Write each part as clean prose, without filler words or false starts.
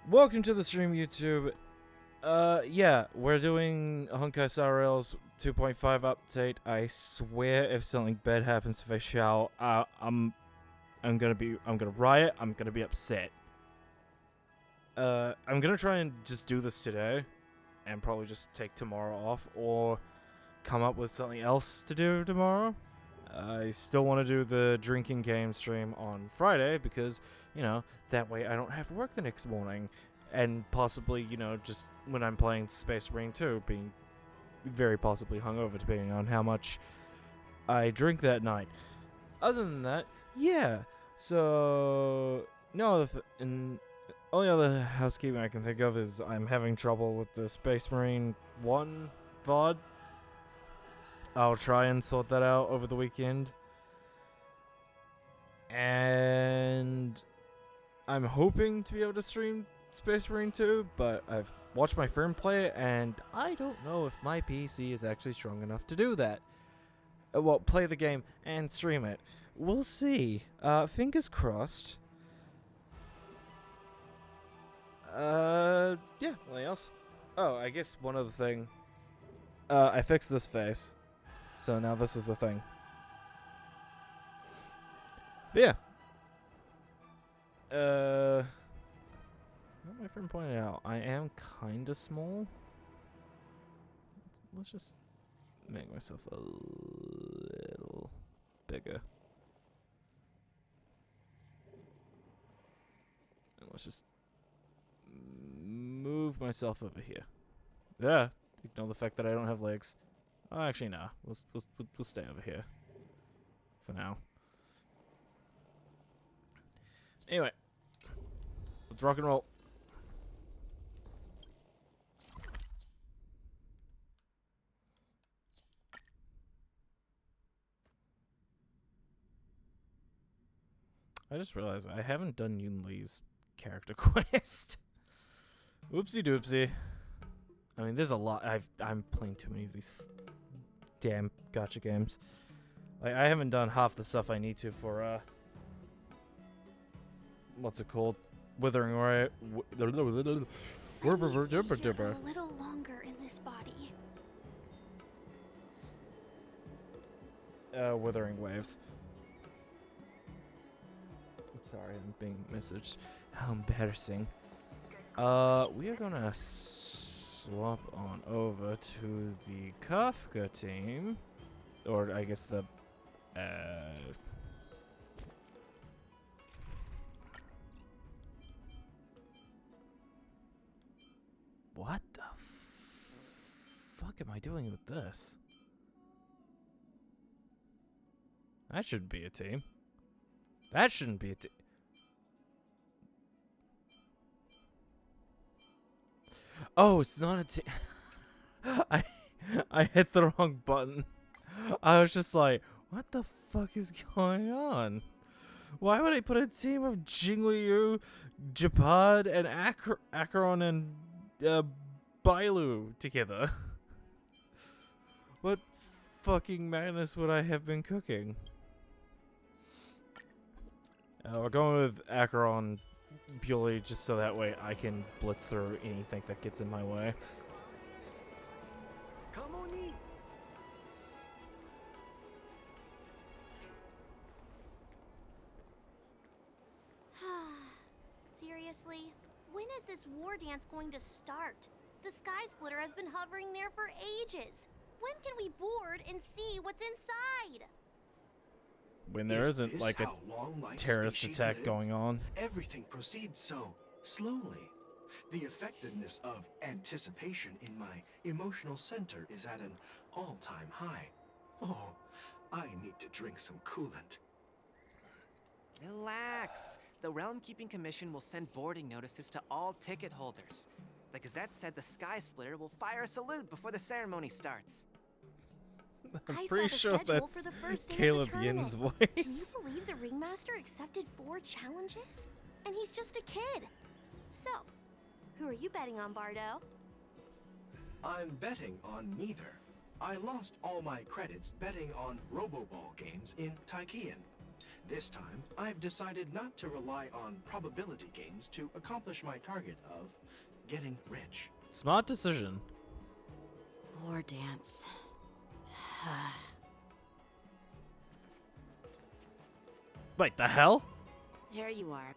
Welcome to the stream, YouTube. Yeah, we're doing Honkai Star Rail's 2.5 update. I swear, if something bad happens to Feixaio, I'm gonna riot. I'm gonna be upset. I'm gonna try and just do this today, and probably just take tomorrow off, or come up with something else to do tomorrow. I still want to do the drinking game stream on Friday because, you know, that way I don't have work the next morning. And possibly, you know, just when I'm playing Space Marine 2, being very possibly hungover depending on how much I drink that night. Other than that, yeah. So, no, only other housekeeping I can think of is I'm having trouble with the Space Marine 1 VOD. I'll try and sort that out over the weekend. And I'm hoping to be able to stream Space Marine 2, but I've watched my friend play it, and I don't know if my PC is actually strong enough to do that. Well, play the game and stream it. We'll see. Fingers crossed. Yeah, anything else? Oh, I guess one other thing. I fixed this face. So now this is the thing. But yeah. What my friend pointed out, I am kinda small. Let's just make myself a little bigger. And let's just move myself over here. Yeah, ignore the fact that I don't have legs. Oh, actually, no. We'll stay over here for now. Anyway, let's rock and roll. I just realized I haven't done Yun Lee's character quest. Oopsie doopsie. I mean, there's a lot. I'm playing too many of these damn gacha games. Like, I haven't done half the stuff I need to for what's it called? Withering Ray. A little longer in this body. Withering Waves. I'm sorry, I'm being messaged. How embarrassing. We are gonna swap on over to the Kafka team. Or I guess the what the fuck am I doing with this? That shouldn't be a team. That shouldn't be a team. Oh, it's not a team. I hit the wrong button. I was just like, what the fuck is going on? Why would I put a team of Jingliu, Japad, and Acheron and Bailu together? What fucking madness would I have been cooking? We're going with Acheron purely just so that way I can blitz through anything that gets in my way. Come on in. Seriously? When is this war dance going to start? The Sky Splitter has been hovering there for ages. When can we board and see what's inside? When there isn't like a terrorist attack going on. Everything proceeds so slowly. The effectiveness of anticipation in my emotional center is at an all-time high. Oh, I need to drink some coolant. Relax. The Realm Keeping Commission will send boarding notices to all ticket holders. The Gazette said the Sky Splitter will fire a salute before the ceremony starts. I'm pretty sure that's Caleb Yin's voice. Can you believe the Ringmaster accepted 4 challenges? And he's just a kid. So, who are you betting on, Bardo? I'm betting on neither. I lost all my credits betting on Roboball games in Taikian. This time, I've decided not to rely on probability games to accomplish my target of getting rich. Smart decision. War dance. Wait, the hell? There you are.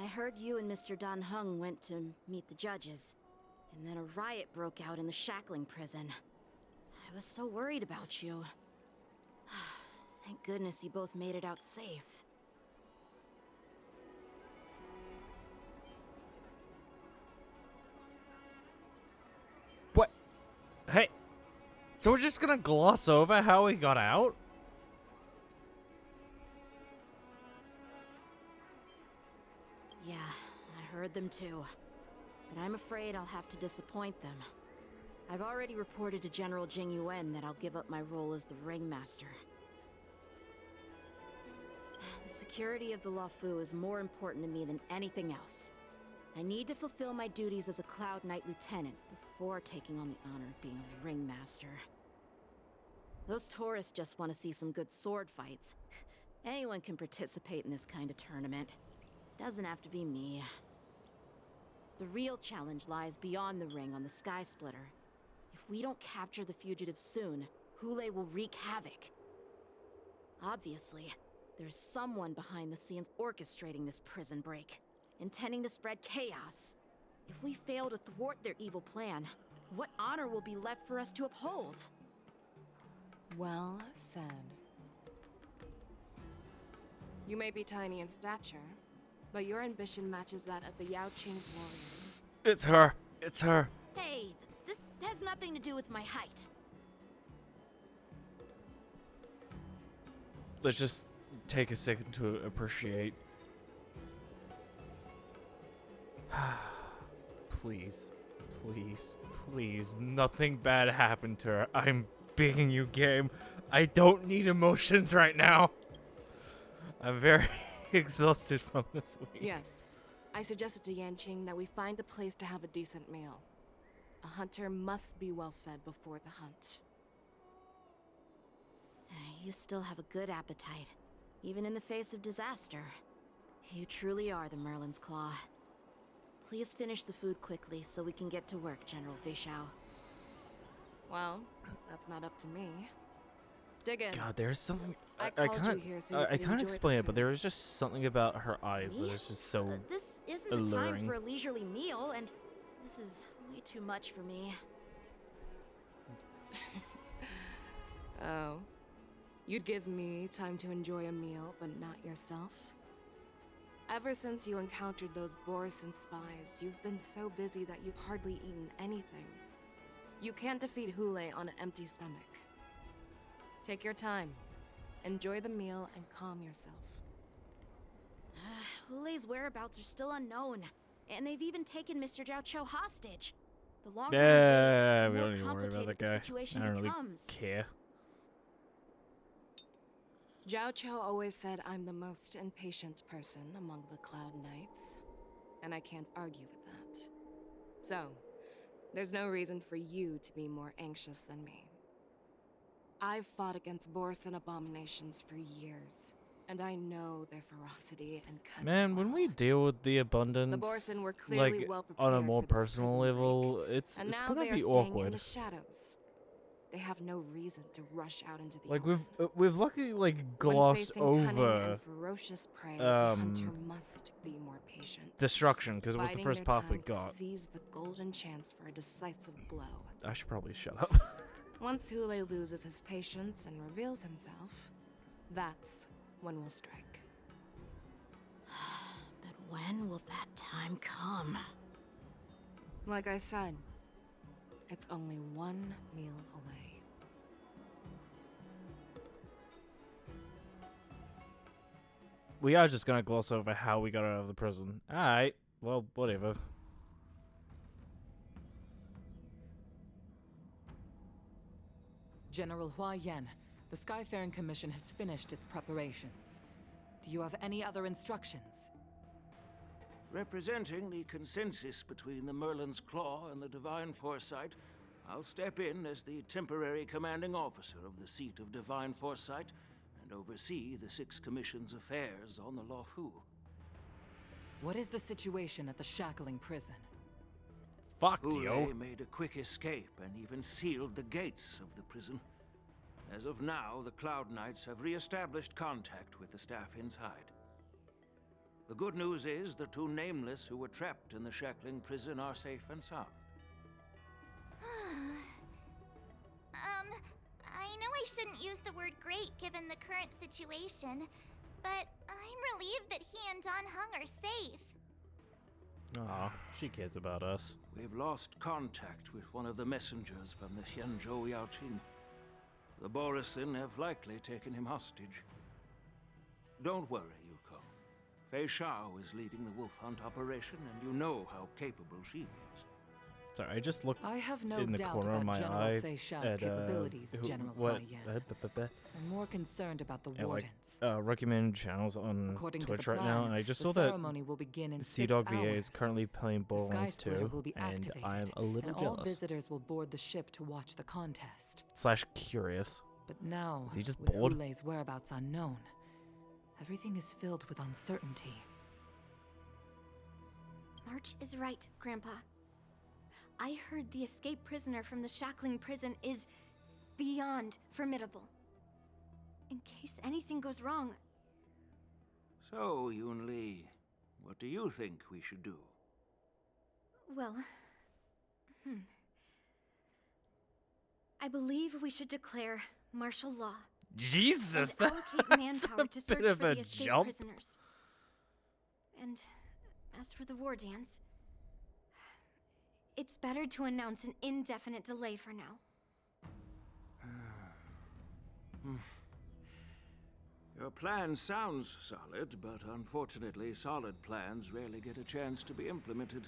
I heard you and Mr. Dan Heng went to meet the judges, and then a riot broke out in the shackling prison. I was so worried about you. Thank goodness you both made it out safe. What? Hey, so we're just gonna gloss over how we got out? Yeah, I heard them too. But I'm afraid I'll have to disappoint them. I've already reported to General Jing Yuan that I'll give up my role as the ringmaster. The security of the Luofu is more important to me than anything else. I need to fulfill my duties as a Cloud Knight Lieutenant before taking on the honor of being a ringmaster. Those tourists just want to see some good sword fights. Anyone can participate in this kind of tournament. Doesn't have to be me. The real challenge lies beyond the ring on the Sky Splitter. If we don't capture the fugitives soon, Hule will wreak havoc. Obviously, there's someone behind the scenes orchestrating this prison break, intending to spread chaos. If we fail to thwart their evil plan, what honor will be left for us to uphold? Well said. You may be tiny in stature, but your ambition matches that of the Yao Qing's warriors. It's her. It's her. Hey, this has nothing to do with my height. Let's just take a second to appreciate. Please, please, please, nothing bad happened to her. I'm begging you, game. I don't need emotions right now. I'm very exhausted from this week. Yes, I suggested to Yanqing that we find a place to have a decent meal. A hunter must be well fed before the hunt. You still have a good appetite, even in the face of disaster. You truly are the Merlin's Claw. Please finish the food quickly so we can get to work, General Feixaio. Well, that's not up to me. Dig in. God, there's something. I I called can't. you here so you I could can't enjoy the explain it, but food. there is just something about her eyes that Me? is just so. This isn't the time alluring. for a leisurely meal, and this is way too much for me. Oh. You'd give me time to enjoy a meal, but not yourself? Ever since you encountered those Borison spies, you've been so busy that you've hardly eaten anything. You can't defeat Hule on an empty stomach. Take your time. Enjoy the meal and calm yourself. Hule's whereabouts are still unknown, and they've even taken Mr. Zhao Cho hostage. The longer Yeah, we we wait, don't the need to more worry about that complicated the guy. situation I don't really becomes. care. Zhao Cho always said I'm the most impatient person among the Cloud Knights, and I can't argue with that. So, there's no reason for you to be more anxious than me. I've fought against Borison abominations for years, and I know their ferocity and cunning. Man, when we well. deal with the abundance, The Borison were clearly like well on a prepared more for this personal prison level, it's and now gonna they are be staying in awkward. the shadows. They have no reason to rush out into the Like open. we've luckily like When glossed facing cunning over and ferocious prey, the hunter must be more patient. destruction because it was the Biding first their path we time to got. Seize the golden chance for a decisive blow. I should probably shut up. Once Hule loses his patience and reveals himself, that's when we'll strike. But when will that time come? Like I said, it's only one meal away. We are just gonna gloss over how we got out of the prison. Alright, well, whatever. General Hua Yan, the Skyfaring Commission has finished its preparations. Do you have any other instructions? Representing the consensus between the Merlin's Claw and the Divine Foresight, I'll step in as the temporary commanding officer of the seat of divine foresight and oversee the 6 Commission's affairs on the Lawfu. What is the situation at the shackling prison? Fucked, yo. Hule made a quick escape and even sealed the gates of the prison. As of now, the Cloud Knights have re-established contact with the staff inside. The good news is the 2 Nameless who were trapped in the shackling prison are safe and sound. I know I shouldn't use the word great given the current situation, but I'm relieved that he and Dan Heng are safe. Aw, she cares about us. We've lost contact with one of the messengers from the Xianzhou Yaoqing. The Borisin have likely taken him hostage. Don't worry, Yuko. Feixaio is leading the wolf hunt operation, and you know how capable she is. Sorry, I just looked I have no in the doubt corner of about my General eye Feixaio's at capabilities, General what? Huayan. I'm more concerned about the Like, wardens. recommend channels on According to Twitch the right plan, now, and I just the saw that ceremony will begin in 6 Sea-Dog VA is hours. currently playing The Sky Borderlands Splitter 2, will be and activated, I'm a little and all jealous. visitors will board the ship to watch the contest. / curious. But now, Is he just with bored? Hule's whereabouts unknown, everything is filled with uncertainty. March is right, Grandpa. I heard the escaped prisoner from the shackling prison is beyond formidable. In case anything goes wrong. So, Yun-Li, what do you think we should do? Well, I believe we should declare martial law Jesus, and allocate manpower to search bit of for a the escaped jump. prisoners. And as for the war dance, it's better to announce an indefinite delay for now. Your plan sounds solid, but unfortunately, solid plans rarely get a chance to be implemented.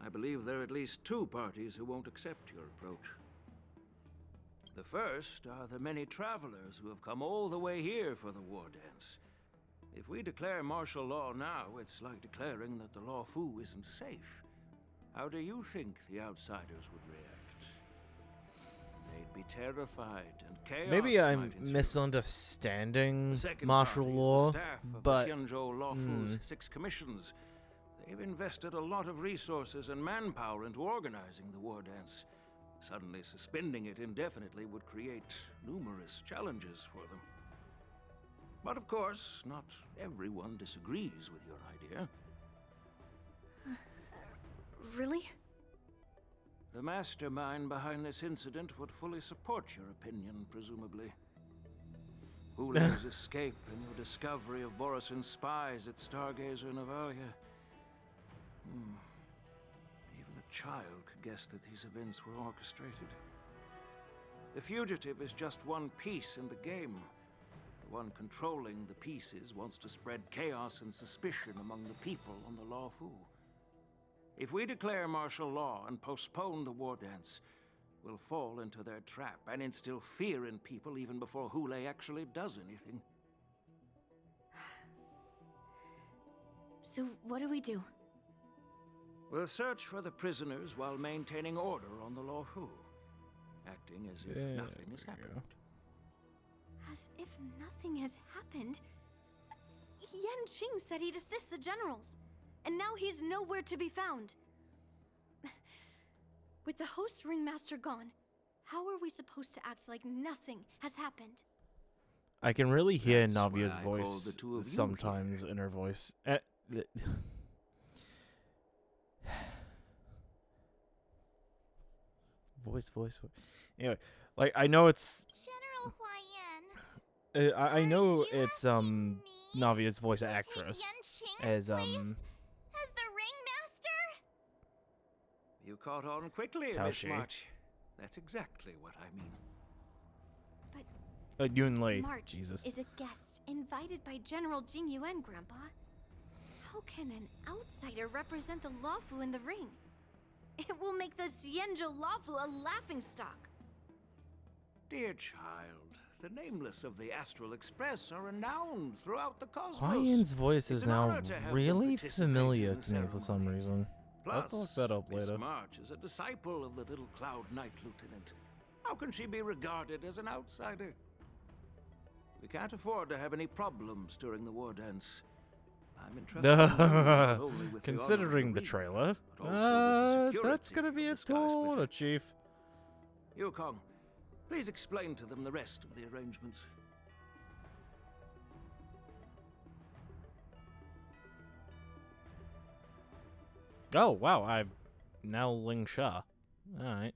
I believe there are at least 2 parties who won't accept your approach. The first are the many travelers who have come all the way here for the war dance. If we declare martial law now, it's like declaring that the Lawfu isn't safe. How do you think the outsiders would react? They'd be terrified, and chaos Maybe I'm might ensue. misunderstanding The second martial party is law, the staff of but the Xianzhou Lawfu's 6 commissions. They've invested a lot of resources and manpower into organizing the war dance. Suddenly suspending it indefinitely would create numerous challenges for them. But of course, not everyone disagrees with your idea. Really? The mastermind behind this incident would fully support your opinion, presumably. Hule's escape and your discovery of Borisin's spies at Stargazer Navalia. Even a child could guess that these events were orchestrated. The fugitive is just one piece in the game. The one controlling the pieces wants to spread chaos and suspicion among the people on the Lawfu. If we declare martial law and postpone the war dance, we'll fall into their trap and instill fear in people even before Hule actually does anything. So what do we do? We'll search for the prisoners while maintaining order on the Lawfu, acting as if nothing has happened. As if nothing has happened? Yan Qing said he'd assist the generals, and now he's nowhere to be found. With the host ringmaster gone, how are we supposed to act like nothing has happened? I can really hear That's why Navia's I called voice the 2 of you sometimes here. in her voice. Voice. Anyway, like I know it's General Huayan, I know are you it's asking me Navia's voice to take actress Yan Qing's as place as the ringmaster? You caught on quickly, Tao Miss Shi. March. That's exactly what I mean. Yun-Li. March Jesus. is a guest invited by General Jing Yuan, Grandpa. How can an outsider represent the Lawfu in the ring? It will make the Xianzhou Lawfu a laughingstock. Dear child, the Nameless of the Astral Express are renowned throughout the cosmos. Huayan's voice It's is an now honor to have them really participate familiar in the to me for some ceremony. reason. I'll have to look that up Miss later. March is a disciple of the little Cloud Knight Lieutenant. How can she be regarded as an outsider? We can't afford to have any problems during the war dance. I'm entrusted not only with Considering the the trailer, but also with the that's security gonna be of a the Sky tall Splitter. order, Chief. Yukong, please explain to them the rest of the arrangements. Oh, wow, I've now Ling Sha. Alright.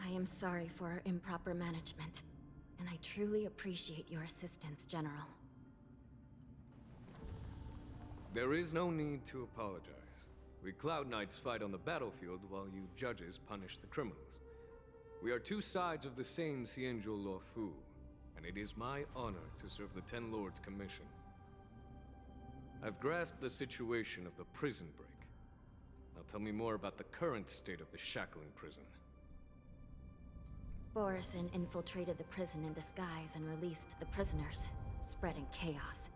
I am sorry for our improper management, and I truly appreciate your assistance, General. There is no need to apologize. We Cloud Knights fight on the battlefield while you judges punish the criminals. We are two sides of the same Xianzhou Luofu, and it is my honor to serve the Ten Lords' commission. I've grasped the situation of the prison break. Now tell me more about the current state of the shackling prison. Borison infiltrated the prison in disguise and released the prisoners, spreading chaos.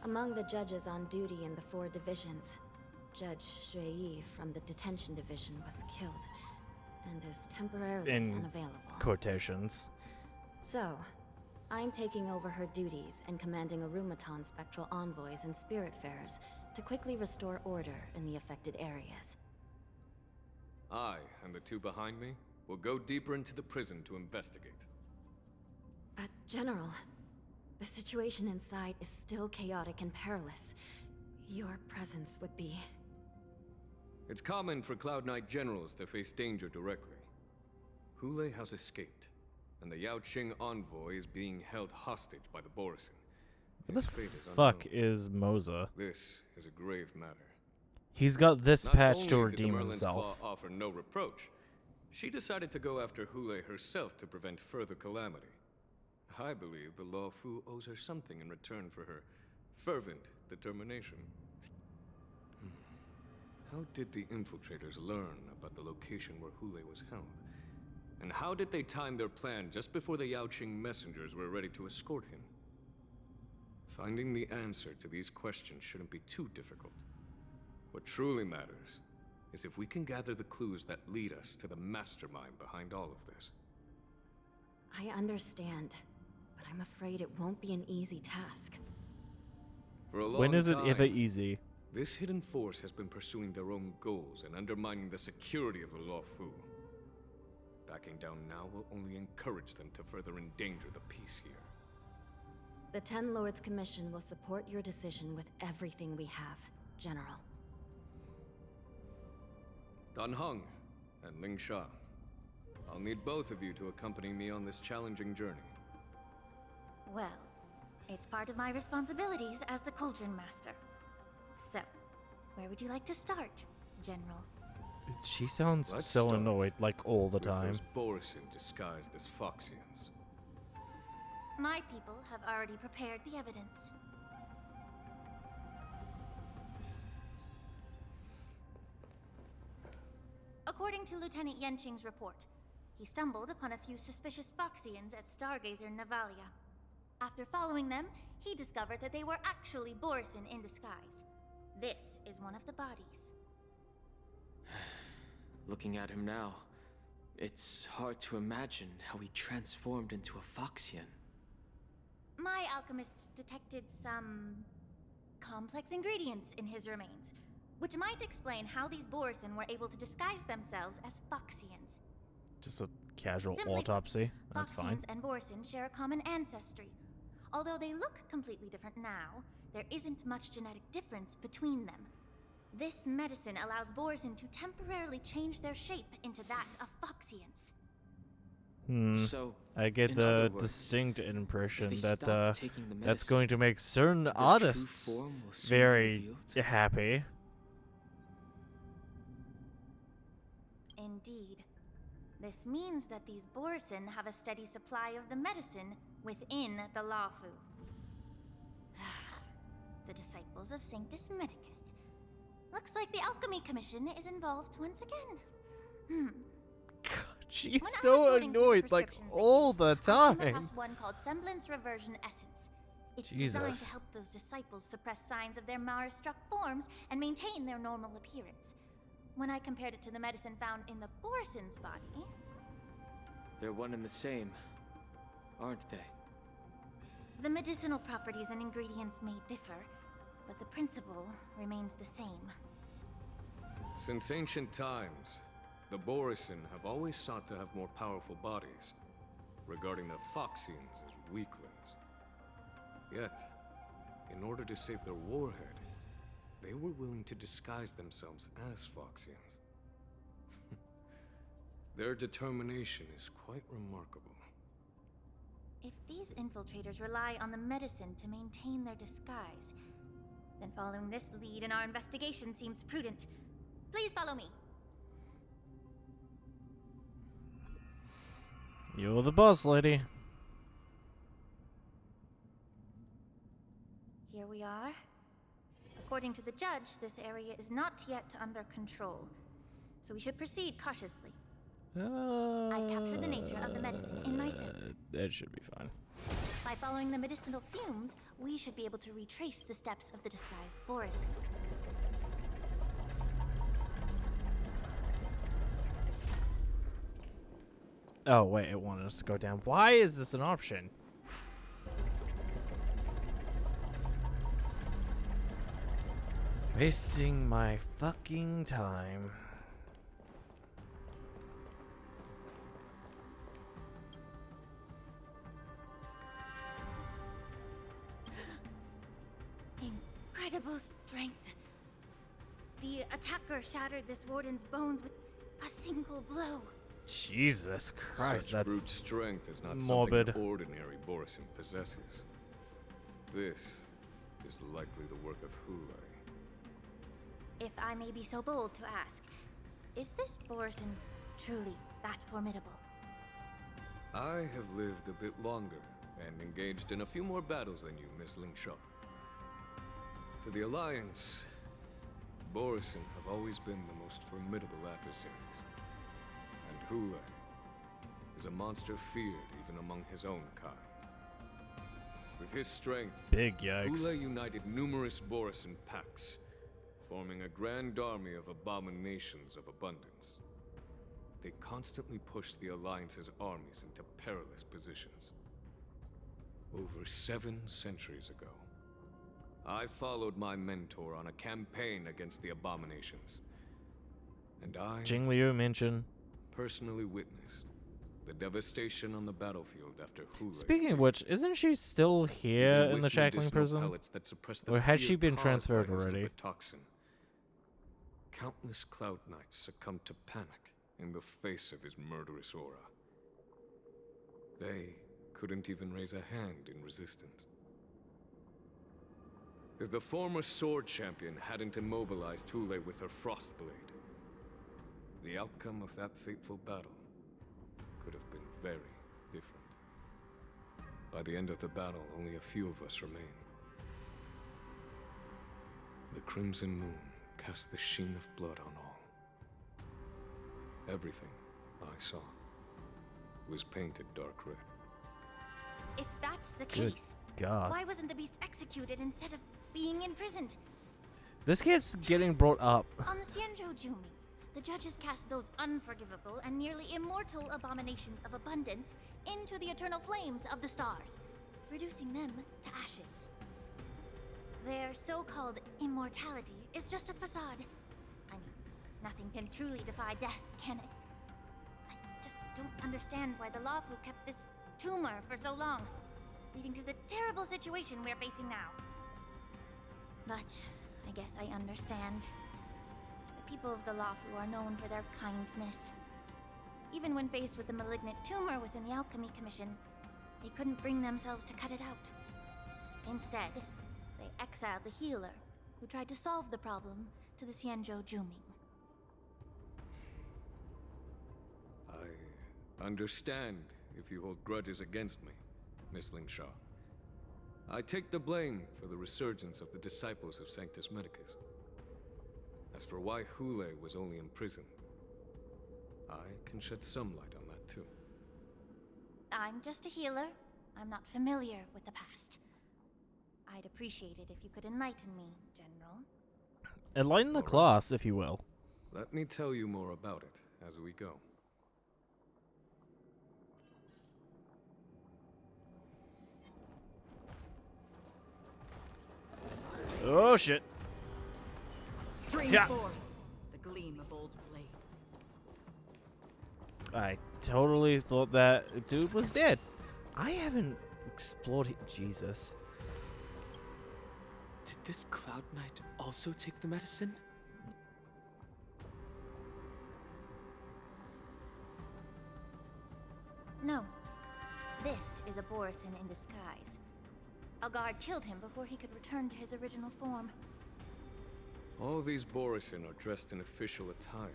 Among the judges on duty in the 4 divisions, Judge Shui from the detention division was killed and is temporarily In unavailable. quotations. So, I'm taking over her duties and commanding Arumaton spectral envoys and spiritfarers to quickly restore order in the affected areas. I, and the two behind me, will go deeper into the prison to investigate. But, General, the situation inside is still chaotic and perilous. Your presence would be... It's common for Cloud Knight generals to face danger directly. Hule has escaped, and the Yaoqing envoy is being held hostage by the Borison. Who the His fate is fuck unknown. is Moza? This is a grave matter. He's got this Not patch to only did the redeem Merlin's himself. Claw offer no reproach, she decided to go after Hule herself to prevent further calamity. I believe the Law Fu owes her something in return for her fervent determination. How did the infiltrators learn about the location where Hule was held? And how did they time their plan just before the Yaoqing messengers were ready to escort him? Finding the answer to these questions shouldn't be too difficult. What truly matters is if we can gather the clues that lead us to the mastermind behind all of this. I understand, but I'm afraid it won't be an easy task. For a long When is it time, ever easy? this hidden force has been pursuing their own goals and undermining the security of the Law Fu. Backing down now will only encourage them to further endanger the peace here. The Ten Lords Commission will support your decision with everything we have, General. Dan Heng and Ling Sha, I'll need both of you to accompany me on this challenging journey. Well, it's part of my responsibilities as the Cauldron Master. So, where would you like to start, General? She sounds Let's so start annoyed, like all the with time. those Borison disguised as Foxians. My people have already prepared the evidence. According to Lieutenant Yenqing's report, he stumbled upon a few suspicious Foxians at Stargazer Navalia. After following them, he discovered that they were actually Borison in disguise. This is one of the bodies. Looking at him now, it's hard to imagine how he transformed into a Foxian. My alchemists detected some complex ingredients in his remains, which might explain how these Borison were able to disguise themselves as Foxians. Just a casual Simply put, autopsy. That's fine. Foxians and Borison share a common ancestry. Although they look completely different now, there isn't much genetic difference between them. This medicine allows Borison to temporarily change their shape into that of Foxians. So, I get in the other words, distinct impression they that stop taking the that's medicine, going to make certain their true artists form will soon be very revealed? happy. Indeed. This means that these Borison have a steady supply of the medicine within the Lawfu. The disciples of Sanctus Medicus. Looks like the Alchemy Commission is involved once again. She's When I was so sorting through the annoyed, like, prescriptions they all use, the I time. came across one called Semblance Reversion Essence. It's designed Jesus. to help those disciples suppress signs of their Mara-struck forms and maintain their normal appearance. When I compared it to the medicine found in the Borison's body... They're one and the same, aren't they? The medicinal properties and ingredients may differ, but the principle remains the same. Since ancient times, the Borison have always sought to have more powerful bodies, regarding the Phoxians as weaklings. Yet, in order to save their warhead, they were willing to disguise themselves as Phoxians. Their determination is quite remarkable. If these infiltrators rely on the medicine to maintain their disguise, then following this lead in our investigation seems prudent. Please follow me. You're the boss, lady. Here we are. According to the judge, this area is not yet under control, so we should proceed cautiously. I've captured the nature of the medicine in my sensor. That should be fine. By following the medicinal fumes, we should be able to retrace the steps of the disguised Borison. Oh, wait, it wanted us to go down. Why is this an option? Wasting my fucking time. Incredible strength. The attacker shattered this warden's bones with a single blow. Jesus Christ, Such that's brute strength is not morbid. something an ordinary Borison possesses. This is likely the work of Hule. If I may be so bold to ask, is this Borison truly that formidable? I have lived a bit longer and engaged in a few more battles than you, Miss Lingshaw. To the Alliance, Borison have always been the most formidable adversaries. And Hule is a monster feared even among his own kind. With his strength, big yikes. Hule united numerous Borison packs, forming a grand army of abominations of abundance. They constantly pushed the Alliance's armies into perilous positions. Over 7 centuries ago, I followed my mentor on a campaign against the abominations. And I Jing Liu mentioned. personally witnessed the devastation on the battlefield after Hule. Speaking of which, isn't she still here in the shackling prison? Or has she been transferred already? Toxin. Countless Cloud Knights succumbed to panic in the face of his murderous aura. They couldn't even raise a hand in resistance. If the former sword champion hadn't immobilized Hule with her Frostblade, the outcome of that fateful battle could have been very different. By the end of the battle, only a few of us remained. The Crimson Moon cast the sheen of blood on all. Everything I saw was painted dark red. If that's the Good case, God. why wasn't the beast executed instead of being imprisoned? This keeps getting brought up. On the Xianzhou Jumi, the judges cast those unforgivable and nearly immortal abominations of abundance into the eternal flames of the stars, reducing them to ashes. Their so-called immortality is just a facade. I mean, nothing can truly defy death, can it? I just don't understand why the Lawfu kept this tumor for so long, leading to the terrible situation we're facing now. But I guess I understand. The people of the Lawfu are known for their kindness. Even when faced with the malignant tumor within the Alchemy Commission, they couldn't bring themselves to cut it out. Instead, they exiled the healer, who tried to solve the problem, to the Xianzhou Jumi. I Understand if you hold grudges against me, Miss Shaw. I take the blame for the resurgence of the disciples of Sanctus Medicus. As for why Hule was only in prison, I can shed some light on that too. I'm just a healer. I'm not familiar with the past. I'd appreciate it if you could enlighten me, General. Enlighten the All right. class, if you will. Let me tell you more about it as we go. Oh shit. Stream Yeah. forth the gleam of old blades. I totally thought that dude was dead. I haven't explored Jesus. Did this Cloud Knight also take the medicine? No. This is a Borisin in disguise. A guard killed him before he could return to his original form. All these Borisin are dressed in official attire.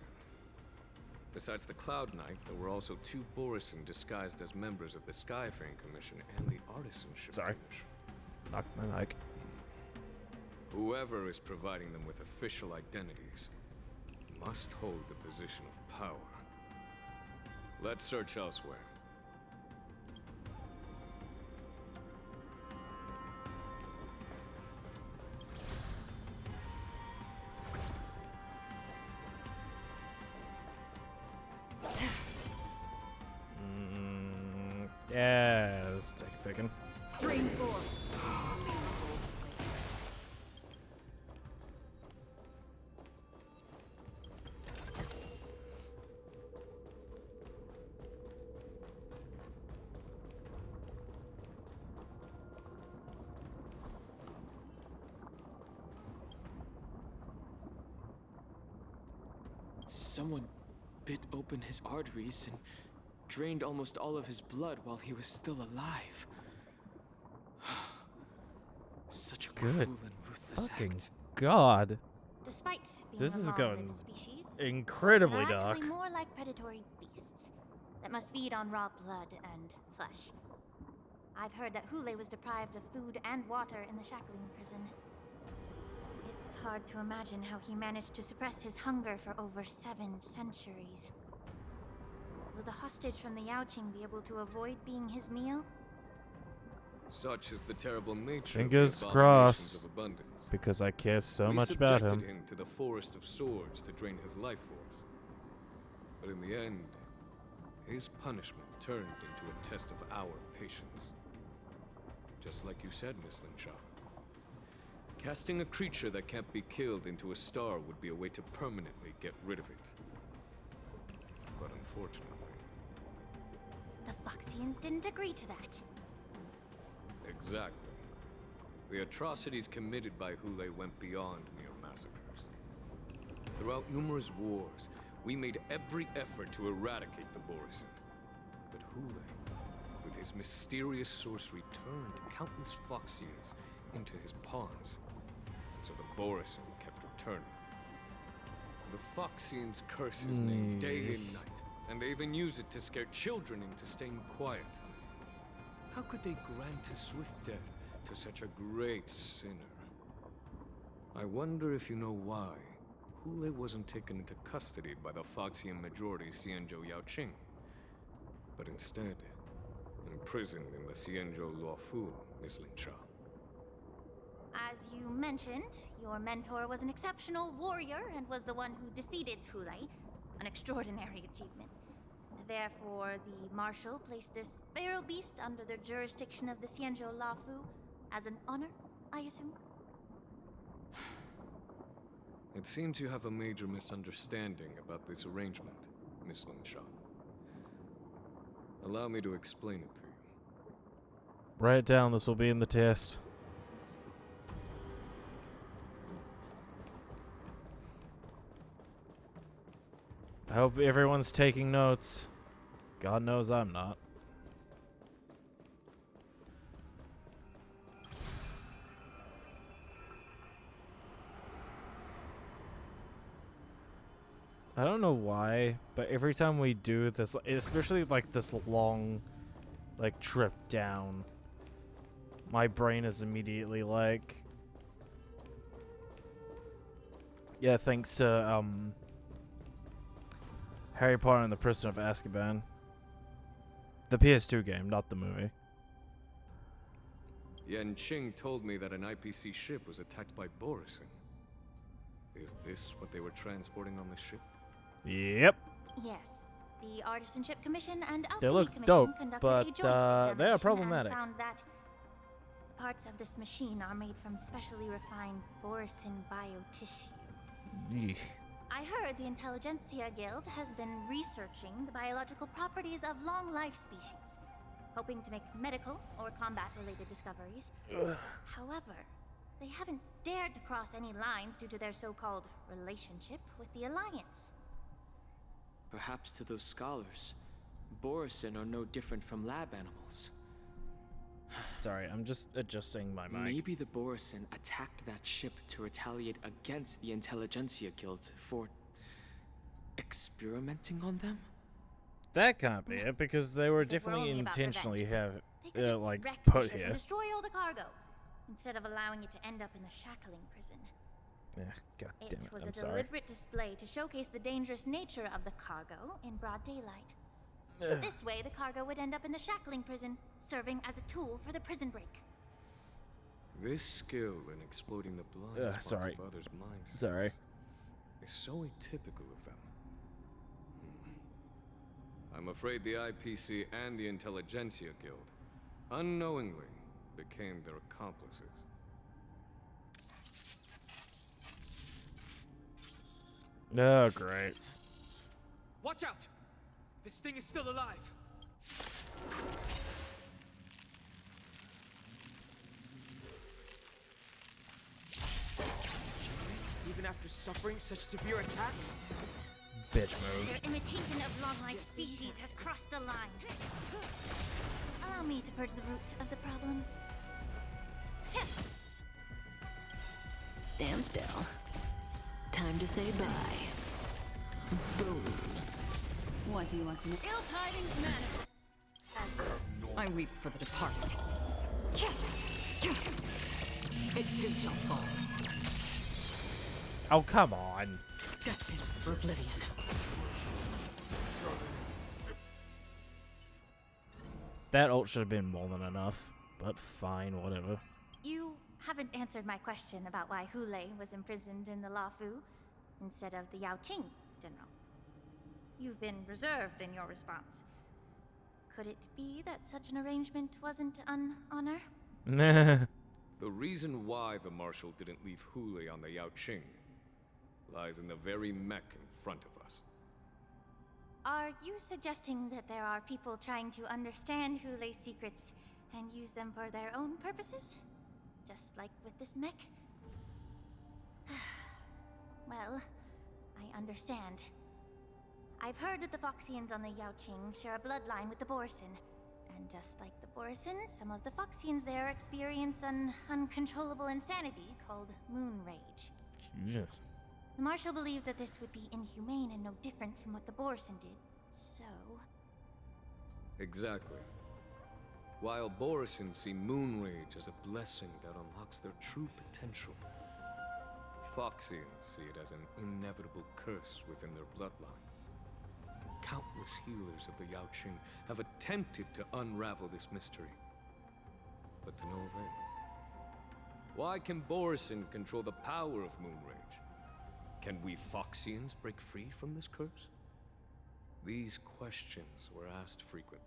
Besides the Cloud Knight, there were also 2 Borisin disguised as members of the Skyfaring Commission and the Artisanship Commission. Knock my mic. Whoever is providing them with official identities must hold the position of power. Let's search elsewhere. Yeah, let's take a second. Stream forth the gleam of old blades. Someone bit open his arteries and drained almost all of his blood while he was still alive. Such a Good cruel and ruthless fucking act. God. Despite being This a is long-lived going species, incredibly Borisin are dark. actually more like predatory beasts that must feed on raw blood and flesh. I've heard that Hule was deprived of food and water in the shackling prison. It's hard to imagine how he managed to suppress his hunger for over 7 centuries. Will the hostage from the Yaoqing be able to avoid being his meal? Such is the terrible nature Fingers of the abominations crossed, of abundance. because I care so We much about him. subjected him to the Forest of Swords to drain his life force. But in the end, his punishment turned into a test of our patience. Just like you said, Miss Shaw. Casting a creature that can't be killed into a star would be a way to permanently get rid of it. But unfortunately... The Foxians didn't agree to that. Exactly. The atrocities committed by Hule went beyond mere massacres. Throughout numerous wars, we made every effort to eradicate the Borisin. But Hule, with his mysterious sorcery, turned countless Foxians into his pawns. So the Borisin kept returning. The Foxians curse his name day and night, and they even use it to scare children into staying quiet. How could they grant a swift death to such a great sinner? I wonder if you know why Hule wasn't taken into custody by the Foxian majority Xianzhou Yaoqing, but instead imprisoned in the Xianzhou Luofu, Miss Shaw. As you mentioned, your mentor was an exceptional warrior and was the one who defeated Hule, an extraordinary achievement. Therefore, the Marshal placed this feral beast under the jurisdiction of the Xianzhou Luofu as an honor, I assume? It seems you have a major misunderstanding about this arrangement, Miss Shaw. Allow me to explain it to you. Write it down, this will be in the test. I hope everyone's taking notes. God knows I'm not. I don't know why, but every time we do this, especially like this long, like trip down, my brain is immediately like, yeah, thanks to Harry Potter and the Prisoner of Azkaban, the PS2 game, not the movie. Yan Qing told me that an IPC ship was attacked by Borisin. Is this what they were transporting on the ship? Yep. Yes. The Artisanship Commission and They Alchemy look Commission dope, conducted but a joint they are examination problematic. and found that parts of this machine are made from specially refined Borisin biotissue. Yeesh. I heard the Intelligentsia Guild has been researching the biological properties of long-life species, hoping to make medical or combat-related discoveries. However, they haven't dared to cross any lines due to their so-called relationship with the Alliance. Perhaps to those scholars, Borisin are no different from lab animals. Sorry, I'm just adjusting my mic. Maybe the Borisin attacked that ship to retaliate against the Intelligentsia Guild for experimenting on them? That can't be it, because they were If it were definitely only about intentionally revenge, they could just like wreck the put ship and here. destroy all the cargo, instead of allowing it to end up in the shackling prison. Yeah, god damn It it, was I'm a sorry. deliberate display to showcase the dangerous nature of the cargo in broad daylight. This way, the cargo would end up in the shackling prison, serving as a tool for the prison break. This skill in exploiting the blind spots sorry. of others' minds Sorry. is so atypical of them. I'm afraid the IPC and the Intelligentsia Guild unknowingly became their accomplices. Oh, great. Watch out! This thing is still alive! Even after suffering such severe attacks? Bitch move. Their imitation of long-life species has crossed the lines. Allow me to purge the root of the problem. Stand still. Time to say bye. Boom. What do you want to know? Ill tidings manifest. I weep for the departed. It too shall fall. Oh, come on. Destined for oblivion. That ult should have been more than enough, but fine, whatever. You haven't answered my question about why Hulei was imprisoned in the Lafu instead of the Yaoqing, General. You've been reserved in your response. Could it be that such an arrangement wasn't an honor? The reason why the Marshal didn't leave Hulei on the Yaoqing lies in the very mech in front of us. Are you suggesting that there are people trying to understand Hulei's secrets and use them for their own purposes? Just like with this mech? Well, I understand. I've heard that the Foxians on the Yaoqing share a bloodline with the Borisin. And just like the Borisin, some of the Foxians there experience an uncontrollable insanity called moon rage. Jesus. The Marshal believed that this would be inhumane and no different from what the Borisin did, so... Exactly. While Borisin see moon rage as a blessing that unlocks their true potential, Foxians see it as an inevitable curse within their bloodline. Countless healers of the Yaoqing have attempted to unravel this mystery, but to no avail. Why can Borisin control the power of moon rage? Can we Foxians break free from this curse? These questions were asked frequently.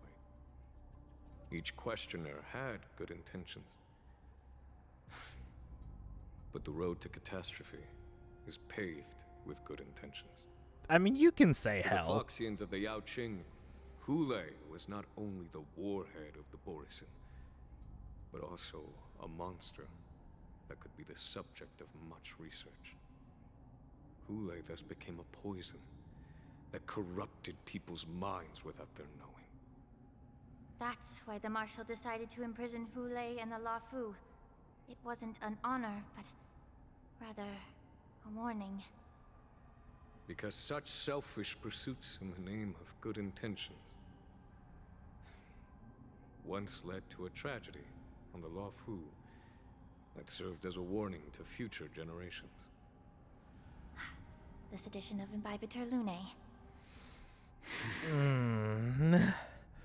Each questioner had good intentions. But the road to catastrophe is paved with good intentions. I mean, you can say To hell. the Foxians of the Yaoqing, Hulei was not only the warhead of the Borisin, but also a monster that could be the subject of much research. Hulei thus became a poison that corrupted people's minds without their knowing. That's why the Marshal decided to imprison Hulei and the Lafu. It wasn't an honor, but rather a warning. because such selfish pursuits in the name of good intentions once led to a tragedy on the Luofu that served as a warning to future generations. The sedition of Imbibitor Lunae.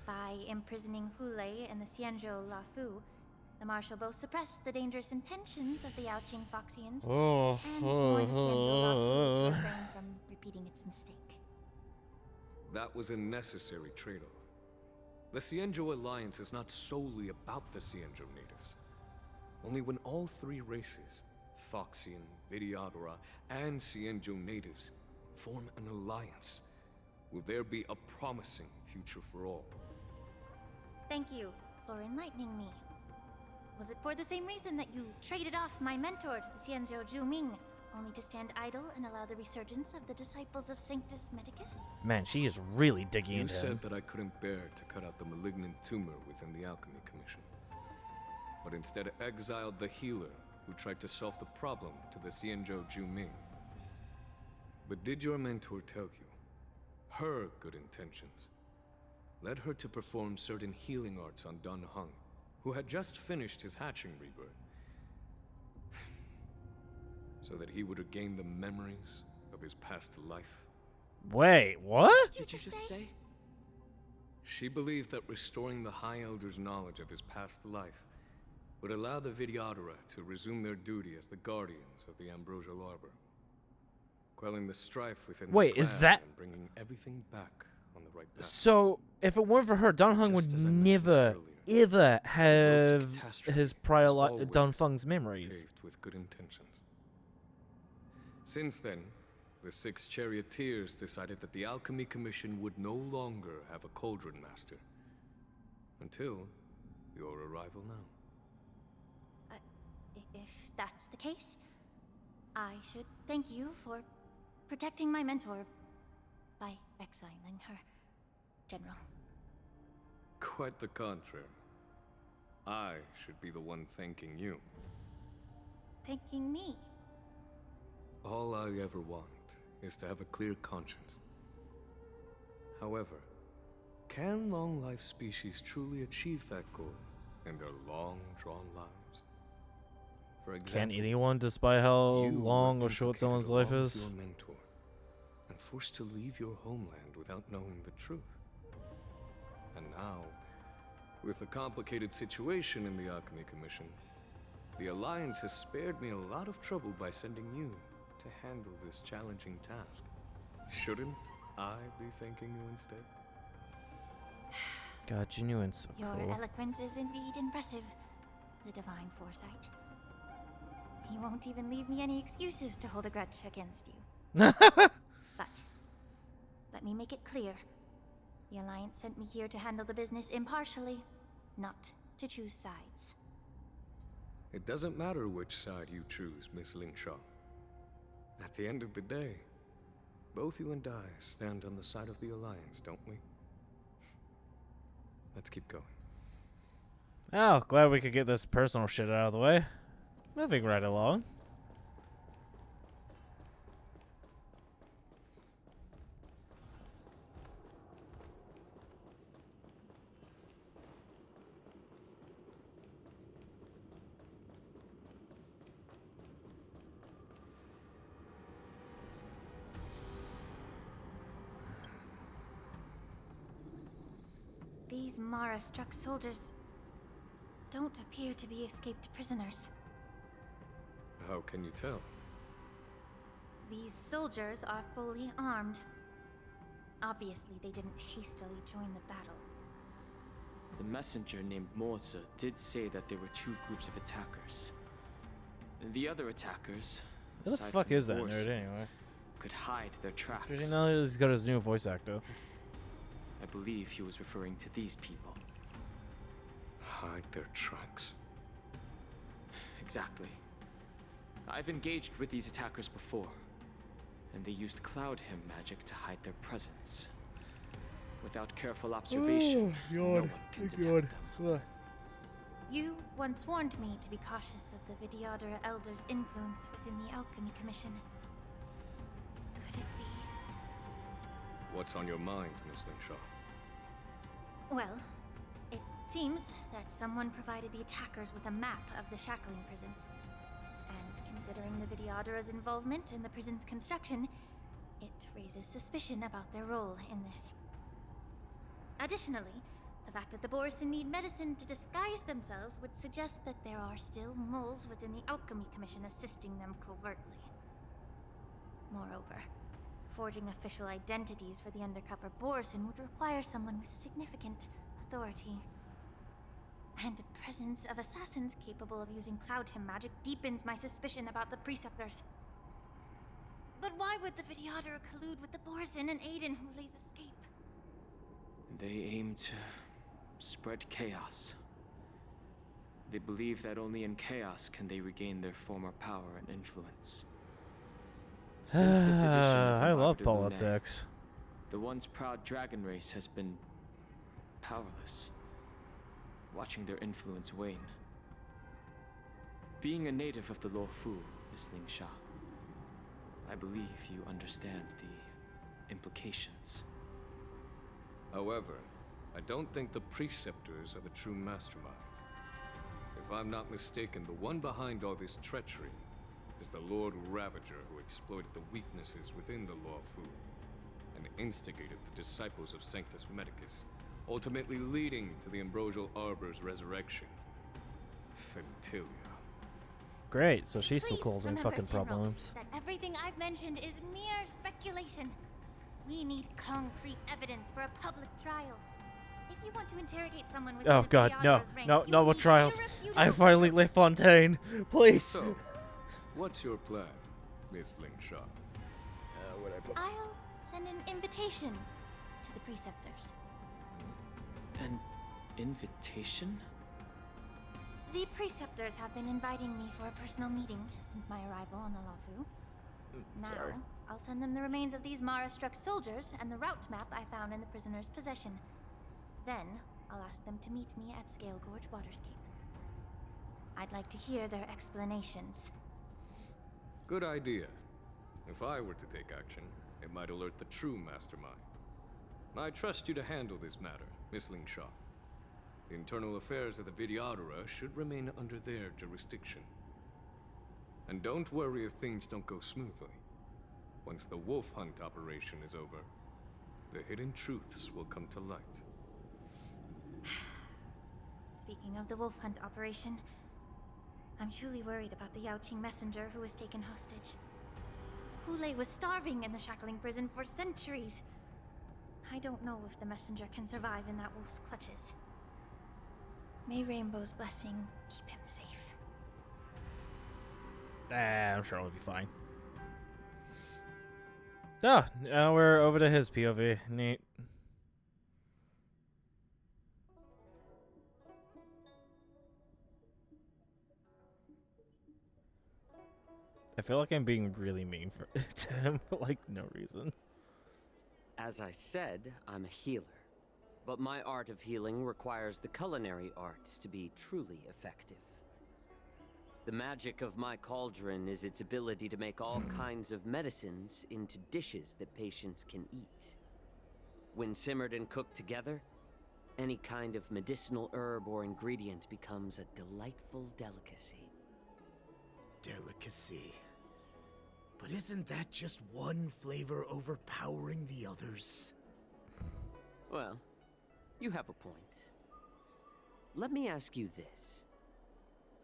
By imprisoning Hule in the Xianzhou Luofu, the Marshal both suppressed the dangerous intentions of the Yaoqing Foxians and warned the Xianzhou Luofu to refrain from repeating its mistake. That was a necessary trade-off. The Xianzhou Alliance is not solely about the Xianzhou natives. Only when all three races, Foxian, Vidyadhara, and Xianzhou natives, form an alliance, will there be a promising future for all. Thank you for enlightening me. Was it for the same reason that you traded off my mentor to the Xianzhou Zhuming, only to stand idle and allow the resurgence of the disciples of Sanctus Medicus? Man, she is really digging You into said him. that I couldn't bear to cut out the malignant tumor within the Alchemy Commission, but instead exiled the healer who tried to solve the problem to the Xianzhou Zhuming. But did your mentor tell you her good intentions led her to perform certain healing arts on Dan Heng, who had just finished his hatching rebirth, so that he would regain the memories of his past life? Wait, what? What did you just say? She believed that restoring the High Elder's knowledge of his past life would allow the Vidyadhara to resume their duty as the guardians of the Ambrosial Arbor, quelling the strife within Wait, the is clan that- and bringing everything back on the right path. So, if it weren't for her, Dan Heng would Just as I mentioned never, earlier, ever have catastrophe his prior is always Dan Feng's memories. paved with good intentions. Since then, the 6 charioteers decided that the Alchemy Commission would no longer have a cauldron master. Until your arrival now. If that's the case, I should thank you for protecting my mentor by exiling her, General. Quite the contrary. I should be the one thanking you. Thanking me. All I ever want is to have a clear conscience. However, can long-life species truly achieve that goal in their long-drawn lives? For example, Can anyone, despite how you long were or short implicated someone's life along with is? your mentor, and forced to leave your homeland without knowing the truth. And now, with the complicated situation in the Alchemy Commission, the Alliance has spared me a lot of trouble by sending you to handle this challenging task. Shouldn't I be thanking you instead? God, Genuine's so Your cool. eloquence is indeed impressive, the divine foresight. You won't even leave me any excuses to hold a grudge against you. But let me make it clear. The Alliance sent me here to handle the business impartially, not to choose sides. It doesn't matter which side you choose, Miss Lingshaw. At the end of the day, both you and I stand on the side of the Alliance, don't we? Let's keep going. Oh, glad we could get this personal shit out of the way. Moving right along. These Mara-struck soldiers don't appear to be escaped prisoners. How can you tell? These soldiers are fully armed. Obviously, they didn't hastily join the battle. The messenger named Moza did say that there were 2 groups of attackers. And the other attackers, Who the aside fuck from is that Boris, nerd anyway? could hide their tracks. Especially now that he's got his new voice actor. I believe he was referring to these people. Hide their tracks? Exactly. I've engaged with these attackers before, and they used Cloud Hymn magic to hide their presence. Without careful observation, no one can detect them. You once warned me to be cautious of the Vidyadhara Elder's influence within the Alchemy Commission. Could it be What's on your mind, Miss Lingshaw? Well, it seems that someone provided the attackers with a map of the shackling prison. And considering the Videodara's involvement in the prison's construction, it raises suspicion about their role in this. Additionally, the fact that the Borison need medicine to disguise themselves would suggest that there are still moles within the Alchemy Commission assisting them covertly. Moreover, forging official identities for the undercover Borison would require someone with significant authority. And the presence of assassins capable of using Cloud Hymn magic deepens my suspicion about the Preceptors. But why would the Videodara collude with the Borison and aid in Hule's escape? They aim to spread chaos. They believe that only in chaos can they regain their former power and influence. Since this edition of I love Imbibed Lunae, politics. the once proud dragon race has been powerless, watching their influence wane. Being a native of the Luofu, Miss Lingsha, I believe you understand the implications. However, I don't think the Preceptors are the true masterminds. If I'm not mistaken, the one behind all this treachery is the Lord Ravager who exploited the weaknesses within the Luofu and instigated the disciples of Sanctus Medicus, ultimately leading to the Ambrosial Arbor's resurrection. Fentilia. Great, so she's still Please causing remember, fucking General, problems. that everything I've mentioned is mere speculation. We need concrete evidence for a public trial. If you want to interrogate someone with Oh god, no, no more trials. I finally live Fontaine, please. So, what's your plan, Miss Lingshaw? What I put? I'll send an invitation to the Preceptors. An invitation? The Preceptors have been inviting me for a personal meeting since my arrival on the Luofu. Now, sorry. I'll send them the remains of these Mara-struck soldiers and the route map I found in the prisoner's possession. Then, I'll ask them to meet me at Scale Gorge Waterscape. I'd like to hear their explanations. Good idea. If I were to take action, it might alert the true mastermind. I trust you to handle this matter, Miss Lingshaw. The internal affairs of the Videodara should remain under their jurisdiction. And don't worry if things don't go smoothly. Once the wolf hunt operation is over, the hidden truths will come to light. Speaking of the wolf hunt operation, I'm truly worried about the Yaoqing messenger who was taken hostage. Hule was starving in the shackling prison for centuries. I don't know if the messenger can survive in that wolf's clutches. May Rainbow's blessing keep him safe. I'm sure it'll be fine. Ah, now we're over to his POV. Neat. I feel like I'm being really mean to him for like no reason. As I said, I'm a healer. But my art of healing requires the culinary arts to be truly effective. The magic of my cauldron is its ability to make all kinds of medicines into dishes that patients can eat. When simmered and cooked together, any kind of medicinal herb or ingredient becomes a delightful delicacy. Delicacy. But isn't that just one flavor overpowering the others? Well, you have a point. Let me ask you this.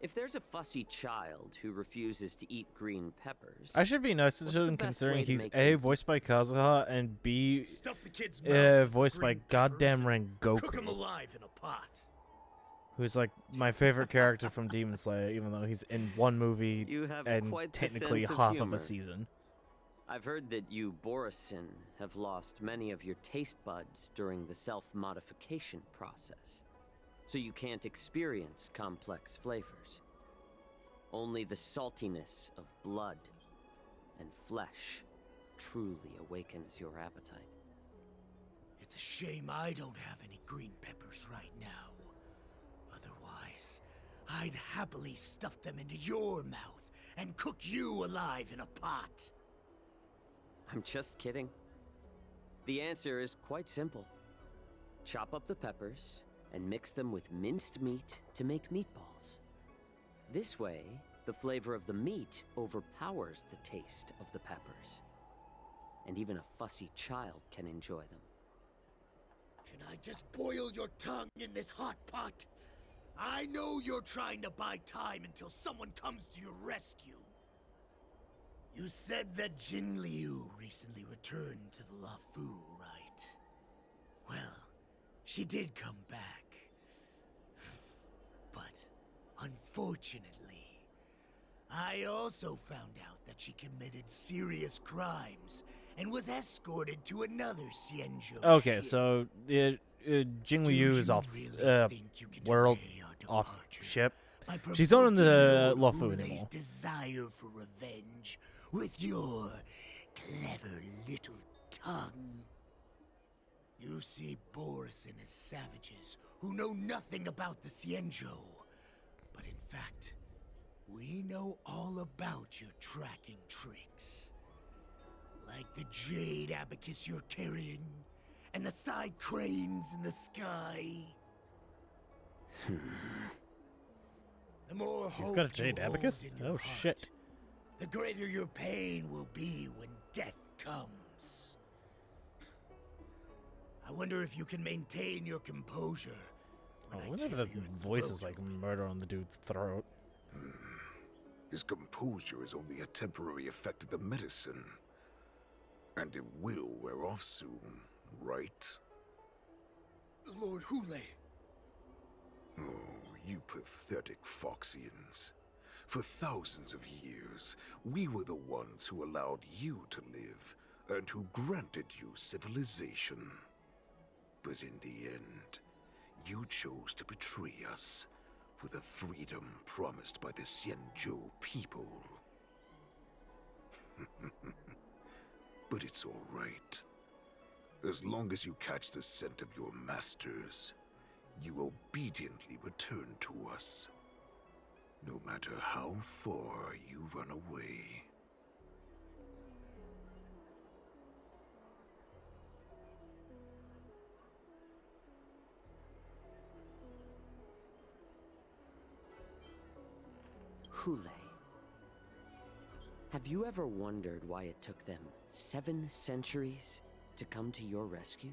If there's a fussy child who refuses to eat green peppers... I should be nice to him considering he's A, voiced by Kazuha, and B, Stuff the kid's mouth voiced by goddamn Rengoku. Cook him alive in a pot. Who's like my favorite character from Demon Slayer, even though he's in one movie You have and quite the technically sense of half of humor. a season. I've heard that you, Borison, have lost many of your taste buds during the self-modification process, so you can't experience complex flavors. Only the saltiness of blood and flesh truly awakens your appetite. It's a shame I don't have any green peppers right now. Otherwise, I'd happily stuff them into your mouth and cook you alive in a pot. I'm just kidding. The answer is quite simple. Chop up the peppers and mix them with minced meat to make meatballs. This way, the flavor of the meat overpowers the taste of the peppers. And even a fussy child can enjoy them. Can I just boil your tongue in this hot pot? I know you're trying to buy time until someone comes to your rescue. You said that Jin Liu recently returned to the Luofu, right? Well, she did come back. But, unfortunately, I also found out that she committed serious crimes and was escorted to another Xianzhou Okay, ship. so Jing Liu is off world, off ship. She's not in the Luofu anymore. Desire for revenge with your clever little tongue. You see Boris and his savages who know nothing about the Xianzhou. But in fact, we know all about your tracking tricks. Like the jade abacus you're carrying, and the side cranes in the sky. The more He's hope got a jade you hold abacus? in your Oh heart, shit. the greater your pain will be when death comes. I wonder if you can maintain your composure. Oh, when I whenever tear the your voice throat is like murder on the dude's throat. His composure is only a temporary effect of the medicine. And it will wear off soon, right? Lord Hule. Oh, you pathetic Foxians. For thousands of years, we were the ones who allowed you to live, and who granted you civilization. But in the end, you chose to betray us for the freedom promised by the Xianzhou people. But it's all right. As long as you catch the scent of your masters, you obediently return to us. No matter how far you run away. Hule. Have you ever wondered why it took them 7 centuries to come to your rescue?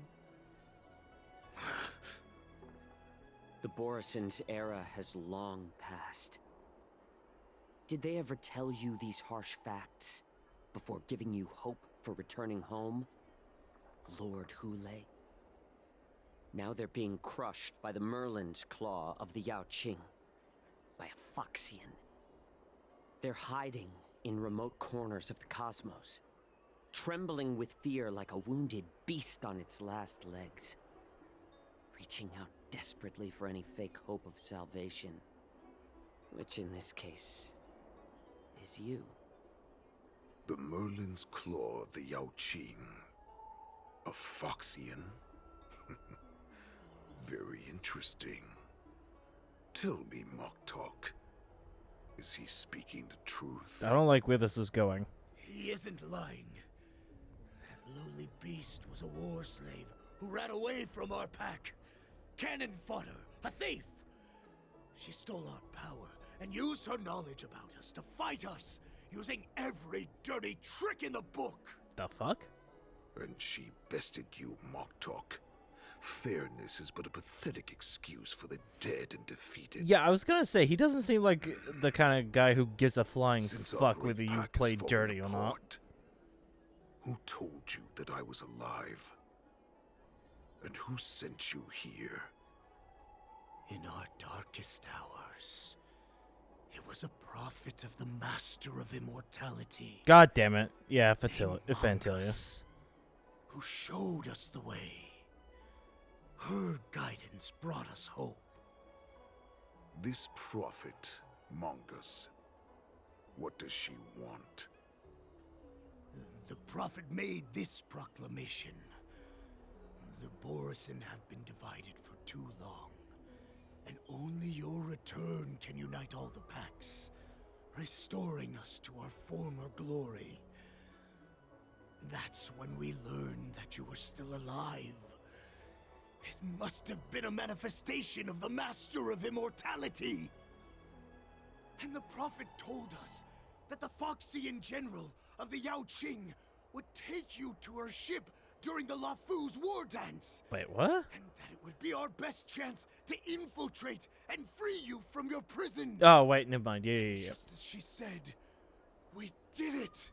The Borison's era has long passed. Did they ever tell you these harsh facts before giving you hope for returning home, Lord Hule? Now they're being crushed by the Merlin's claw of the Yao Qing, by a Foxian. They're hiding in remote corners of the cosmos, trembling with fear like a wounded beast on its last legs, reaching out desperately for any fake hope of salvation, which in this case is you. The Merlin's claw of the Yao Qing. A Foxian? Very interesting. Tell me, Mock Talk. Is he speaking the truth? I don't like where this is going. He isn't lying. That lowly beast was a war slave who ran away from our pack. Cannon fodder, a thief. She stole our power and used her knowledge about us to fight us, using every dirty trick in the book. The fuck? And she bested you, Mock Talk. Fairness is but a pathetic excuse for the dead and defeated. Yeah, I was gonna say, he doesn't seem like the kind of guy who gives a flying Since our fuck great whether you pack has play fallen dirty or not. apart, who told you that I was alive? And who sent you here? In our darkest hours, it was a prophet of the Master of Immortality. God damn it. Yeah, Fantilia. Who showed us the way. Her guidance brought us hope. This prophet, Mongus. What does she want? The prophet made this proclamation. The Borison have been divided for too long, and only your return can unite all the packs, restoring us to our former glory. That's when we learned that you were still alive. It must have been a manifestation of the Master of Immortality. And the Prophet told us that the Foxian General of the Yao Qing would take you to her ship during the Lafu's war dance. Wait, what? And that it would be our best chance to infiltrate and free you from your prison. Oh, wait, never mind. Yeah. Just as she said, we did it.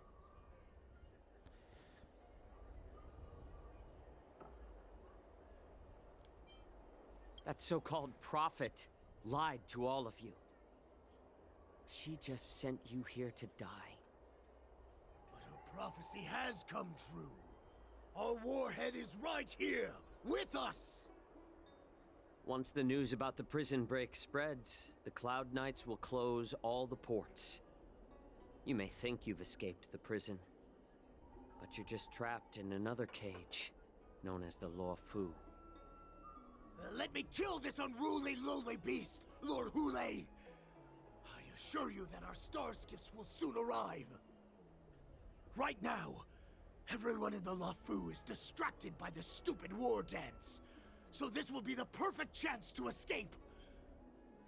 That so-called prophet lied to all of you. She just sent you here to die. But her prophecy has come true. Our warhead is right here, with us! Once the news about the prison break spreads, the Cloud Knights will close all the ports. You may think you've escaped the prison, but you're just trapped in another cage, known as the Law Fu. Let me kill this unruly, lowly beast, Lord Hule! I assure you that our star skiffs will soon arrive. Right now, everyone in the Lafu is distracted by the stupid war dance. So this will be the perfect chance to escape.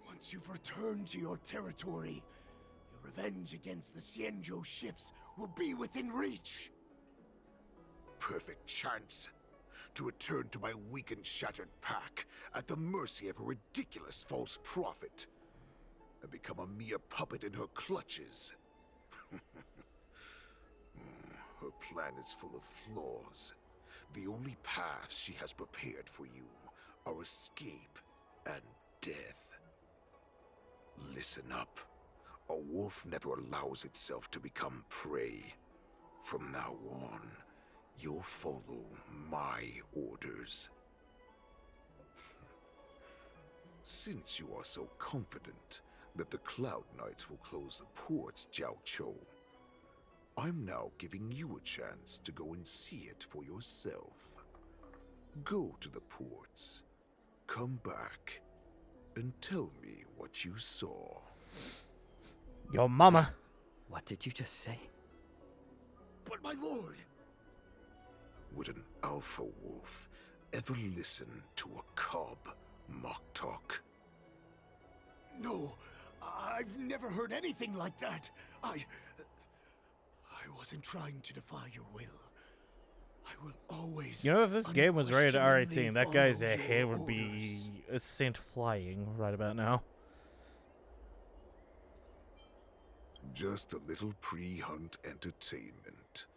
Once you've returned to your territory, your revenge against the Xianzhou ships will be within reach. Perfect chance to return to my weak and shattered pack at the mercy of a ridiculous false prophet and become a mere puppet in her clutches. Her plan is full of flaws. The only paths she has prepared for you are escape and death. Listen up. A wolf never allows itself to become prey. From now on, you'll follow my orders. Since you are so confident that the Cloud Knights will close the ports, Jiao Chou, I'm now giving you a chance to go and see it for yourself. Go to the ports, come back, and tell me what you saw. Your mama. What did you just say? But my lord! Would an alpha wolf ever listen to a cub mock talk? No, I've never heard anything like that. I wasn't trying to defy your will. I will always. You know, if this game was rated R18, that guy's head would be sent flying right about now. Just a little pre-hunt entertainment.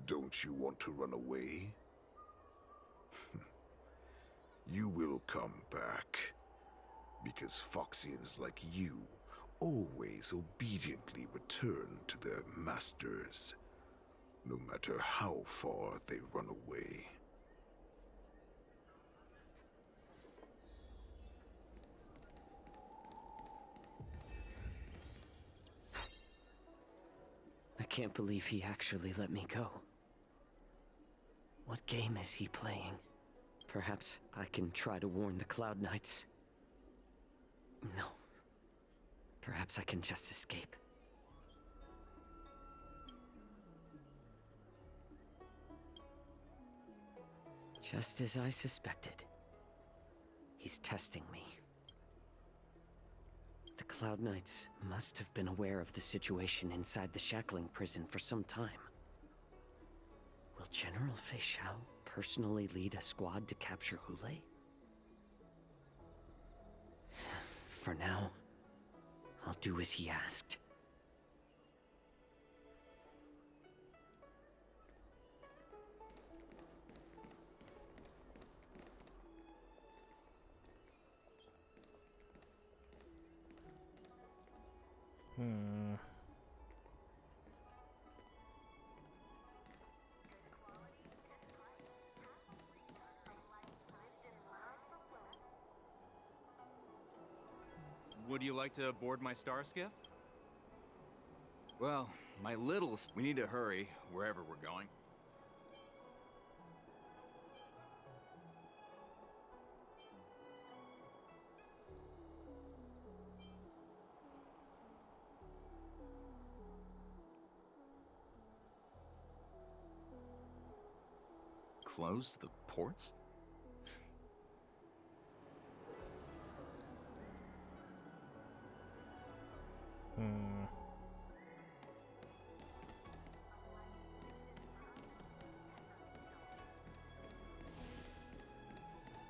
Don't you want to run away? You will come back. Because Foxians like you always obediently return to their masters, no matter how far they run away. I can't believe he actually let me go. What game is he playing? Perhaps I can try to warn the Cloud Knights. No. Perhaps I can just escape. Just as I suspected. He's testing me. The Cloud Knights must have been aware of the situation inside the shackling prison for some time. Will General Feixaio personally lead a squad to capture Hule? For now, I'll do as he asked. Would you like to board my star skiff? Well, my little... We need to hurry, wherever we're going. close the ports?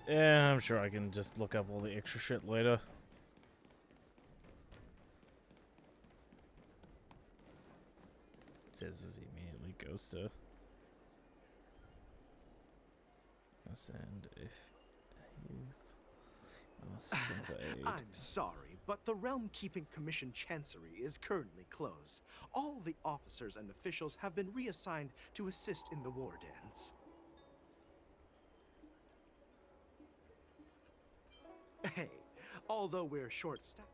Yeah, I'm sure I can just look up all the extra shit later. It says this immediately goes to send if youth asking for aid. I'm sorry, but the Realm Keeping Commission Chancery is currently closed. All the officers and officials have been reassigned to assist in the war dens. Hey, although we're short-staffed.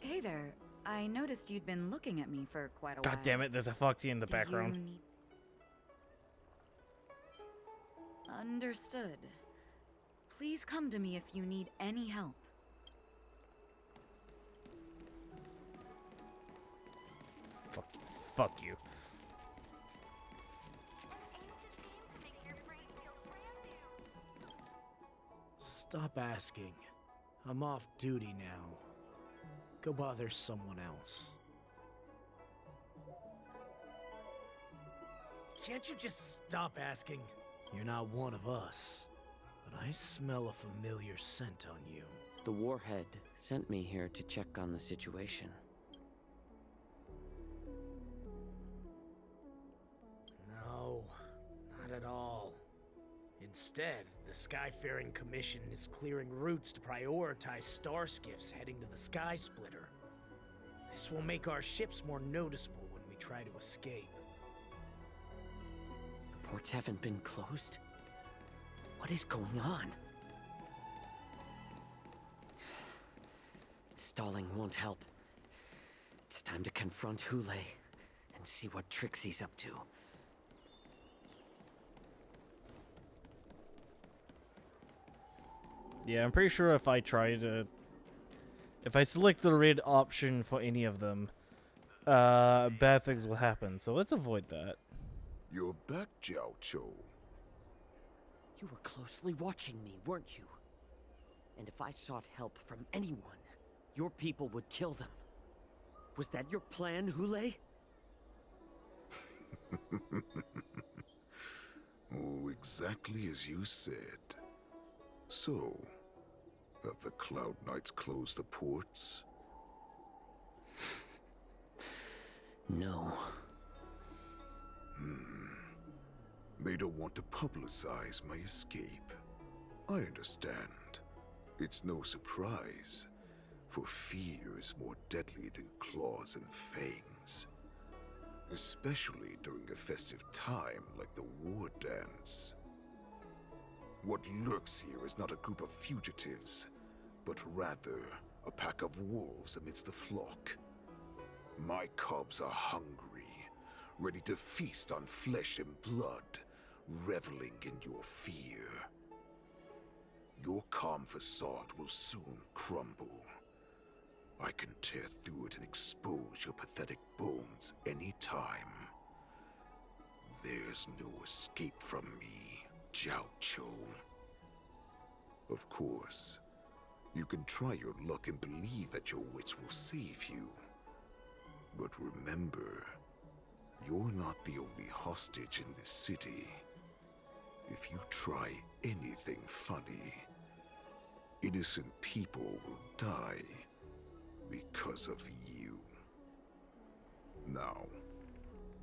Hey there. I noticed you'd been looking at me for quite a while. God damn it, there's a Foxy in the Do background. you need... Understood. Please come to me if you need any help. Fuck you. Stop asking. I'm off duty now. Go bother someone else. Can't you just stop asking? You're not one of us, but I smell a familiar scent on you. The Warhead sent me here to check on the situation. No, not at all. Instead, the Skyfaring Commission is clearing routes to prioritize star skiffs heading to the Sky Splitter. This will make our ships more noticeable when we try to escape. The ports haven't been closed? What is going on? Stalling won't help. It's time to confront Hule and see what tricks he's up to. Yeah, I'm pretty sure if I select the red option for any of them, bad things will happen. So let's avoid that. You're back, Jiao Cho. You were closely watching me, weren't you? And if I sought help from anyone, your people would kill them. Was that your plan, Hule? Oh, exactly as you said. So, have the Cloud Knights closed the ports? No. They don't want to publicize my escape. I understand. It's no surprise, for fear is more deadly than claws and fangs. Especially during a festive time like the War Dance. What lurks here is not a group of fugitives, but rather a pack of wolves amidst the flock. My cubs are hungry, ready to feast on flesh and blood, reveling in your fear. Your calm facade will soon crumble. I can tear through it and expose your pathetic bones any time. There's no escape from me, Jiao Cho. Of course, you can try your luck and believe that your wits will save you. But remember, you're not the only hostage in this city. If you try anything funny, innocent people will die because of you. Now,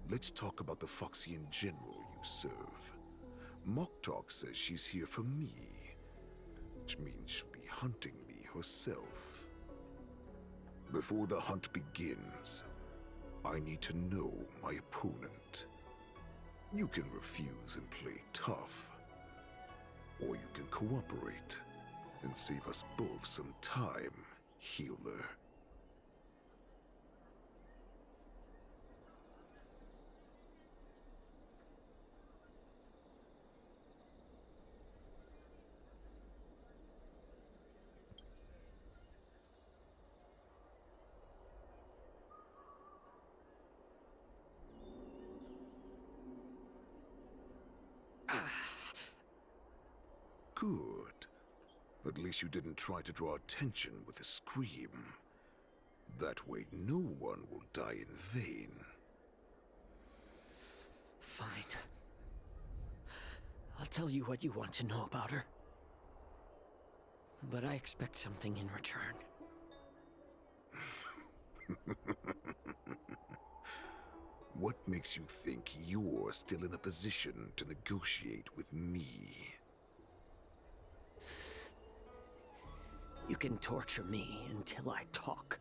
let's talk about the Foxian general you serve. Moktok says she's here for me, which means she'll be hunting me herself. Before the hunt begins, I need to know my opponent. You can refuse and play tough. Or you can cooperate and save us both some time, healer. Good. At least you didn't try to draw attention with a scream. That way no one will die in vain. Fine. I'll tell you what you want to know about her. But I expect something in return. What makes you think you're still in a position to negotiate with me? You can torture me until I talk.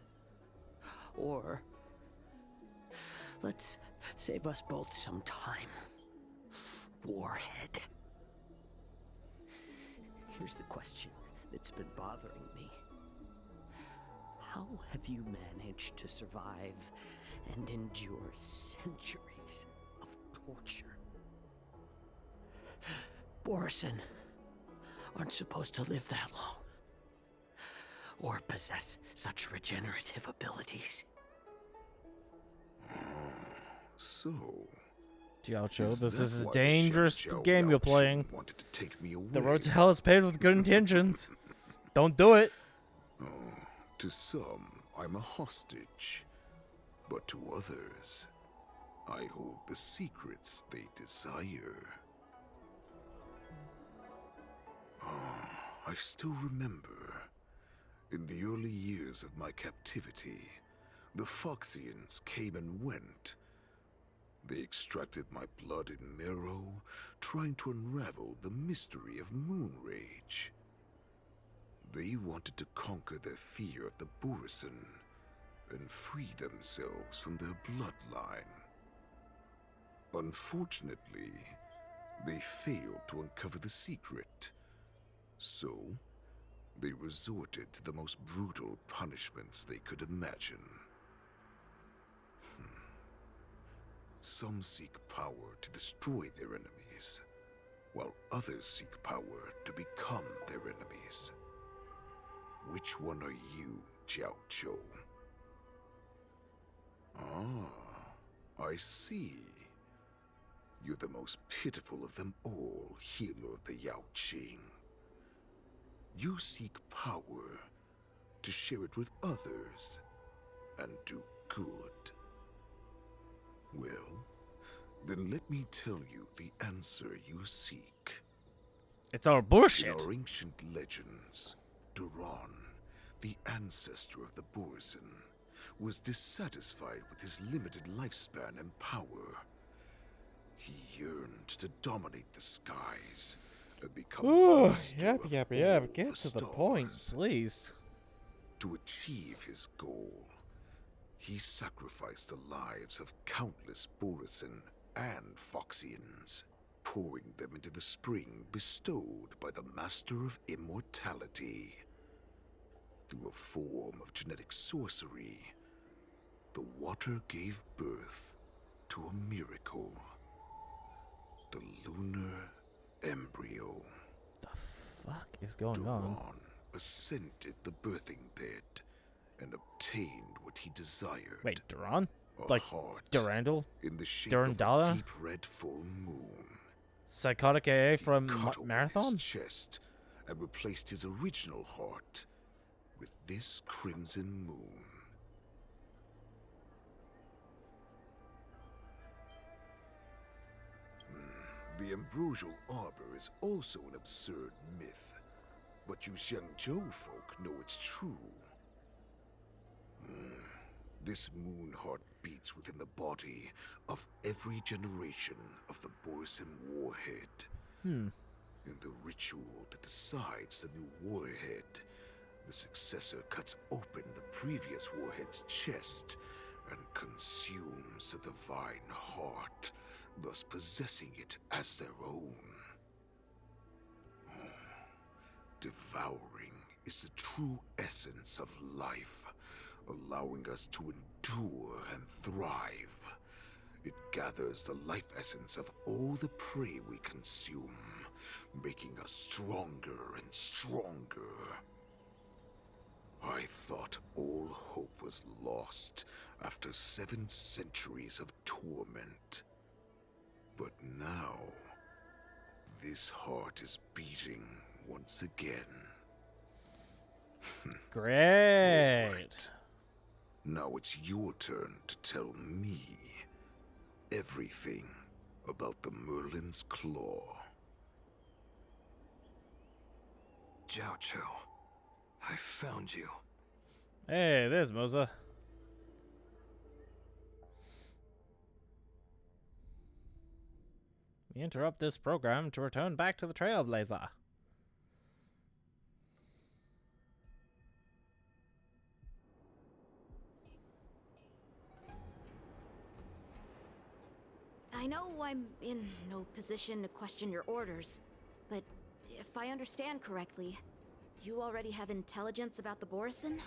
Or let's save us both some time. Warhead. Here's the question that's been bothering me. How have you managed to survive and endure centuries of torture? Borison aren't supposed to live that long. Or possess such regenerative abilities. So... Jiaocho, this is a why dangerous Xiao game you're Yaoqing playing. wanted to take me away? The road to hell is paved with good intentions. Don't do it. Oh, to some, I'm a hostage. But to others, I hold the secrets they desire. Oh, I still remember. In the early years of my captivity, the Foxians came and went. They extracted my blood and marrow, trying to unravel the mystery of moon rage. They wanted to conquer their fear of the Borison and free themselves from their bloodline. Unfortunately, they failed to uncover the secret. So, they resorted to the most brutal punishments they could imagine. Some seek power to destroy their enemies, while others seek power to become their enemies. Which one are you, Jiaocho? Ah, I see. You're the most pitiful of them all, healer of the Yaoqing. You seek power to share it with others and do good. Well, then let me tell you the answer you seek. It's our bullshit. In our ancient legends, Duran, the ancestor of the Borison, was dissatisfied with his limited lifespan and power. He yearned to dominate the skies and become Ooh, master yep, of yep, all yep. Get the to the point, stars. please. To achieve his goal, he sacrificed the lives of countless Borison and Foxians, pouring them into the spring bestowed by the Master of Immortality. Through a form of genetic sorcery, the water gave birth to a miracle. The lunar embryo. The fuck is going Duran on? ascended the birthing bed and obtained what he desired. Wait, Duran? A Like heart Durandal? in the shape of a Durandala? deep red full moon. Psychotic AA from Cut away Marathon? his chest and replaced his original heart with this crimson moon. The ambrosial arbor is also an absurd myth, but you Xiangzhou folk know it's true. This moon heart beats within the body of every generation of the Borison warhead. In the ritual that decides the new warhead, the successor cuts open the previous warhead's chest and consumes the divine heart, thus possessing it as their own. Devouring is the true essence of life, allowing us to endure and thrive. It gathers the life essence of all the prey we consume, making us stronger and stronger. I thought all hope was lost after 7 centuries of torment. But now, this heart is beating once again. Great. Right. Now it's your turn to tell me everything about the Merlin's Claw. Jiao Cho, I found you. Hey, there's Moza. We interrupt this program to return back to the Trailblazer. I know I'm in no position to question your orders, but if I understand correctly, you already have intelligence about the Borison?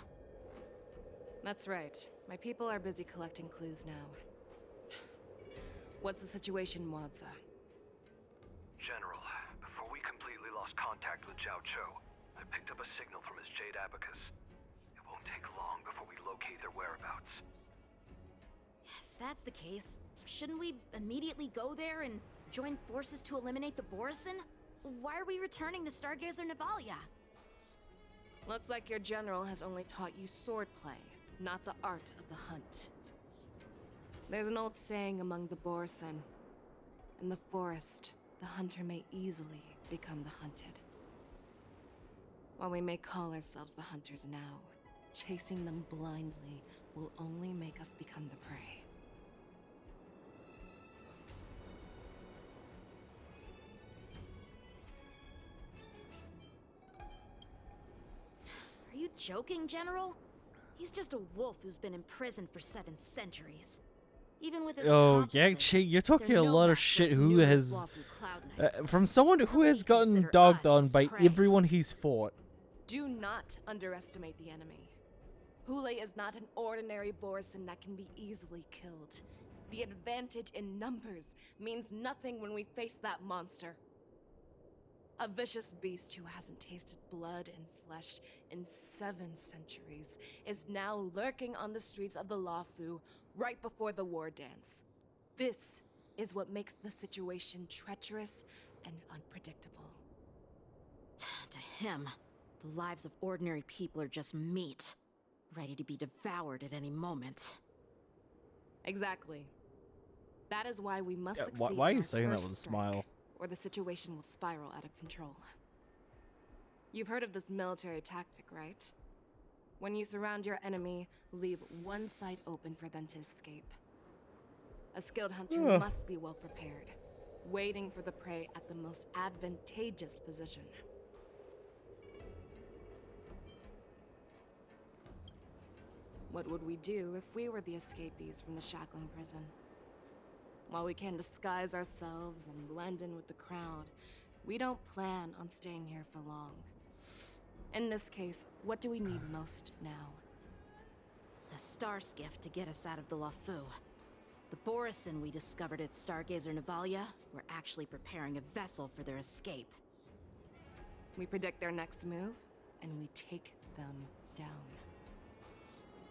That's right. My people are busy collecting clues now. What's the situation, Wadza? General, before we completely lost contact with Jiao Cho, I picked up a signal from his Jade Abacus. It won't take long before we locate their whereabouts. If that's the case, shouldn't we immediately go there and join forces to eliminate the Borison? Why are we returning to Stargazer Navalia? Looks like your general has only taught you swordplay, not the art of the hunt. There's an old saying among the Borison. In the forest, the hunter may easily become the hunted. While we may call ourselves the hunters now, chasing them blindly will only make us become the prey. Are you joking, General? He's just a wolf who's been in prison for 7 centuries. Even with his Yang-Chi, you're talking a lot of shit who has... from someone who has gotten dogged on by everyone he's fought. Do not underestimate the enemy. Hule is not an ordinary Borison that can be easily killed. The advantage in numbers means nothing when we face that monster. A vicious beast who hasn't tasted blood and flesh in 7 centuries is now lurking on the streets of the Luofu right before the war dance. This is what makes the situation treacherous and unpredictable. To him, the lives of ordinary people are just meat, ready to be devoured at any moment. Exactly. That is why we must succeed. Why are in you our saying that first with a strike, smile? or the situation will spiral out of control. You've heard of this military tactic, right? When you surround your enemy, leave one side open for them to escape. A skilled hunter must be well prepared, waiting for the prey at the most advantageous position. What would we do if we were the escapees from the shackling prison? While we can disguise ourselves and blend in with the crowd, we don't plan on staying here for long. In this case, what do we need most now? A star skiff to get us out of the Luofu. The Borison we discovered at Stargazer Navalia were actually preparing a vessel for their escape. We predict their next move, and we take them down.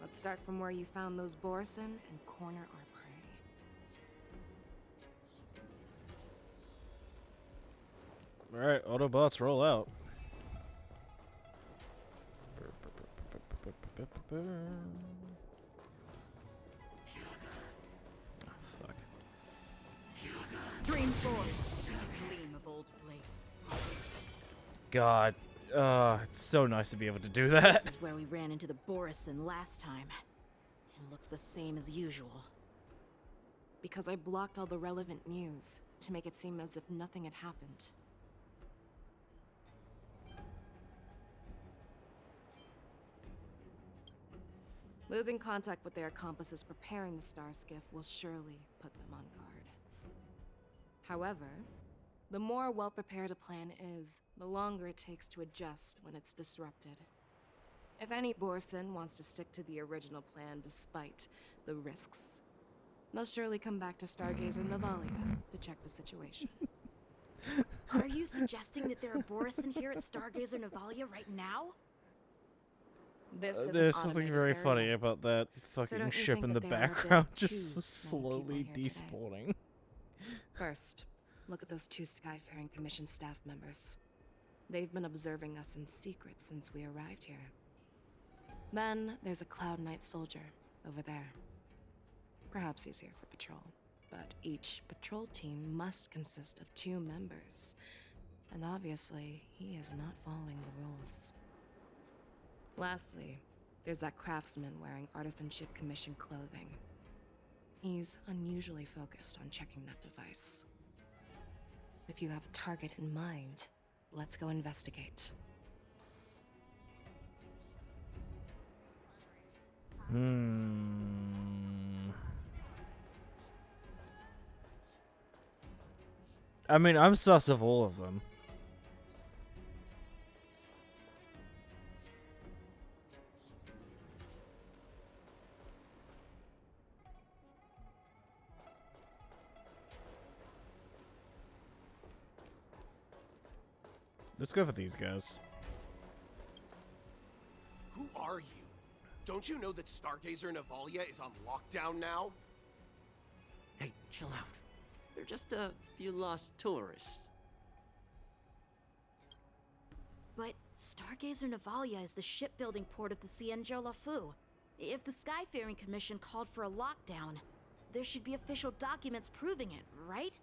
Let's start from where you found those Borison and corner our prey. Alright, Autobots, roll out. Fuck. Stream force, gleam of old blades. God, it's so nice to be able to do that. This is where we ran into the Borison last time. It looks the same as usual. Because I blocked all the relevant news to make it seem as if nothing had happened. Losing contact with their accomplices preparing the star skiff will surely put them on guard. However, the more well-prepared a plan is, the longer it takes to adjust when it's disrupted. If any Borson wants to stick to the original plan despite the risks, they'll surely come back to Stargazer Navalia to check the situation. Are you suggesting that there are Borison here at Stargazer Navalia right now? This is There's something very funny about that So fucking don't you ship think in the that there are a background bit just too slowly many people here today? despawning. First, look at those 2 Skyfaring Commission staff members. They've been observing us in secret since we arrived here. Then there's a Cloud Knight soldier over there. Perhaps he's here for patrol, but each patrol team must consist of 2 members. And obviously, he is not following the rules. Lastly, there's that craftsman wearing Artisanship Commission clothing. He's unusually focused on checking that device. If you have a target in mind, let's go investigate. I mean, I'm sus of all of them. Let's go for these guys. Who are you? Don't you know that Stargazer Navalia is on lockdown now? Hey, chill out. They're just a few lost tourists. But Stargazer Navalia is the shipbuilding port of the Cienjo Lafu. If the Skyfaring Commission called for a lockdown, there should be official documents proving it, right?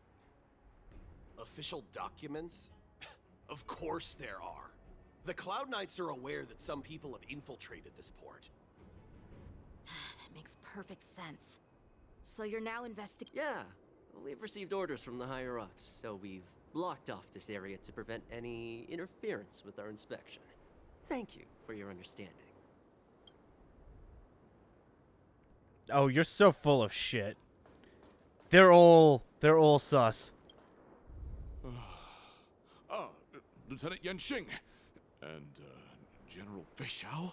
Official documents? Of course there are. The Cloud Knights are aware that some people have infiltrated this port. That makes perfect sense. So you're now investigating? Yeah, we've received orders from the higher-ups, so we've blocked off this area to prevent any interference with our inspection. Thank you for your understanding. Oh, you're so full of shit. They're all sus. Lieutenant Yanxing and General Feixaio?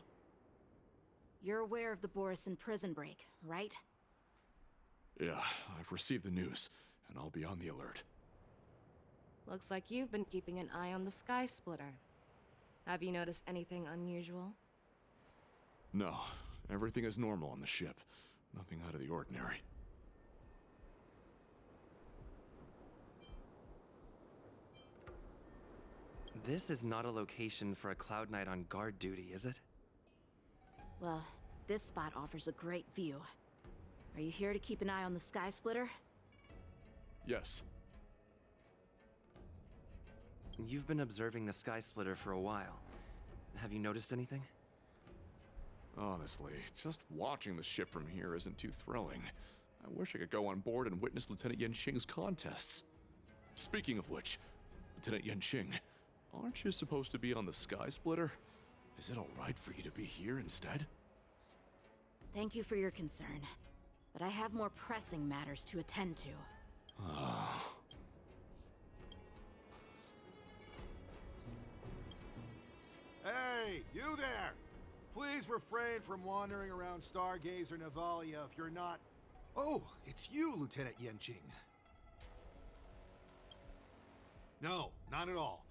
You're aware of the Borison prison break, right? Yeah, I've received the news, and I'll be on the alert. Looks like you've been keeping an eye on the Sky Splitter. Have you noticed anything unusual? No, everything is normal on the ship. Nothing out of the ordinary. This is not a location for a Cloud Knight on guard duty, is it? Well, this spot offers a great view. Are you here to keep an eye on the Sky Splitter? Yes. You've been observing the Sky Splitter for a while. Have you noticed anything? Honestly, just watching the ship from here isn't too thrilling. I wish I could go on board and witness Lieutenant Yanxing's contests. Speaking of which, Lieutenant Yanxing, aren't you supposed to be on the Sky Splitter? Is it alright for you to be here instead? Thank you for your concern, but I have more pressing matters to attend to. Hey, you there! Please refrain from wandering around Stargazer Navalia if you're not... Oh, it's you, Lieutenant Yanxing. No, not at all.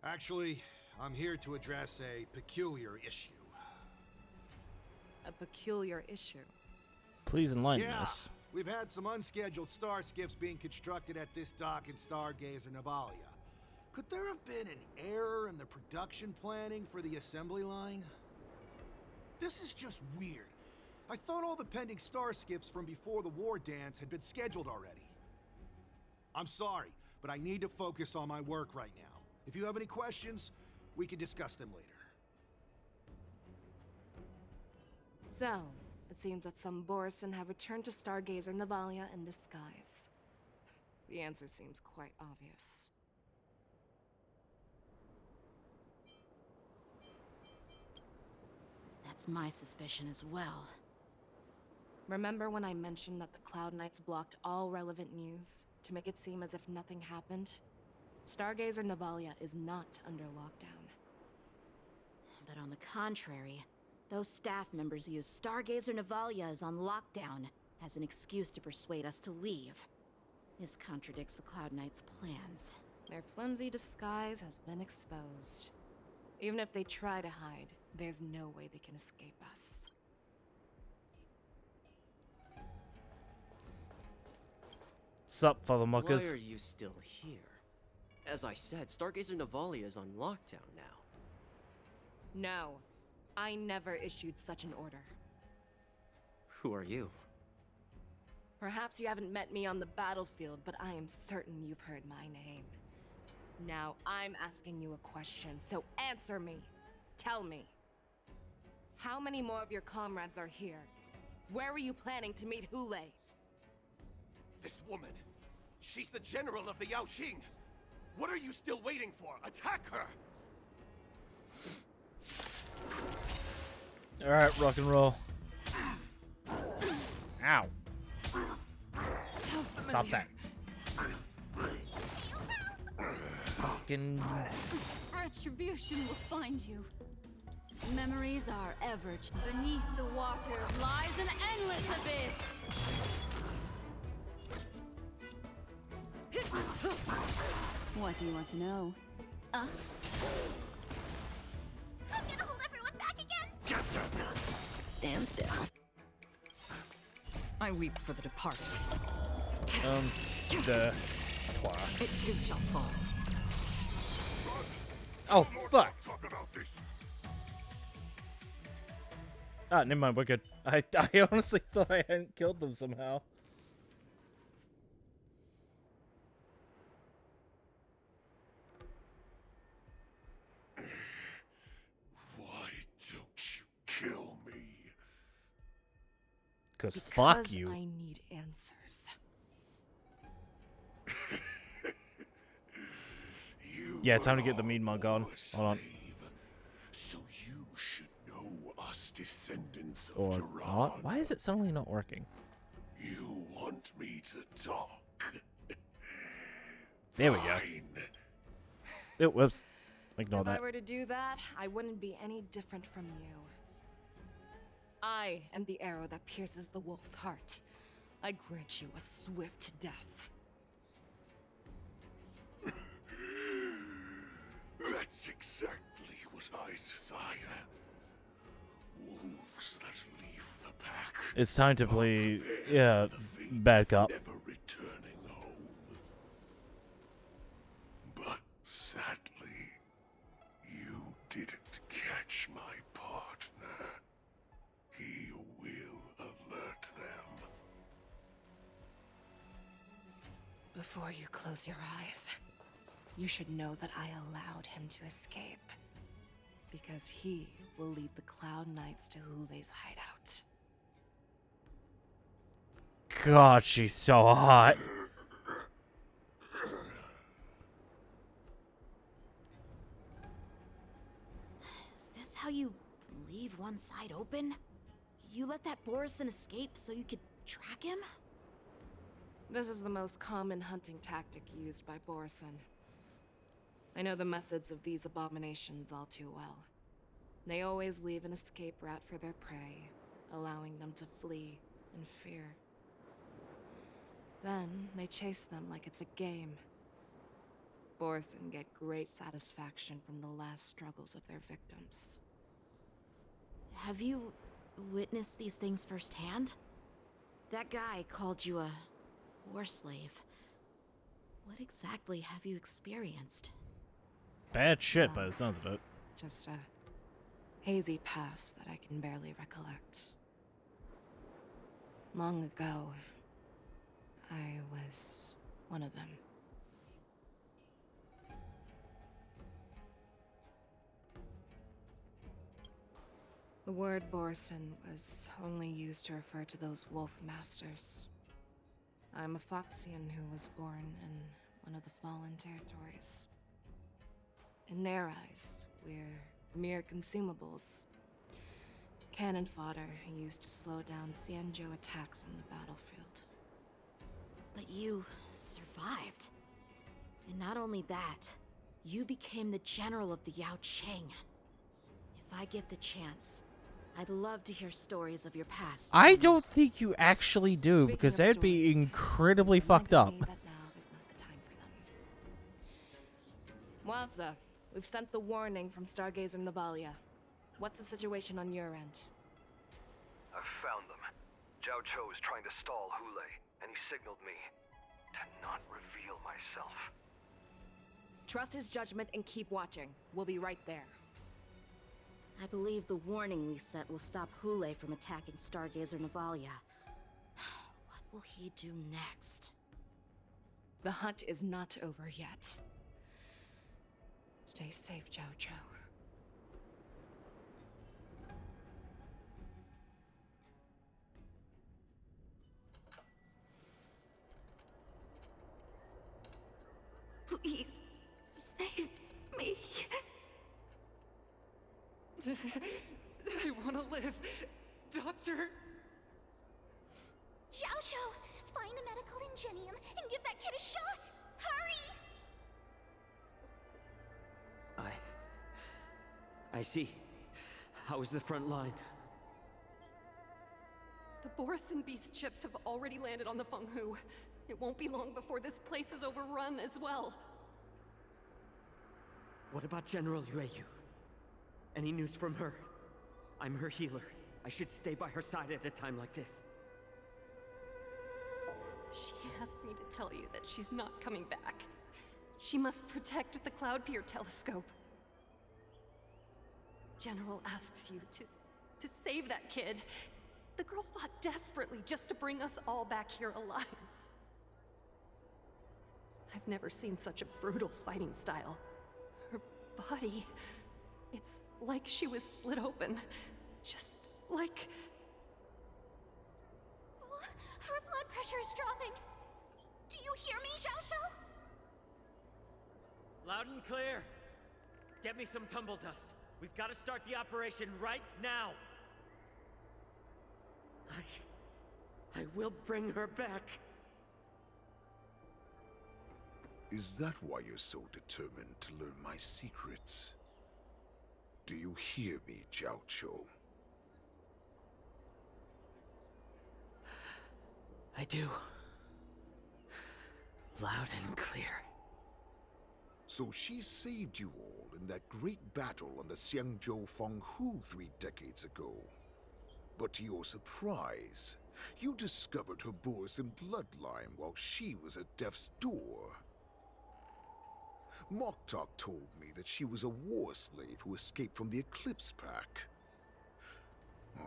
Actually, I'm here to address a peculiar issue. A peculiar issue? Please enlighten us. We've had some unscheduled star skiffs being constructed at this dock in Stargazer Navalia. Could there have been an error in the production planning for the assembly line? This is just weird. I thought all the pending star skiffs from before the war dance had been scheduled already. I'm sorry, but I need to focus on my work right now. If you have any questions, we can discuss them later. So, it seems that some Borison have returned to Stargazer Navalia in disguise. The answer seems quite obvious. That's my suspicion as well. Remember when I mentioned that the Cloud Knights blocked all relevant news to make it seem as if nothing happened? Stargazer Navalia is not under lockdown. But on the contrary, those staff members use Stargazer Navalia is on lockdown as an excuse to persuade us to leave. This contradicts the Cloud Knights' plans. Their flimsy disguise has been exposed. Even if they try to hide, there's no way they can escape us. Sup, fellow muckers? Why are you still here? As I said, Stargazer Navalia is on lockdown now. No, I never issued such an order. Who are you? Perhaps you haven't met me on the battlefield, but I am certain you've heard my name. Now I'm asking you a question, so answer me. Tell me. How many more of your comrades are here? Where were you planning to meet Hule? This woman, she's the general of the Yaoxing. What are you still waiting for? Attack her! Alright, rock and roll. Ow. Stop that. Fucking... Retribution will find you. Memories are ever... Beneath the waters lies an endless abyss. What do you want to know? I'm gonna hold everyone back again! Stand still. I weep for the departed. It too shall fall. Oh, fuck! Ah, never mind, we're good. I honestly thought I hadn't killed them somehow. Why don't you kill me? Because fuck you. I need answers. Yeah, time to get the mean mug on. Hold on. So you should know us descendants of Or Duran. not? Why is it suddenly not working? You want me to talk? There we go. Fine. Oh, whoops. Ignore If that. I were to do that, I wouldn't be any different from you. I am the arrow that pierces the wolf's heart. I grant you a swift death. That's exactly what I desire. Wolves that leave the pack. It's time to play, yeah, bad cop. Never returning home. But sadly, you didn't catch my partner. He will alert them. Before you close your eyes, you should know that I allowed him to escape. Because he will lead the Cloud Knights to Hule's hideout. God, she's so hot. Is this how you leave one side open? You let that Borison escape so you could track him? This is the most common hunting tactic used by Borison. I know the methods of these abominations all too well. They always leave an escape route for their prey, allowing them to flee in fear. Then, they chase them like it's a game. Borison get great satisfaction from the last struggles of their victims. Have you witnessed these things firsthand? That guy called you a war slave. What exactly have you experienced? Bad shit by the sounds of it. Just a hazy past that I can barely recollect. Long ago, I was one of them. The word Borison was only used to refer to those wolf masters. I'm a Foxian who was born in one of the fallen territories. In their eyes, we're mere consumables. Cannon fodder used to slow down Xianzhou attacks on the battlefield. But you survived. And not only that, you became the general of the Yao Cheng. If I get the chance, I'd love to hear stories of your past. I don't think you actually do, Speaking because of that'd be stories, incredibly fucked up. That now is not the time for them. Waza, we've sent the warning from Stargazer Navalia. What's the situation on your end? I've found them. Zhao Cho is trying to stall Hule, and he signaled me to not reveal myself. Trust his judgment and keep watching. We'll be right there. I believe the warning we sent will stop Hule from attacking Stargazer Navalia. What will he do next? The hunt is not over yet. Stay safe, Zhao Cho. Please, save me. I want to live. Doctor! Xiaoshu, find a medical ingenium and give that kid a shot! Hurry! I see. How is the front line? The Borison Beast ships have already landed on the Fenghu. It won't be long before this place is overrun as well. What about General Yueyu? Any news from her? I'm her healer. I should stay by her side at a time like this. She asked me to tell you that she's not coming back. She must protect the Cloud Pier telescope. General asks you to save that kid. The girl fought desperately just to bring us all back here alive. I've never seen such a brutal fighting style. Her body, it's like she was split open. Just like... Oh, her blood pressure is dropping. Do you hear me, Xiaoshu? Loud and clear. Get me some tumble dust. We've got to start the operation right now. I will bring her back. Is that why you're so determined to learn my secrets? Do you hear me, Zhao Cho? I do. Loud and clear. So she saved you all in that great battle on the Xiangzhou Fenghu 3 decades ago. But to your surprise, you discovered her Borison bloodline while she was at death's door. Moktok told me that she was a war slave who escaped from the Eclipse Pack. Oh,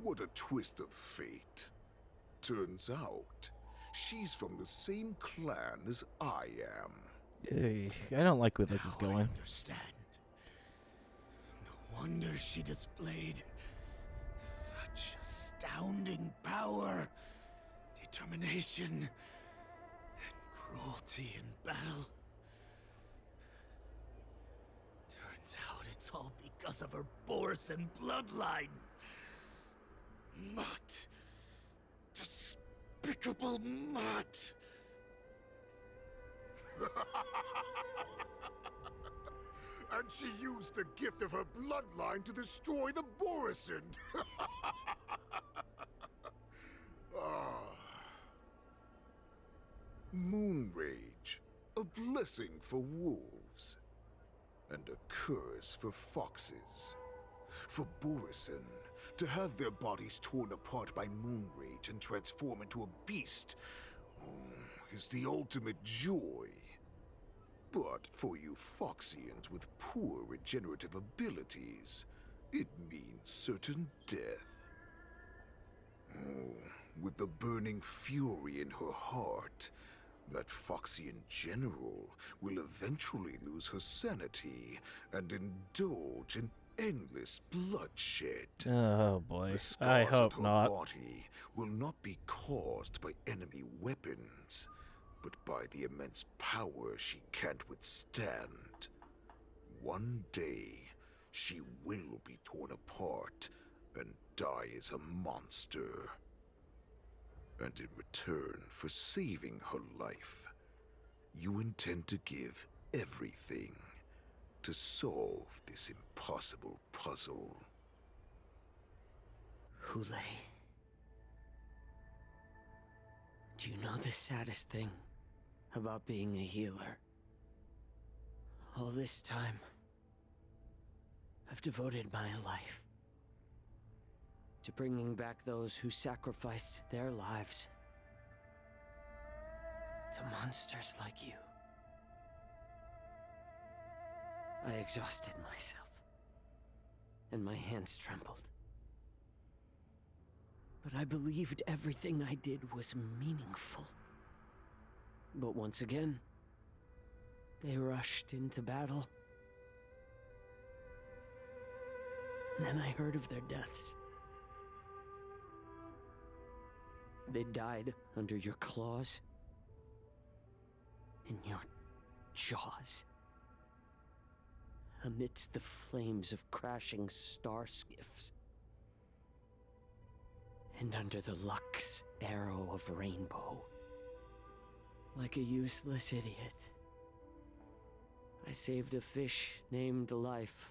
what a twist of fate. Turns out, she's from the same clan as I am. I don't like where this is going. I understand. No wonder she displayed such astounding power, determination, and cruelty in battle. Turns out it's all because of her Borison bloodline. Mutt. Despicable mutt. And she used the gift of her bloodline to destroy the Borison. Moon Rage, a blessing for wolves, and a curse for foxes. For Borison, to have their bodies torn apart by Moon Rage and transform into a beast is the ultimate joy. But for you Foxians with poor regenerative abilities, it means certain death. Oh, with the burning fury in her heart, that Foxian general will eventually lose her sanity and indulge in endless bloodshed. Oh boy, The I scars hope on her not. body will not be caused by enemy weapons, but by the immense power she can't withstand. One day, she will be torn apart and die as a monster. And in return for saving her life, you intend to give everything to solve this impossible puzzle. Hule, do you know the saddest thing about being a healer? All this time, I've devoted my life to bringing back those who sacrificed their lives to monsters like you. I exhausted myself, and my hands trembled. But I believed everything I did was meaningful. But once again, they rushed into battle. And then I heard of their deaths. They died under your claws, in your jaws, amidst the flames of crashing star skiffs, and under the luck's arrow of rainbow. Like a useless idiot, I saved a fish named Life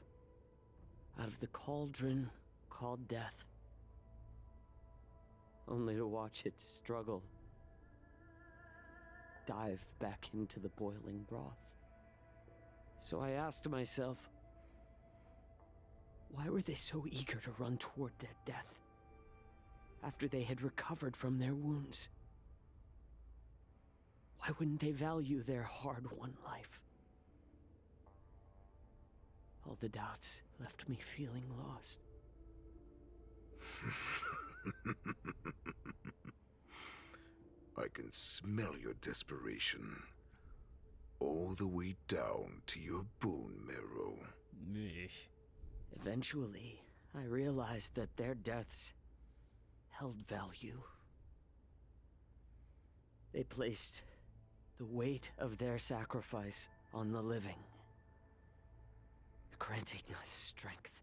out of the cauldron called Death, only to watch it struggle, dive back into the boiling broth. So I asked myself, why were they so eager to run toward their death after they had recovered from their wounds? Why wouldn't they value their hard-won life? All the doubts left me feeling lost. I can smell your desperation all the way down to your bone marrow. Eventually, I realized that their deaths held value. They placed the weight of their sacrifice on the living, granting us strength.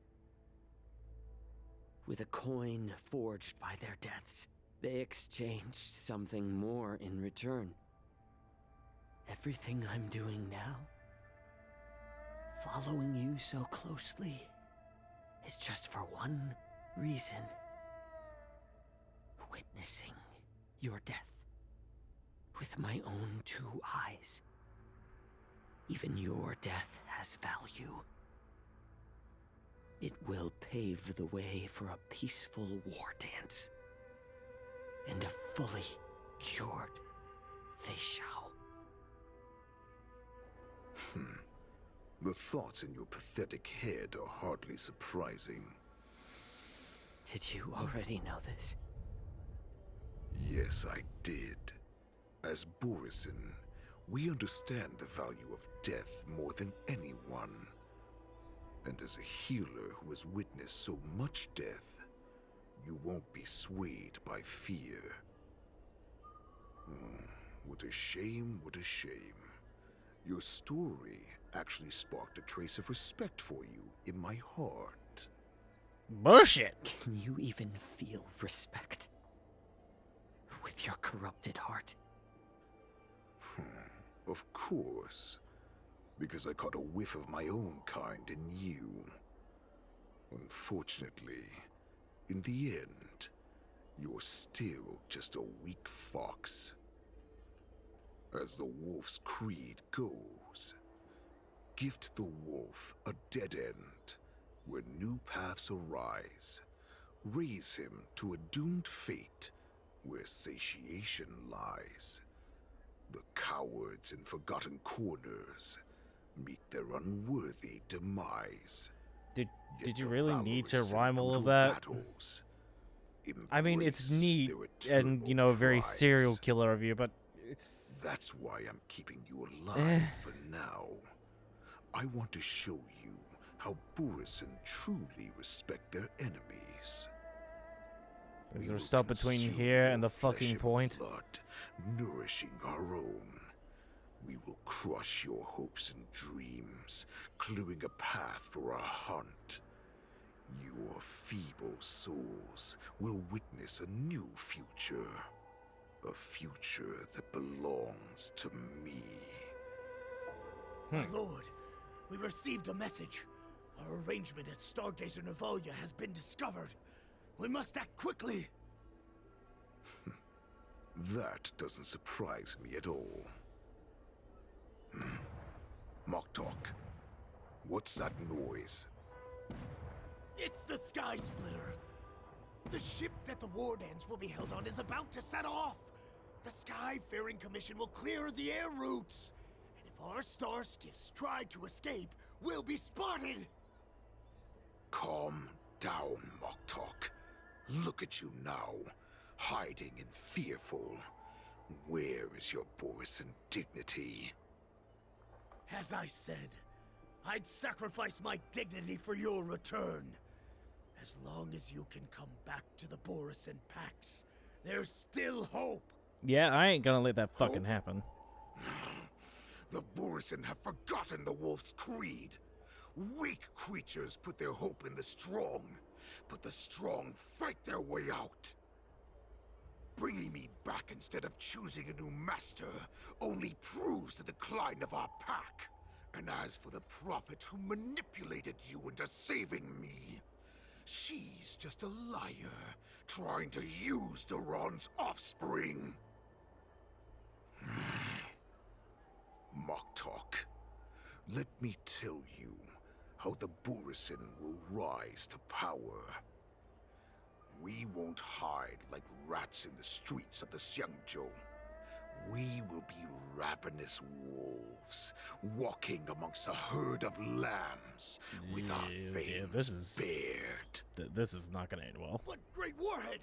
With a coin forged by their deaths, they exchanged something more in return. Everything I'm doing now, following you so closely, is just for one reason: witnessing your death with my own two eyes. Even your death has value. It will pave the way for a peaceful war dance and a fully cured Feixaio. The thoughts in your pathetic head are hardly surprising. Did you already know this? Yes, I did. As Borison, we understand the value of death more than anyone. And as a healer who has witnessed so much death, you won't be swayed by fear. What a shame, what a shame. Your story actually sparked a trace of respect for you in my heart. Bullshit! Can you even feel respect with your corrupted heart? Of course. Because I caught a whiff of my own kind in you. Unfortunately, in the end, you're still just a weak fox. As the wolf's creed goes, gift the wolf a dead end where new paths arise. Raise him to a doomed fate where satiation lies. The cowards in forgotten corners meet their unworthy demise. Did you really need to rhyme all of that? I mean, it's neat and, you know, very serial killer of you, but... That's why I'm keeping you alive for now. I want to show you how Borison truly respect their enemies. Is there stuff between here and the fucking point? Blood, nourishing our own. We will crush your hopes and dreams, clearing a path for our hunt. Your feeble souls will witness a new future. A future that belongs to me. My lord, we received a message. Our arrangement at Stargazer Navalia has been discovered. We must act quickly. That doesn't surprise me at all. Moktok, what's that noise? It's the Sky Splitter. The ship that the Wardens will be held on is about to set off. The Skyfaring Commission will clear the air routes. And if our star skiffs try to escape, we'll be spotted. Calm down, Moktok. Look at you now, hiding and fearful. Where is your Borisan dignity? As I said, I'd sacrifice my dignity for your return. As long as you can come back to the Borisan Pax, there's still hope. Yeah, I ain't gonna let that fucking happen. The Borisan have forgotten the wolf's creed. Weak creatures put their hope in the strong, but the strong fight their way out. Bringing me back instead of choosing a new master only proves the decline of our pack. And as for the prophet who manipulated you into saving me, she's just a liar trying to use Duran's offspring. Moktok, let me tell you how the Borisan will rise to power. We won't hide like rats in the streets of the Xiangzhou. We will be ravenous wolves, walking amongst a herd of lambs, with our fangs bared. This is not gonna end well. But Great Warhead,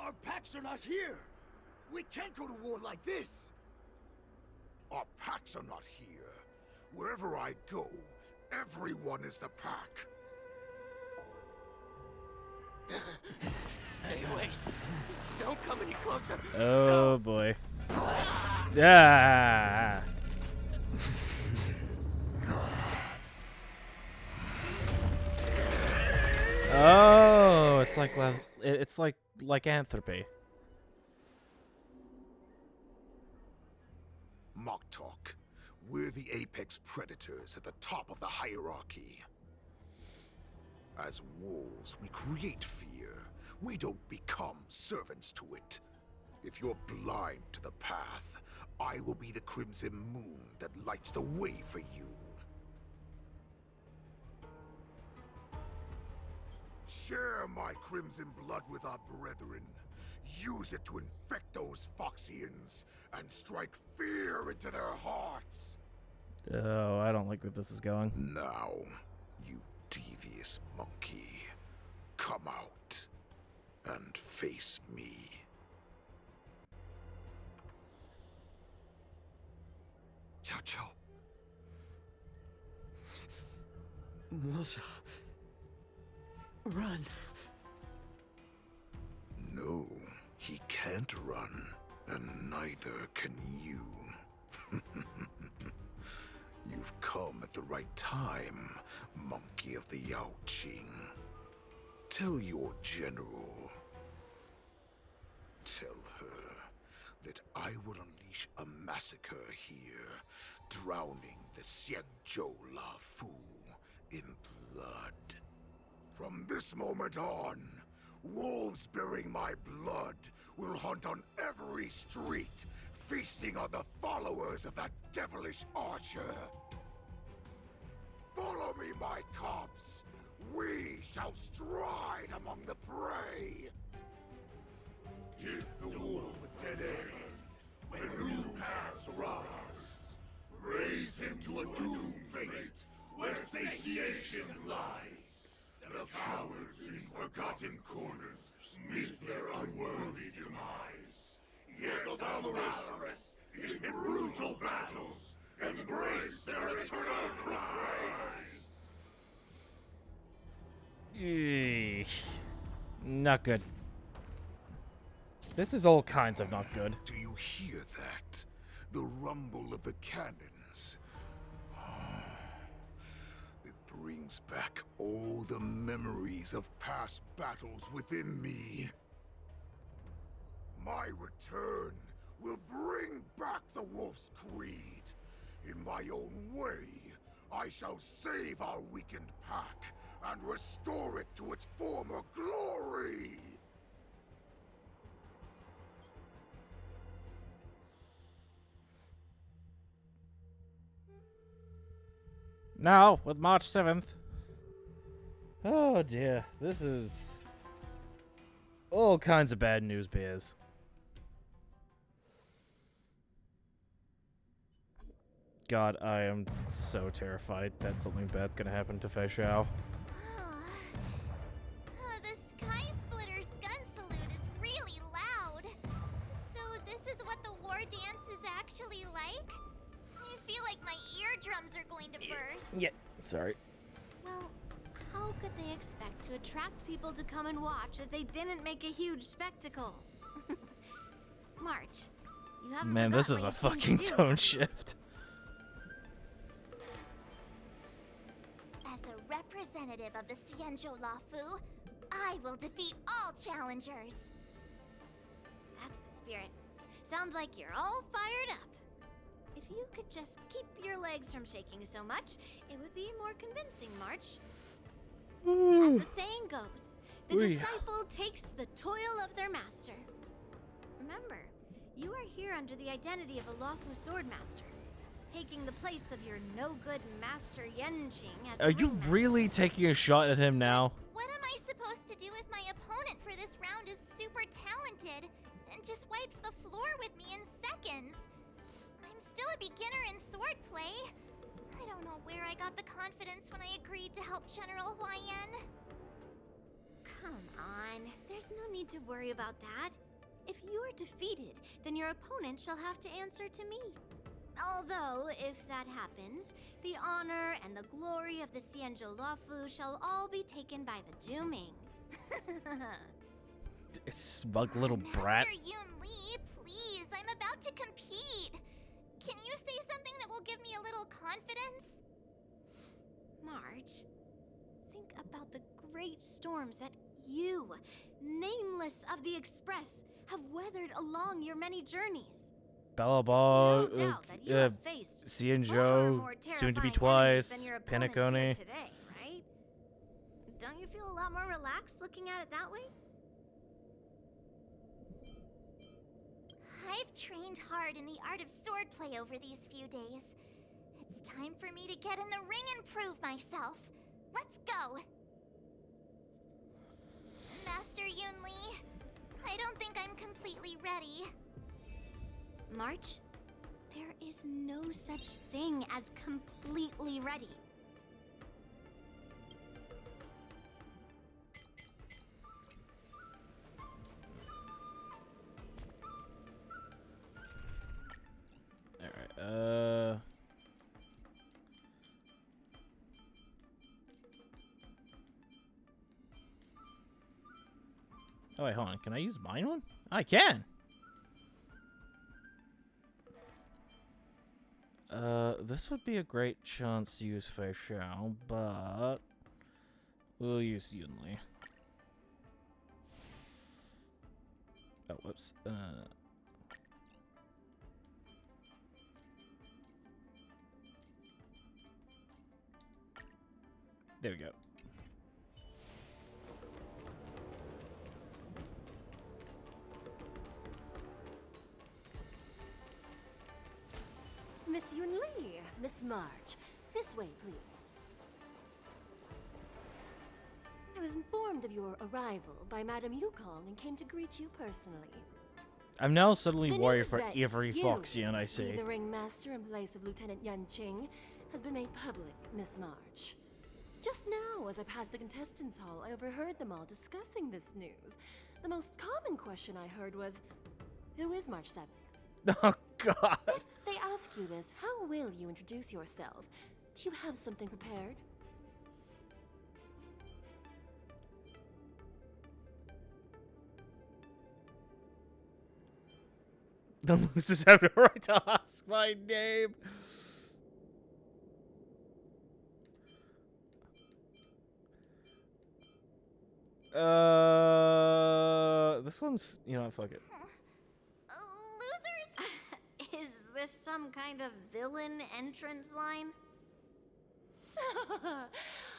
our packs are not here. We can't go to war like this. Our packs are not here. Wherever I go, everyone is the pack. Stay away. Just don't come any closer. Oh boy. Yeah. Oh, it's like lycanthropy. Moktok, we're the apex predators at the top of the hierarchy. As wolves, we create fear. We don't become servants to it. If you're blind to the path, I will be the crimson moon that lights the way for you. Share my crimson blood with our brethren. Use it to infect those Foxians and strike fear into their hearts. Oh, I don't like where this is going. Now, you devious monkey, come out and face me. Xiao. Milsa. Run. No, he can't run, and neither can you. You've come at the right time, monkey of the Yaoqing. Tell your general. Tell her that I will unleash a massacre here, drowning the Xiangzhou Lafu in blood. From this moment on, wolves bearing my blood will hunt on every street, feasting on the followers of that devilish archer. Follow me, my cubs. We shall stride among the prey. Give the wolf a dead end when new paths arise. Raise him to a doomed fate where satiation lies. The cowards in forgotten corners meet their unworthy demise. Yet the valorous, in brutal battles, embrace their eternal prize. Not good. This is all kinds of not good. Do you hear that? The rumble of the cannons. It brings brings back all the memories of past battles within me. My return will bring back the Wolf's Creed. In my own way, I shall save our weakened pack and restore it to its former glory! Now, with March 7th. Oh dear, this is all kinds of bad news bears. God, I am so terrified that something bad's gonna happen to Feixaio. The Sky Splitter's gun salute is really loud. So this is what the war dance is actually like? I feel like my eardrums are going to burst. Yeah, sorry. Well, how could they expect to attract people to come and watch if they didn't make a huge spectacle? March, you haven't Man, this forgot is what a you came fucking to do, tone have you? shift. As a representative of the Xianzhou Lafu, I will defeat all challengers. That's the spirit. Sounds like you're all fired up. If you could just keep your legs from shaking so much, it would be more convincing, March. As the saying goes, the disciple takes the toil of their master. Remember, you are here under the identity of a Lafu swordmaster, taking the place of your no-good master Yenqing as Are you really taking a shot at him now? What am I supposed to do if my opponent for this round is super talented and just wipes the floor with me in seconds? I'm still a beginner in swordplay. I don't know where I got the confidence when I agreed to help General Huayan. Come on, there's no need to worry about that. If you are defeated, then your opponent shall have to answer to me. Although, if that happens, the honor and the glory of the Xianzhou Lafu shall all be taken by the Juming. Smug little brat. Master Yun Li, please, I'm about to compete. Can you say something that will give me a little confidence? March, think about the great storms that you, nameless of the Express, have weathered along your many journeys. Balabog, There's no doubt that you have faced far Xianzhou, more soon to be terrifying enemies twice, than your opponents here Penacony. today, right? Don't you feel a lot more relaxed looking at it that way? I've trained hard in the art of swordplay over these few days. It's time for me to get in the ring and prove myself. Let's go! Master Yun Li, I don't think I'm completely ready. March, there is no such thing as completely ready. Alright, oh wait, hold on. Can I use mine one? I can! This would be a great chance to use Feixaio, but we'll use Yun Li. Oh, whoops. There we go. Miss Yun Li, Miss March, this way, please. I was informed of your arrival by Madame Yukong and came to greet you personally. I'm now suddenly The worried news for that every you Foxian I be see. the ringmaster in place of Lieutenant Yanqing has been made public, Miss March. Just now, as I passed the contestants' hall, I overheard them all discussing this news. The most common question I heard was, who is March 7th? Oh, God. If they ask you this, how will you introduce yourself? Do you have something prepared? The losers have the right to ask my name. This one's, you know, fuck it. Losers? Is this some kind of villain entrance line?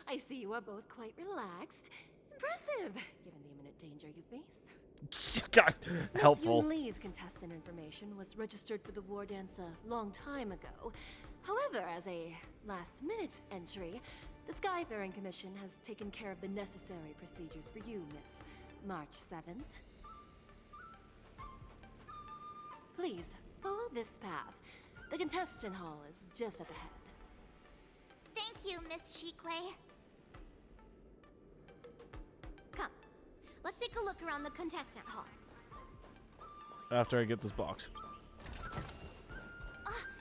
I see you are both quite relaxed. Impressive, given the imminent danger you face. God, helpful. Miss Yun Lee's contestant information was registered for the war dance a long time ago. However, as a last-minute entry, the Skyfaring Commission has taken care of the necessary procedures for you, Miss March 7th. Please, follow this path. The contestant hall is just up ahead. Thank you, Miss Shikwe. Come, let's take a look around the contestant hall. After I get this box.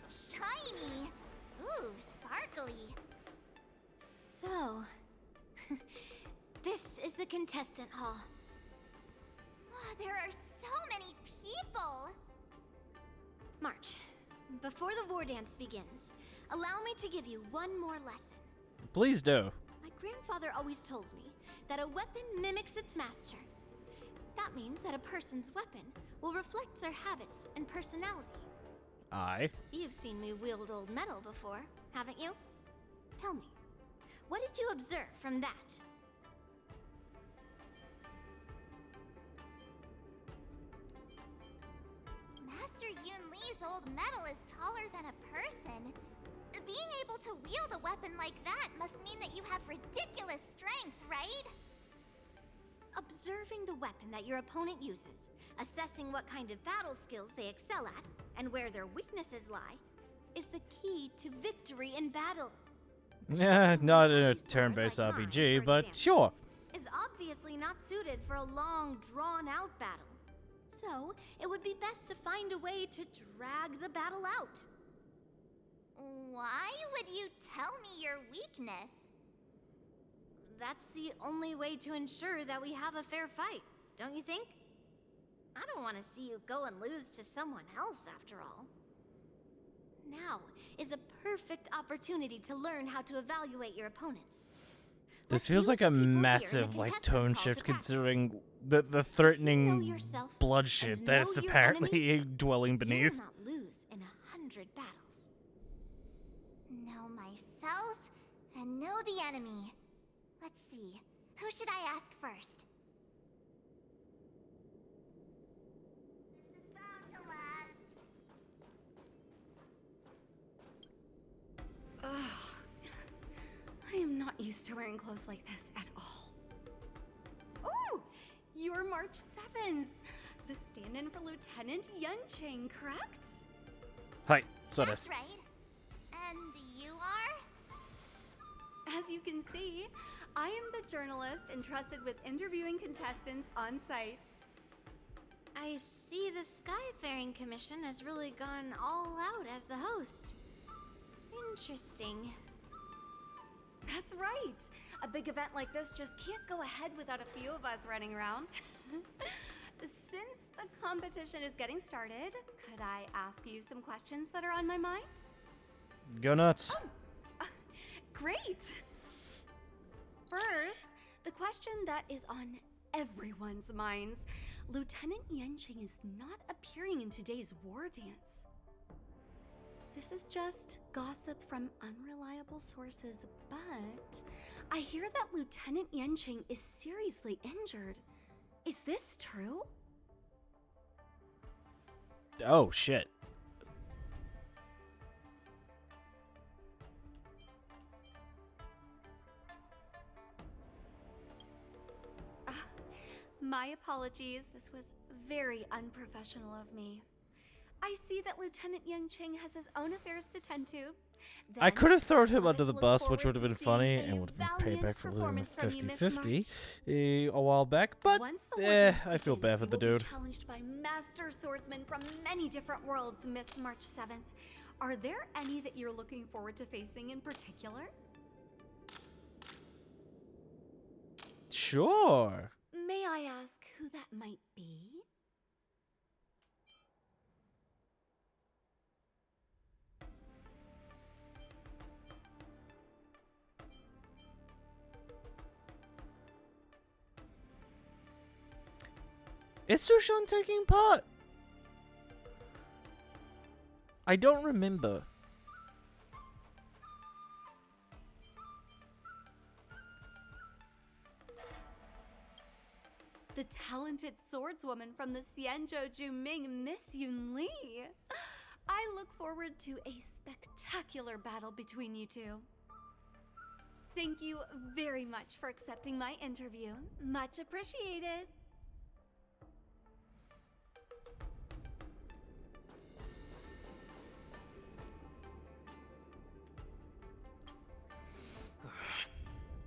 Shiny. Ooh, sparkly. So, this is the contestant hall. Wow, there are so many people. March, before the war dance begins, allow me to give you one more lesson. Please do. My grandfather always told me that a weapon mimics its master. That means that a person's weapon will reflect their habits and personality. Aye. You've seen me wield old metal before, haven't you? Tell me, what did you observe from that? Master Yun Lee's old metal is taller than a person. Being able to wield a weapon like that must mean that you have ridiculous strength, right? Observing the weapon that your opponent uses, assessing what kind of battle skills they excel at, and where their weaknesses lie, is the key to victory in battle. Yeah, not in a turn-based RPG, but sure. Is obviously not suited for a long, drawn-out battle. So, it would be best to find a way to drag the battle out. Why would you tell me your weakness? That's the only way to ensure that we have a fair fight, don't you think? I don't want to see you go and lose to someone else, after all. Now is a perfect opportunity to learn how to evaluate your opponents. This feels like a massive, like, tone shift considering the threatening bloodshed that is apparently dwelling beneath. You will not lose in 100 battles. Know myself and know the enemy. Let's see, who should I ask first? This is bound to last. Ugh. I am not used to wearing clothes like this at all. Oh, you're March 7th. The stand-in for Lieutenant Yunqing, correct? Hi, so That's right. And you are? As you can see, I am the journalist entrusted with interviewing contestants on site. I see the Skyfaring Commission has really gone all out as the host. Interesting. That's right. A big event like this just can't go ahead without a few of us running around. Since the competition is getting started, could I ask you some questions that are on my mind? Go nuts. Oh, great. First, the question that is on everyone's minds. Lieutenant Yunqing is not appearing in today's war dance. This is just gossip from unreliable sources, but I hear that Lieutenant Yunqing is seriously injured. Is this true? Oh, shit. My apologies. This was very unprofessional of me. I see that Lieutenant Yunqing has his own affairs to tend to. I could have thrown him under the bus, which would have been funny and would have been payback for losing 50-50 a while back, but I feel bad for the dude. Challenged by master swordsmen from many different worlds, Miss March 7th. Are there any that you're looking forward to facing in particular? Sure. May I ask who that might be? Is Sushan taking part? I don't remember. The talented swordswoman from the Xianzhou Juming, Miss Yun Li. I look forward to a spectacular battle between you two. Thank you very much for accepting my interview. Much appreciated.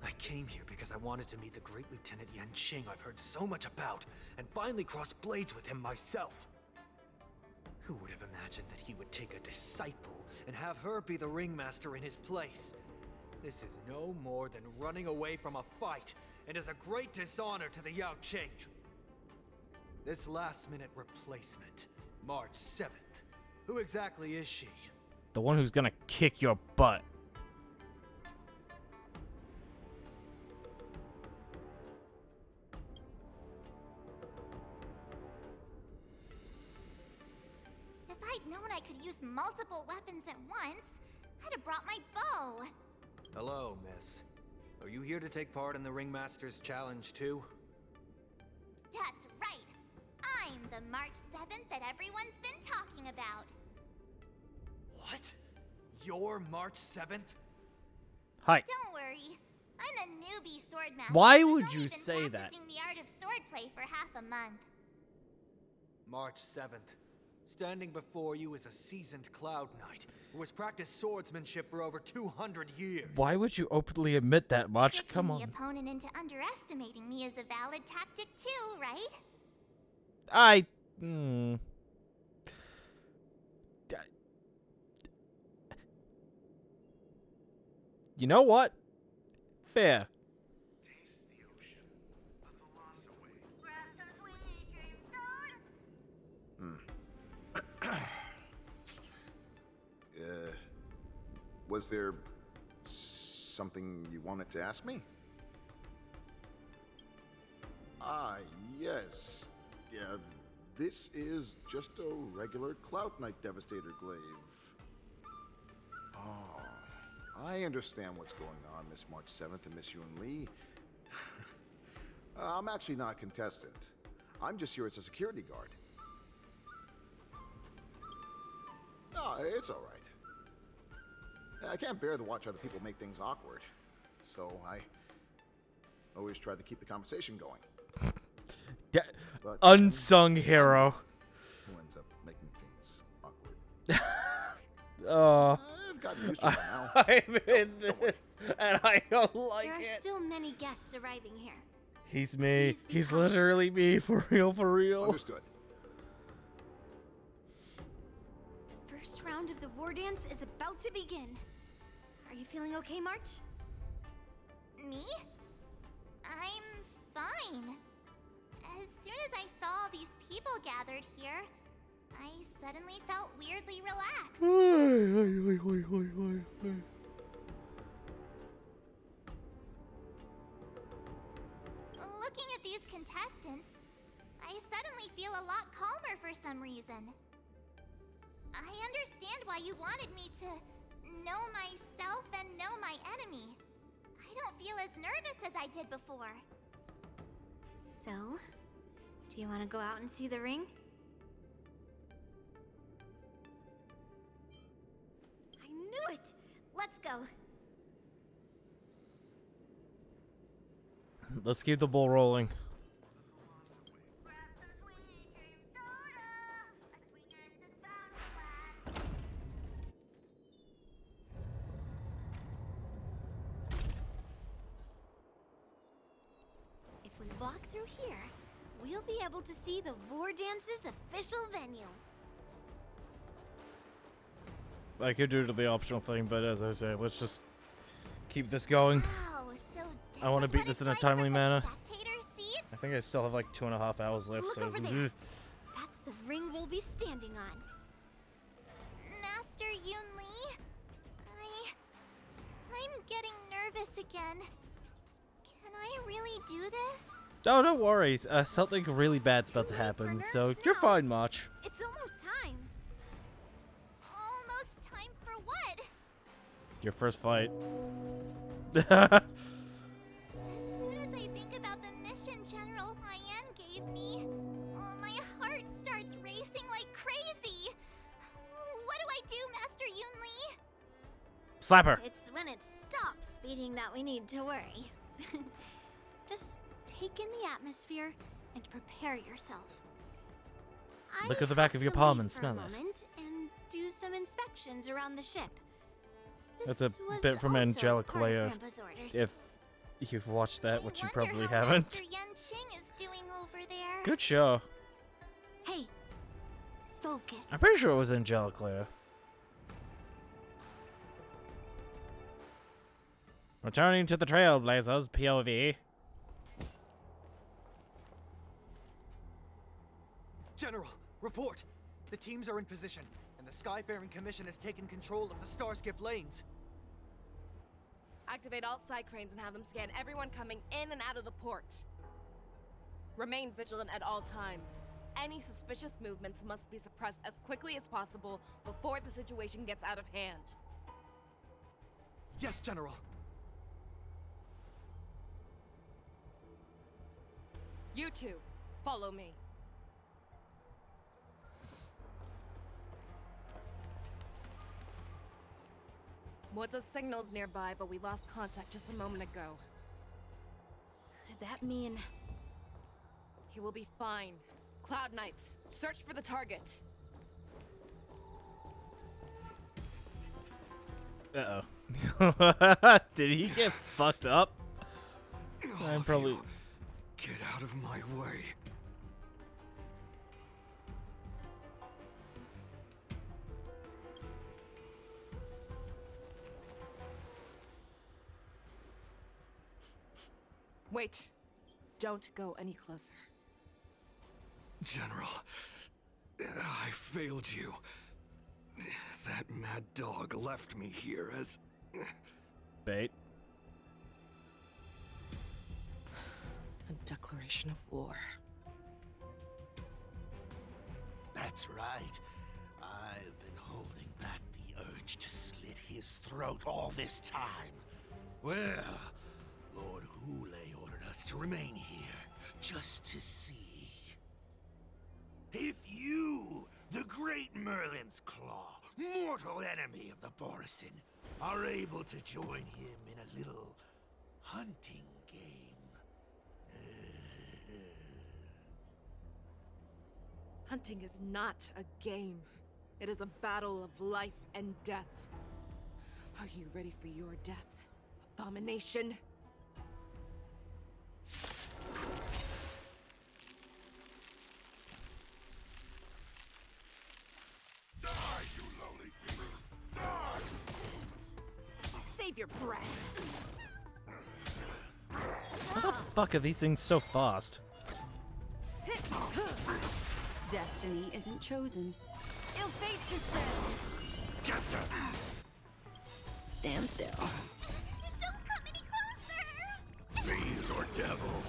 I came here because I wanted to meet the great Lieutenant Yanqing I've heard so much about, and finally cross blades with him myself. Who would have imagined that he would take a disciple and have her be the ringmaster in his place? This is no more than running away from a fight, and is a great dishonor to the Yaoqing. This last-minute replacement, March 7th. Who exactly is she? The one who's gonna kick your butt. If I'd known I could use multiple weapons at once, I'd have brought my bow. Hello, miss. Are you here to take part in the Ringmaster's Challenge too? That's right. I'm the March 7th that everyone's been talking about. What? You're March 7th? Hi. Don't worry. I'm a newbie swordmaster. Why who's would only you been say that? practicing the art of swordplay for half a month. March 7th. Standing before you is a seasoned Cloud Knight who has practiced swordsmanship for over 200 years. Why would you openly admit that much? Tricking Come the on. opponent into underestimating me is a valid tactic too, right? You know what? Fair. Was there something you wanted to ask me? Ah, yes. Yeah, this is just a regular Cloud Knight Devastator glaive. Oh, I understand what's going on, Miss March 7th and Miss Yun Li. I'm actually not a contestant. I'm just here as a security guard. Oh, it's all right. I can't bear to watch other people make things awkward, so I always try to keep the conversation going. But, unsung hero. Who ends up making things awkward? I've gotten used to it now. I'm in this, and I don't like There are it. still many guests arriving here. He's me. He's literally me, for real, for real. Understood. The first round of the war dance is about to begin. Are you feeling okay, March? Me? I'm fine. As soon as I saw these people gathered here, I suddenly felt weirdly relaxed. Looking at these contestants, I suddenly feel a lot calmer for some reason. I understand why you wanted me to know myself and know my enemy. I don't feel as nervous as I did before. So, do you want to go out and see the ring? I knew it! Let's go. Let's keep the ball rolling. If we walk through here, we'll be able to see the War Dance's official venue. I could do the optional thing, but as I say, let's just keep this going. Wow, so I want to beat this in a timely manner. spectator seats? I think I still have like 2.5 hours left, Look so. over there. That's the ring we'll be standing on. Master Yun Li? I'm getting nervous again. Can I really do this? Oh, don't worry. Something really bad's about to happen, so you're fine, March. It's almost time. Almost time for what? Your first fight. As soon as I think about the mission General Hyan gave me, my heart starts racing like crazy. What do I do, Master Yunli? Slap her. It's when it stops beating that we need to worry. Just take in the atmosphere and prepare yourself. Look at the back of your palm and smell it. And do some inspections around the ship. That's a This was bit from also Angelic part of Leia. Grandpa's orders. If you've watched that, which you probably How haven't. Master Yanqing is doing over there. Good show. Hey, focus. I'm pretty sure it was Angelic Leia. Returning to the Trailblazers, POV. General, report! The teams are in position, and the Skyfaring Commission has taken control of the Starskiff lanes. Activate all side cranes and have them scan everyone coming in and out of the port. Remain vigilant at all times. Any suspicious movements must be suppressed as quickly as possible before the situation gets out of hand. Yes, General. You two, follow me. What's signals nearby, but we lost contact just a moment ago. Could that mean... He will be fine. Cloud Knights, search for the target. Uh-oh. Did he get fucked up? I'm probably... Get out of my way. Wait. Don't go any closer. General, I failed you. That mad dog left me here as... Bait. A declaration of war. That's right. I've been holding back the urge to slit his throat all this time. Well, Lord Hule ordered us to remain here, just to see. If you, the great Merlin's Claw, mortal enemy of the Borisin, are able to join him in a little hunting game. Hunting is not a game. It is a battle of life and death. Are you ready for your death, abomination? Die, you lowly creature! Die! Save your breath. How the fuck are these things so fast? Destiny isn't chosen. Ill fate descends. Get them! Stand still. Don't come any closer. Fiends or devils,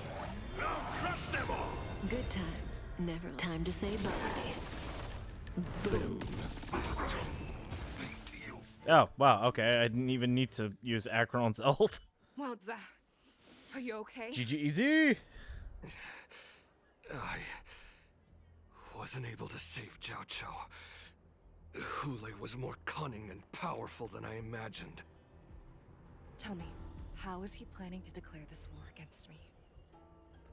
I'll crush them all! Good times. Never time to say bye. Boom. Oh, wow, okay. I didn't even need to use Akron's ult. Wowza. Are you okay? GG easy. I wasn't able to save Jiao Chou. Hule was more cunning and powerful than I imagined. Tell me, how is he planning to declare this war against me?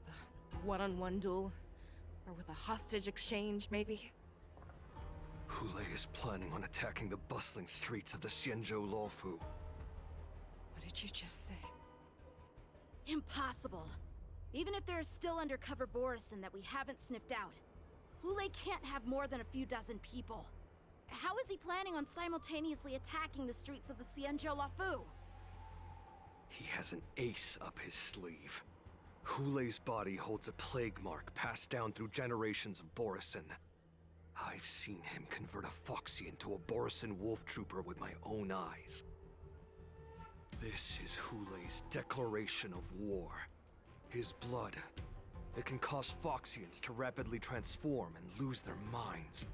With a one-on-one duel? Or with a hostage exchange, maybe? Hule is planning on attacking the bustling streets of the Xianzhou Luofu. What did you just say? Impossible. Even if there are still undercover Borisin that we haven't sniffed out, Hule can't have more than a few dozen people. How is he planning on simultaneously attacking the streets of the Xianzhou Luofu? He has an ace up his sleeve. Hule's body holds a plague mark passed down through generations of Borisin. I've seen him convert a Foxian to a Borisin wolf trooper with my own eyes. This is Hule's declaration of war. His blood It can cause Foxians to rapidly transform and lose their minds.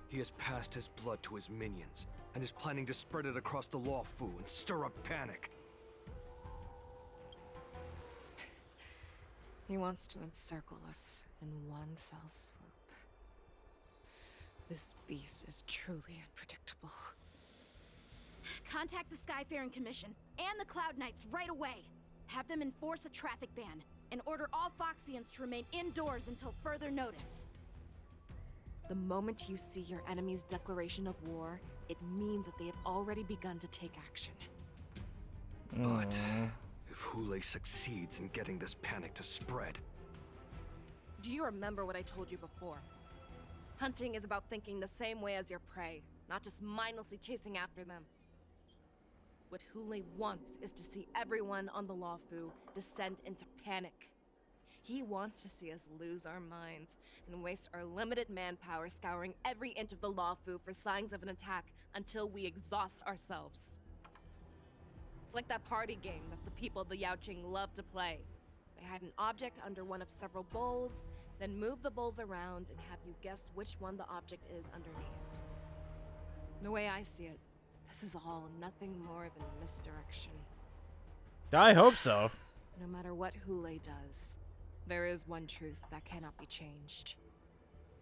He has passed his blood to his minions, and is planning to spread it across the Lawfu and stir up panic. He wants to encircle us in one fell swoop. This beast is truly unpredictable. Contact the Skyfaring Commission and the Cloud Knights right away. Have them enforce a traffic ban and order all Foxians to remain indoors until further notice. The moment you see your enemy's declaration of war, it means that they have already begun to take action. But if Hule succeeds in getting this panic to spread... Do you remember what I told you before? Hunting is about thinking the same way as your prey, not just mindlessly chasing after them. What Hule wants is to see everyone on the Lawfu descend into panic. He wants to see us lose our minds and waste our limited manpower scouring every inch of the Lawfu for signs of an attack until we exhaust ourselves. It's like that party game that the people of the Yaoqing love to play. They hide an object under one of several bowls, then move the bowls around and have you guess which one the object is underneath. The way I see it, this is all nothing more than misdirection. I hope so. No matter what Hule does, there is one truth that cannot be changed.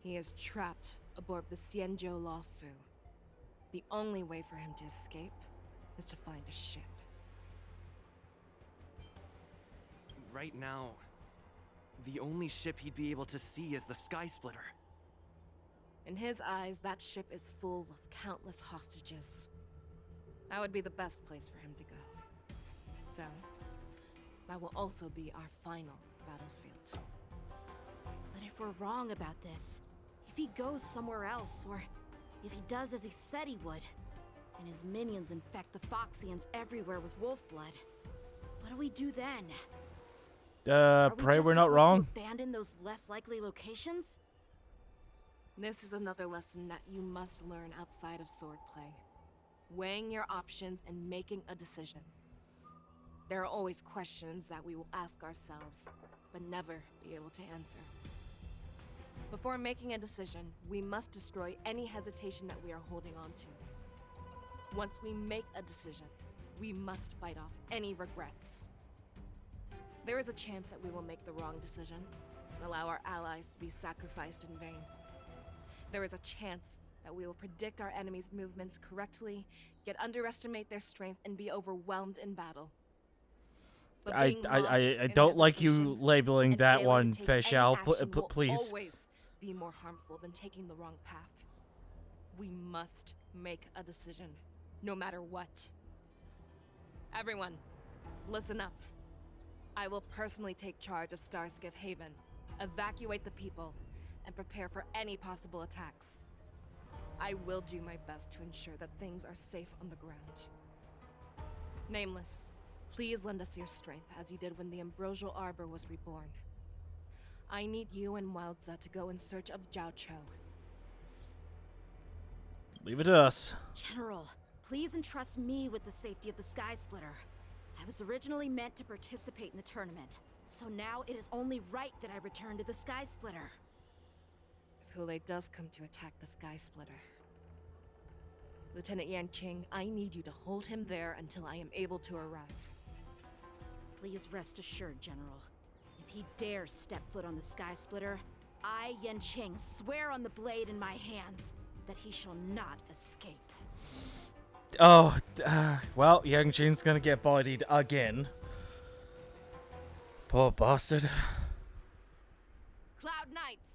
He is trapped aboard the Xianzhou Lawfu. The only way for him to escape is to find a ship. Right now, the only ship he'd be able to see is the Sky Splitter. In his eyes, that ship is full of countless hostages. That would be the best place for him to go. So, that will also be our final battlefield. But if we're wrong about this, if he goes somewhere else, or if he does as he said he would, and his minions infect the Foxians everywhere with wolf blood, what do we do then? Pray we're not wrong. To abandon those less likely locations? This is another lesson that you must learn outside of swordplay. Weighing your options and making a decision. There are always questions that we will ask ourselves, but never be able to answer. Before making a decision, we must destroy any hesitation that we are holding on to. Once we make a decision, we must fight off any regrets. There is a chance that we will make the wrong decision and allow our allies to be sacrificed in vain. There is a chance that we will predict our enemy's movements correctly, yet underestimate their strength and be overwhelmed in battle. But I don't like you labeling that one, Feixaio. Please. Always be more harmful than taking the wrong path. We must make a decision, no matter what. Everyone, listen up. I will personally take charge of Starskiff Haven, evacuate the people, and prepare for any possible attacks. I will do my best to ensure that things are safe on the ground. Nameless, please lend us your strength as you did when the Ambrosial Arbor was reborn. I need you and Wildza to go in search of Jiao Cho. Leave it to us. General, please entrust me with the safety of the Sky Splitter. I was originally meant to participate in the tournament, so now it is only right that I return to the Sky Splitter. If Hule does come to attack the Sky Splitter, Lieutenant Yanqing, I need you to hold him there until I am able to arrive. Please rest assured, General. If he dares step foot on the Sky Splitter, I, Yanqing, swear on the blade in my hands that he shall not escape. Oh, well, Yanqing's gonna get bodied again. Poor bastard. Cloud Knights!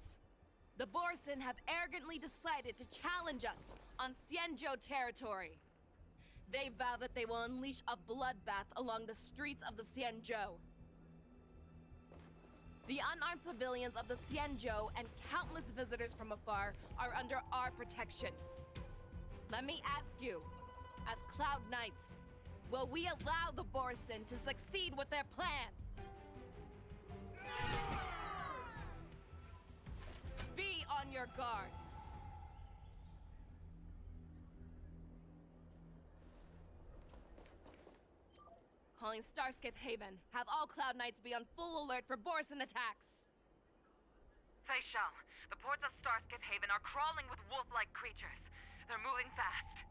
The Borson have arrogantly decided to challenge us on Xianzhou territory. They vow that they will unleash a bloodbath along the streets of the Xianzhou. The unarmed civilians of the Xianzhou and countless visitors from afar are under our protection. Let me ask you, as Cloud Knights, will we allow the Borson to succeed with their plan? Be on your guard. Calling Starskiff Haven. Have all Cloud Knights be on full alert for Borson attacks. Feixaio, the ports of Starskip Haven are crawling with wolf-like creatures. They're moving fast.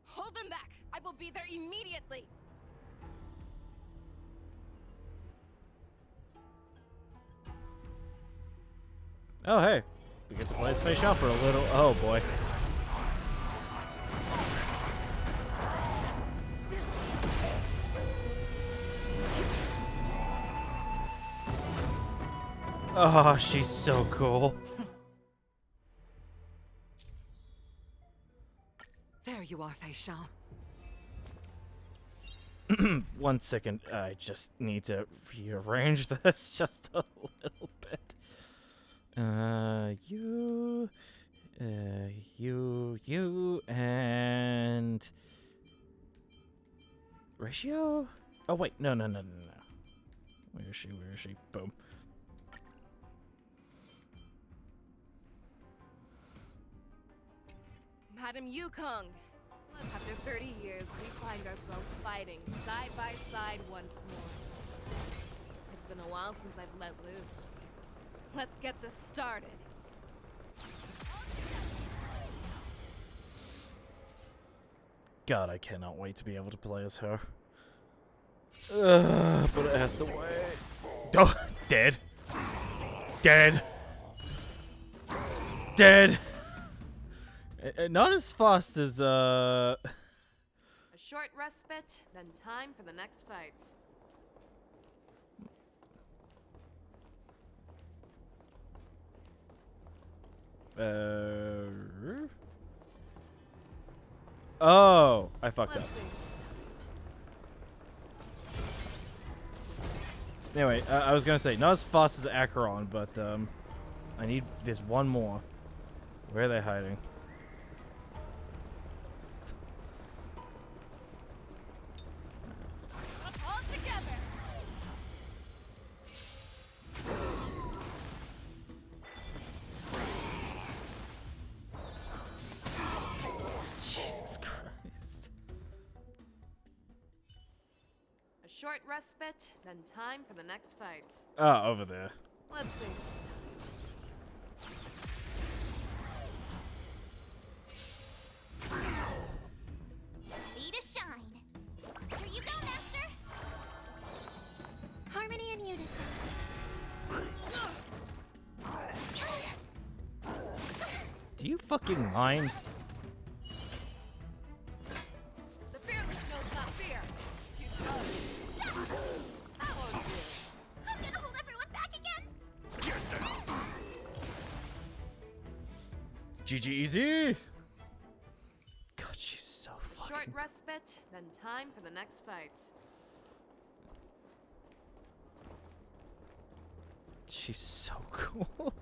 Hold them back! I will be there immediately! Oh, hey. We get to play as Feixaio for a little. Oh, boy. Oh, she's so cool. There you are, Feixaio. 1 second. I just need to rearrange this just a little bit. You, and ratio? Oh wait, no. Where is she? Boom. Madam Yukong! After 30 years, we find ourselves fighting side by side once more. It's been a while since I've let loose. Let's get this started. God, I cannot wait to be able to play as her. But it has to wait. Oh, dead. Dead. Dead. Not as fast as, A short respite, then time for the next fight. Oh, I fucked up. Anyway, I was gonna say, not as fast as Acheron, but, I need this one more. Where are they hiding? All together! Jesus Christ. A short respite, then time for the next fight. Ah, over there. Let's sing some time. Ready to shine. Here you go, Master. Harmony and unison. Do you fucking mind? The fearless knows not fear. Too slow. I'm gonna hold everyone back again. GG easy. God, she's so fucking. Short respite, then time for the next fight. She's so cool.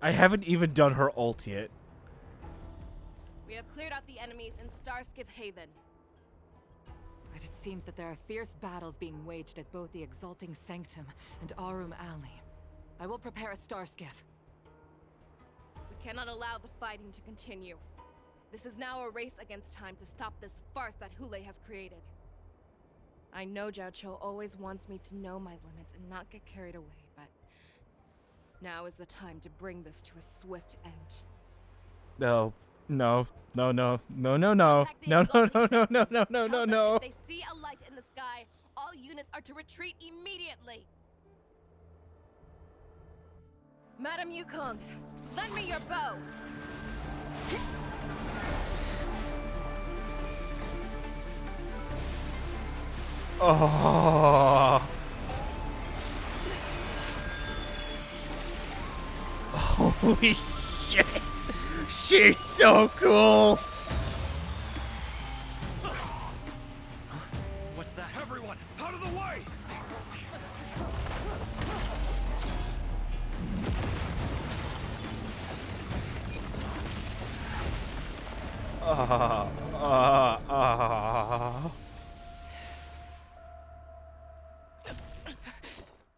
I haven't even done her ult yet. We have cleared out the enemies in Starskip Haven. But it seems that there are fierce battles being waged at both the Exalting Sanctum and Aurum Alley. I will prepare a star skiff. We cannot allow the fighting to continue. This is now a race against time to stop this farce that Hule has created. I know Jiao Cho always wants me to know my limits and not get carried away, but now is the time to bring this to a swift end. No. No. No. No. No. No. No. No. No. No. No. No. No. No. No. No. If they see a light in the sky, all units are to retreat immediately. Madam Yukong, lend me your bow. Oh. Holy shit. She's so cool. What's that? Everyone, out of the way!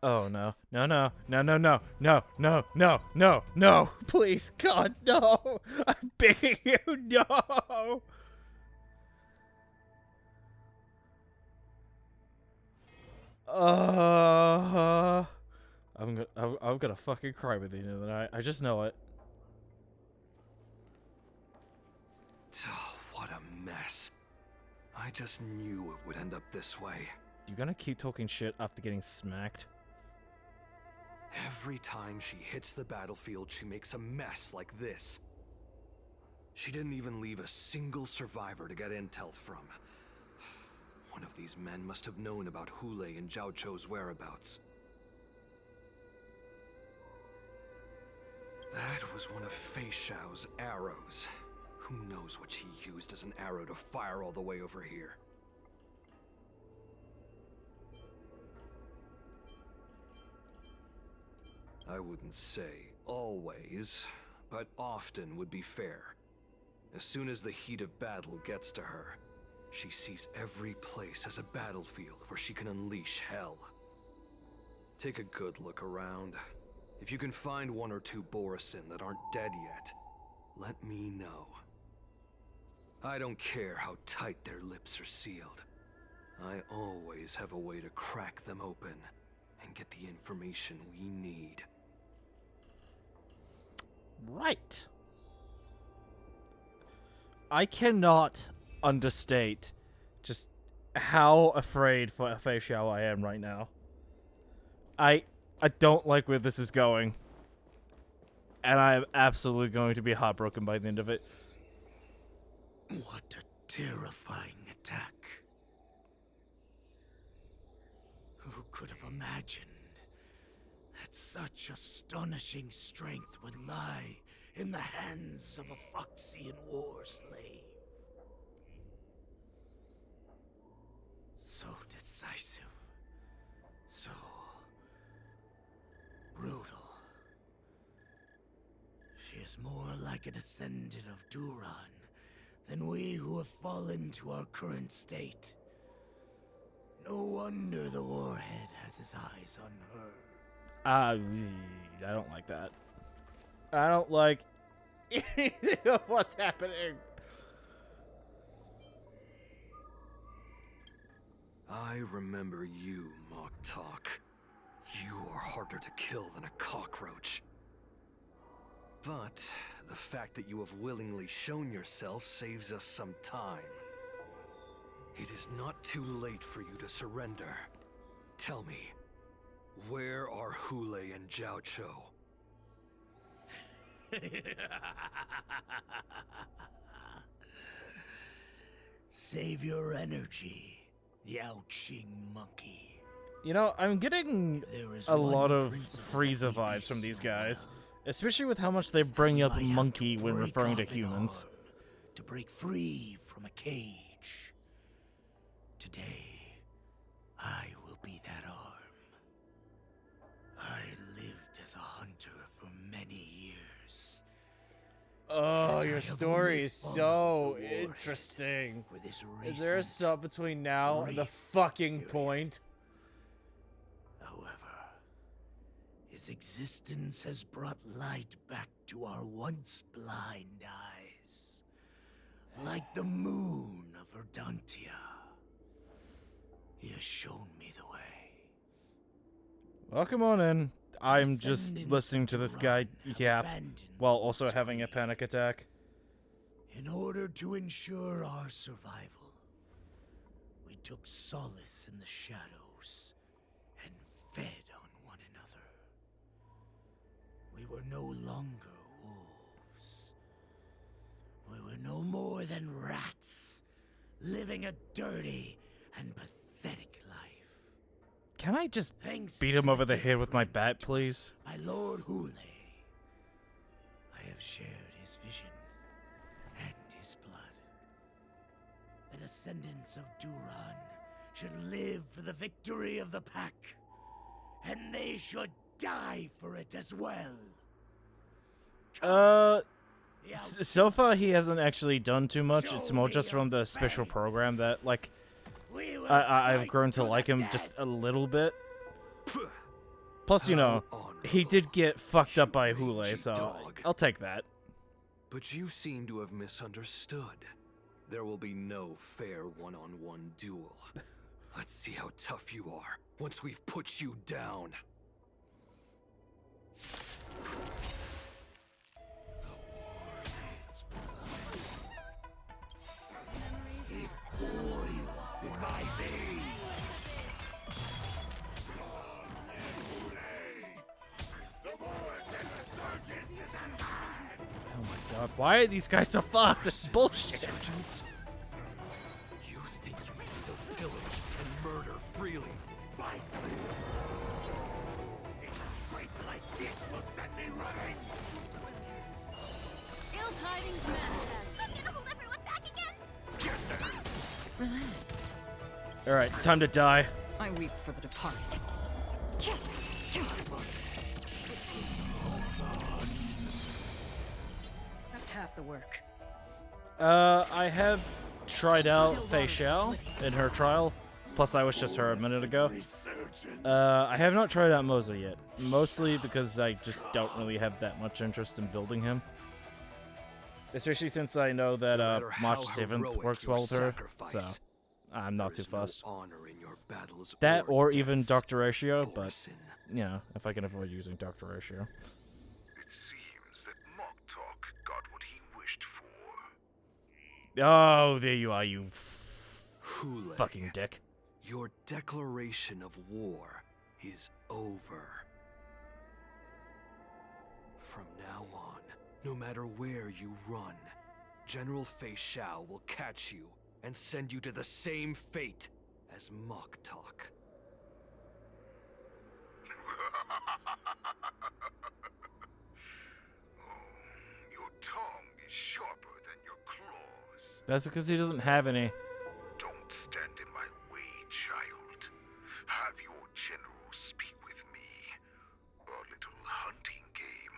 Oh no. No, no. No, no, no. No, no, no, no, no. Please, God, no. I'm begging you, no. I'm gonna fucking cry by the end of the night. I just know it. Oh, what a mess. I just knew it would end up this way. You gonna keep talking shit after getting smacked? Every time she hits the battlefield, she makes a mess like this. She didn't even leave a single survivor to get intel from. One of these men must have known about Hule and Zhao Chou's whereabouts. That was one of Feixaio's arrows. Who knows what she used as an arrow to fire all the way over here? I wouldn't say always, but often would be fair. As soon as the heat of battle gets to her, she sees every place as a battlefield where she can unleash hell. Take a good look around. If you can find one or two Borisin that aren't dead yet, let me know. I don't care how tight their lips are sealed. I always have a way to crack them open and get the information we need. Right. I cannot understate just how afraid for Feixaio I am right now. I don't like where this is going. And I am absolutely going to be heartbroken by the end of it. What a terrifying attack. Who could have imagined that such astonishing strength would lie in the hands of a Foxian war slave? So decisive. So brutal. She is more like a descendant of Duran than we who have fallen to our current state. No wonder the warhead has his eyes on her. I don't like that. I don't like anything of what's happening. I remember you, Mok Talk. You are harder to kill than a cockroach. But the fact that you have willingly shown yourself saves us some time. It is not too late for you to surrender. Tell me, where are Hule and Zhao Chou? Save your energy, Yao Qing monkey. You know, I'm getting a lot of Frieza vibes from these guys. Especially with how much they bring up monkey when referring to humans. To break free from a cage. Today, I will be that arm. I lived as a hunter for many years. Oh, your story is so interesting. Is there a sub between now and the fucking point? His existence has brought light back to our once blind eyes. Like the moon of Verdantia. He has shown me the way. Welcome on in. I'm just listening to this guy yap while also having a panic attack. In order to ensure our survival, we took solace in the shadows and fed on one another. We were no longer wolves. We were no more than rats, living a dirty and pathetic life. Can I just beat him over the head with my bat, please? My Lord Hule. I have shared his vision and his blood. The descendants of Duran should live for the victory of the pack, and they should die for it as well. So far he hasn't actually done too much. It's more just from the special program that, like, I've grown to like him just a little bit. Plus, you know, he did get fucked up by Hule, so I'll take that. But you seem to have misunderstood. There will be no fair one-on-one duel. Let's see how tough you are once we've put you down. God, why are these guys so fast? It's bullshit. Surgeons? You think you can still pillage and murder freely? Fight me! A break like this will set me running! Ill tidings manifest. I'm gonna hold everyone back again! Alright, it's time to die. I weep for the departed. That's half the work. I have tried out Feixaio in her trial. Plus, I was just her a minute ago. I have not tried out Moza yet. Mostly because I just don't really have that much interest in building him. Especially since I know that March 7th works well with her. So, I'm not too fussed. That or even Dr. Ratio, but, you know, if I can avoid using Dr. Ratio. It seems that Moktok got what he wished for. Oh, there you are, you fucking dick. Your declaration of war is over. From now on, no matter where you run, General Feixaio will catch you and send you to the same fate as Moktok. Your tongue is sharper than your claws. That's because he doesn't have any. Don't stand in my way, child. Have your general speak with me. Our little hunting game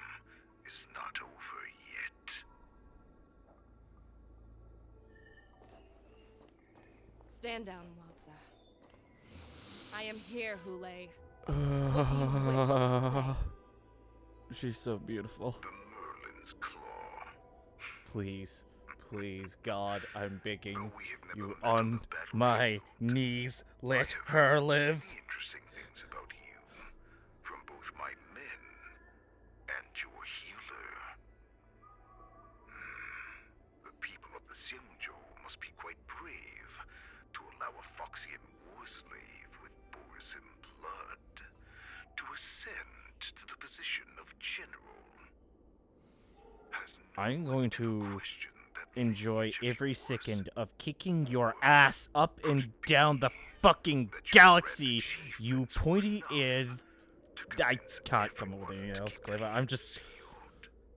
is not over yet. Stand down, Walza. I am here, Hule. What do you wish to say? She's so beautiful. The Merlin's claw. Please, please, God, I'm begging you on my knees. Let her live. Interesting things about you. From both my men and your healer. The people of the Xianzhou must be quite brave to allow a Foxian war slave with Borisin blood to ascend to the position of general. I'm going to enjoy every second of kicking your ass up and down the fucking galaxy, you pointy-eared... I can't come up with anything else clever.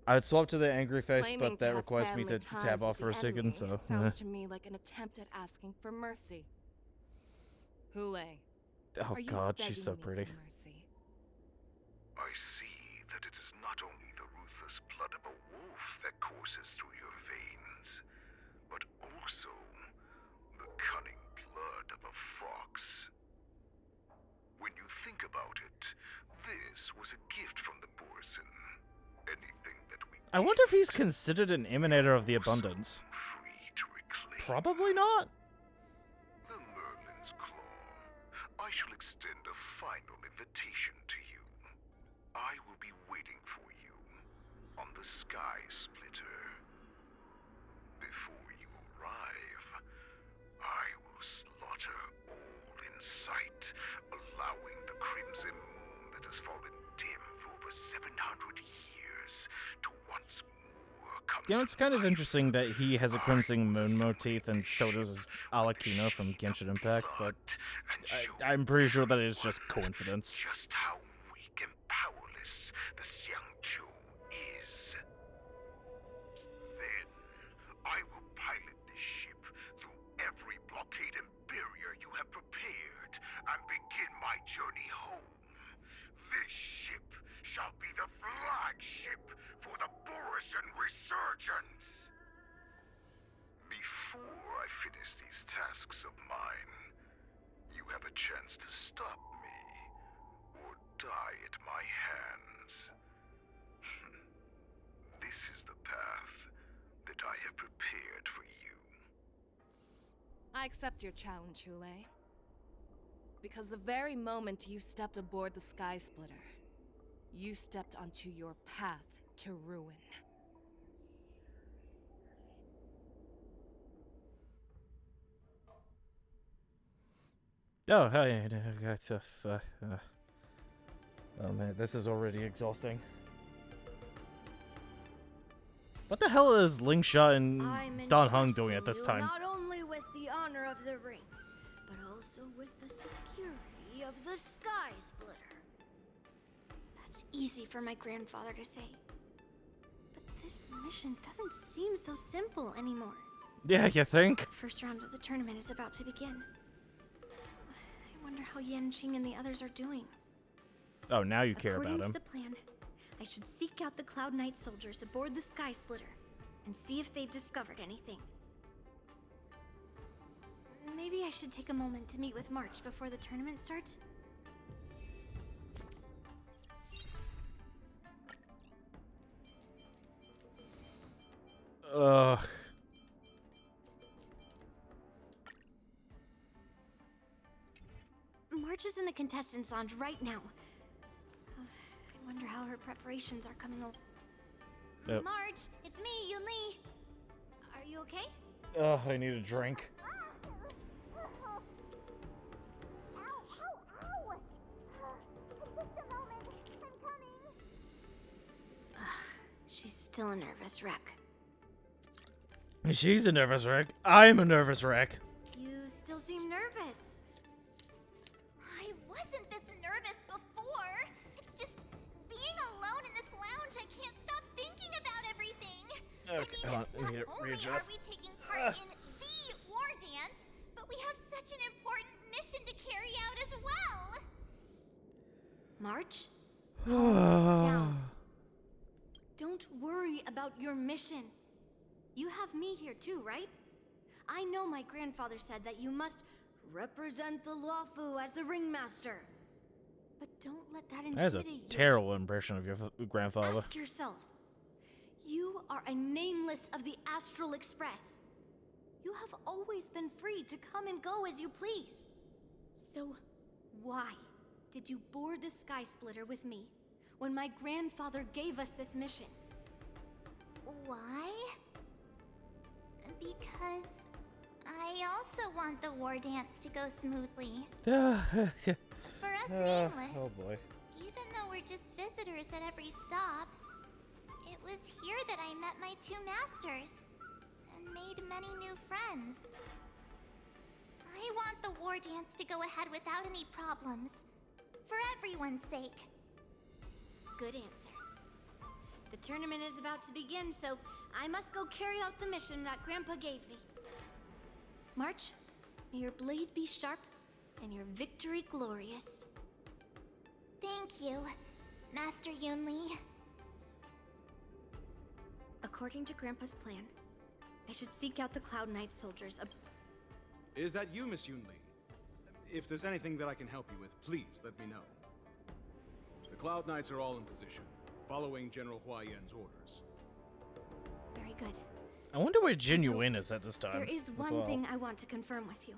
I would swap to the angry face, Claiming but that have requires me family to ties tab with off for a the second, enemy so... Sounds to me like an attempt at asking for mercy. Hule. Oh God, she's so pretty. I see that it is not only the ruthless blood of a wolf that courses through your veins, but also the cunning blood of a fox. When you think about it, this was a gift from the Borisin. Anything that we I wonder if he's considered an emanator of the abundance. Probably not. The Merlin's Claw. I shall extend a final invitation to you. I will be waiting for you on the Sky Splitter. Before you arrive, I will slaughter all in sight, allowing the crimson moon that has fallen dim for over 700 years to once more come. You know, it's kind of interesting that he has a crimson moon motif, and so does Alakino from Genshin Impact, but I'm pretty sure that is just coincidence. Just how weak and powerless the Xianzhou is. Then, I will pilot this ship through every blockade and barrier you have prepared and begin my journey home. This ship shall be the flagship for the Borisin Resurgence. Before I finish these tasks of mine, you have a chance to stop me or die at my hands. This is the path that I have prepared for you. I accept your challenge, Hule. Because the very moment you stepped aboard the Sky Splitter, you stepped onto your path to ruin. Oh, hey, that's oh man, this is already exhausting. What the hell is Ling Sha and I'm Dan Heng doing at entrusting this you time? Not only with the honor of the ring, but also with the security of the Sky Splitter. That's easy for my grandfather to say. But this mission doesn't seem so simple anymore. Yeah, you think? The first round of the tournament is about to begin. I wonder how Yanqing and the others are doing. Oh, now you care According about him. to the plan, I should seek out the Cloud Knight soldiers aboard the Sky Splitter and see if they've discovered anything. Maybe I should take a moment to meet with March before the tournament starts. Ugh. March is in the contestants' lounge right now. I wonder how her preparations are coming along. Yep. March, it's me, Yun Li. Are you okay? Ugh, I need a drink. She's still a nervous wreck. She's a nervous wreck. I'm a nervous wreck. You still seem nervous. I wasn't this nervous before. It's just being alone in this lounge. I can't stop thinking about everything. Okay, hold on. I need to Not only are readjust. we taking part in the war dance, but we have such an important mission to carry out as well. March? Calm down. Don't worry about your mission. You have me here too, right? I know my grandfather said that you must represent the Luofu as the ringmaster. But don't let that That is a intimidate you. terrible impression of your grandfather. Ask yourself. You are a nameless of the Astral Express. You have always been free to come and go as you please. So, why did you board the Sky Splitter with me when my grandfather gave us this mission? Why? Because I also want the war dance to go smoothly. For us nameless, oh boy. even though we're just visitors at every stop, it was here that I met my two masters and made many new friends. I want the war dance to go ahead without any problems, for everyone's sake. Good answer. The tournament is about to begin, so I must go carry out the mission that Grandpa gave me. March, may your blade be sharp and your victory glorious. Thank you, Master Yun Li. According to Grandpa's plan, I should seek out the Cloud Knight soldiers. Is that you, Miss Yun Li? If there's anything that I can help you with, please let me know. The Cloud Knights are all in position, following General Hua Yan's orders. Very good. I wonder where Jin Yuan is at this time. There is one thing I want to confirm with you.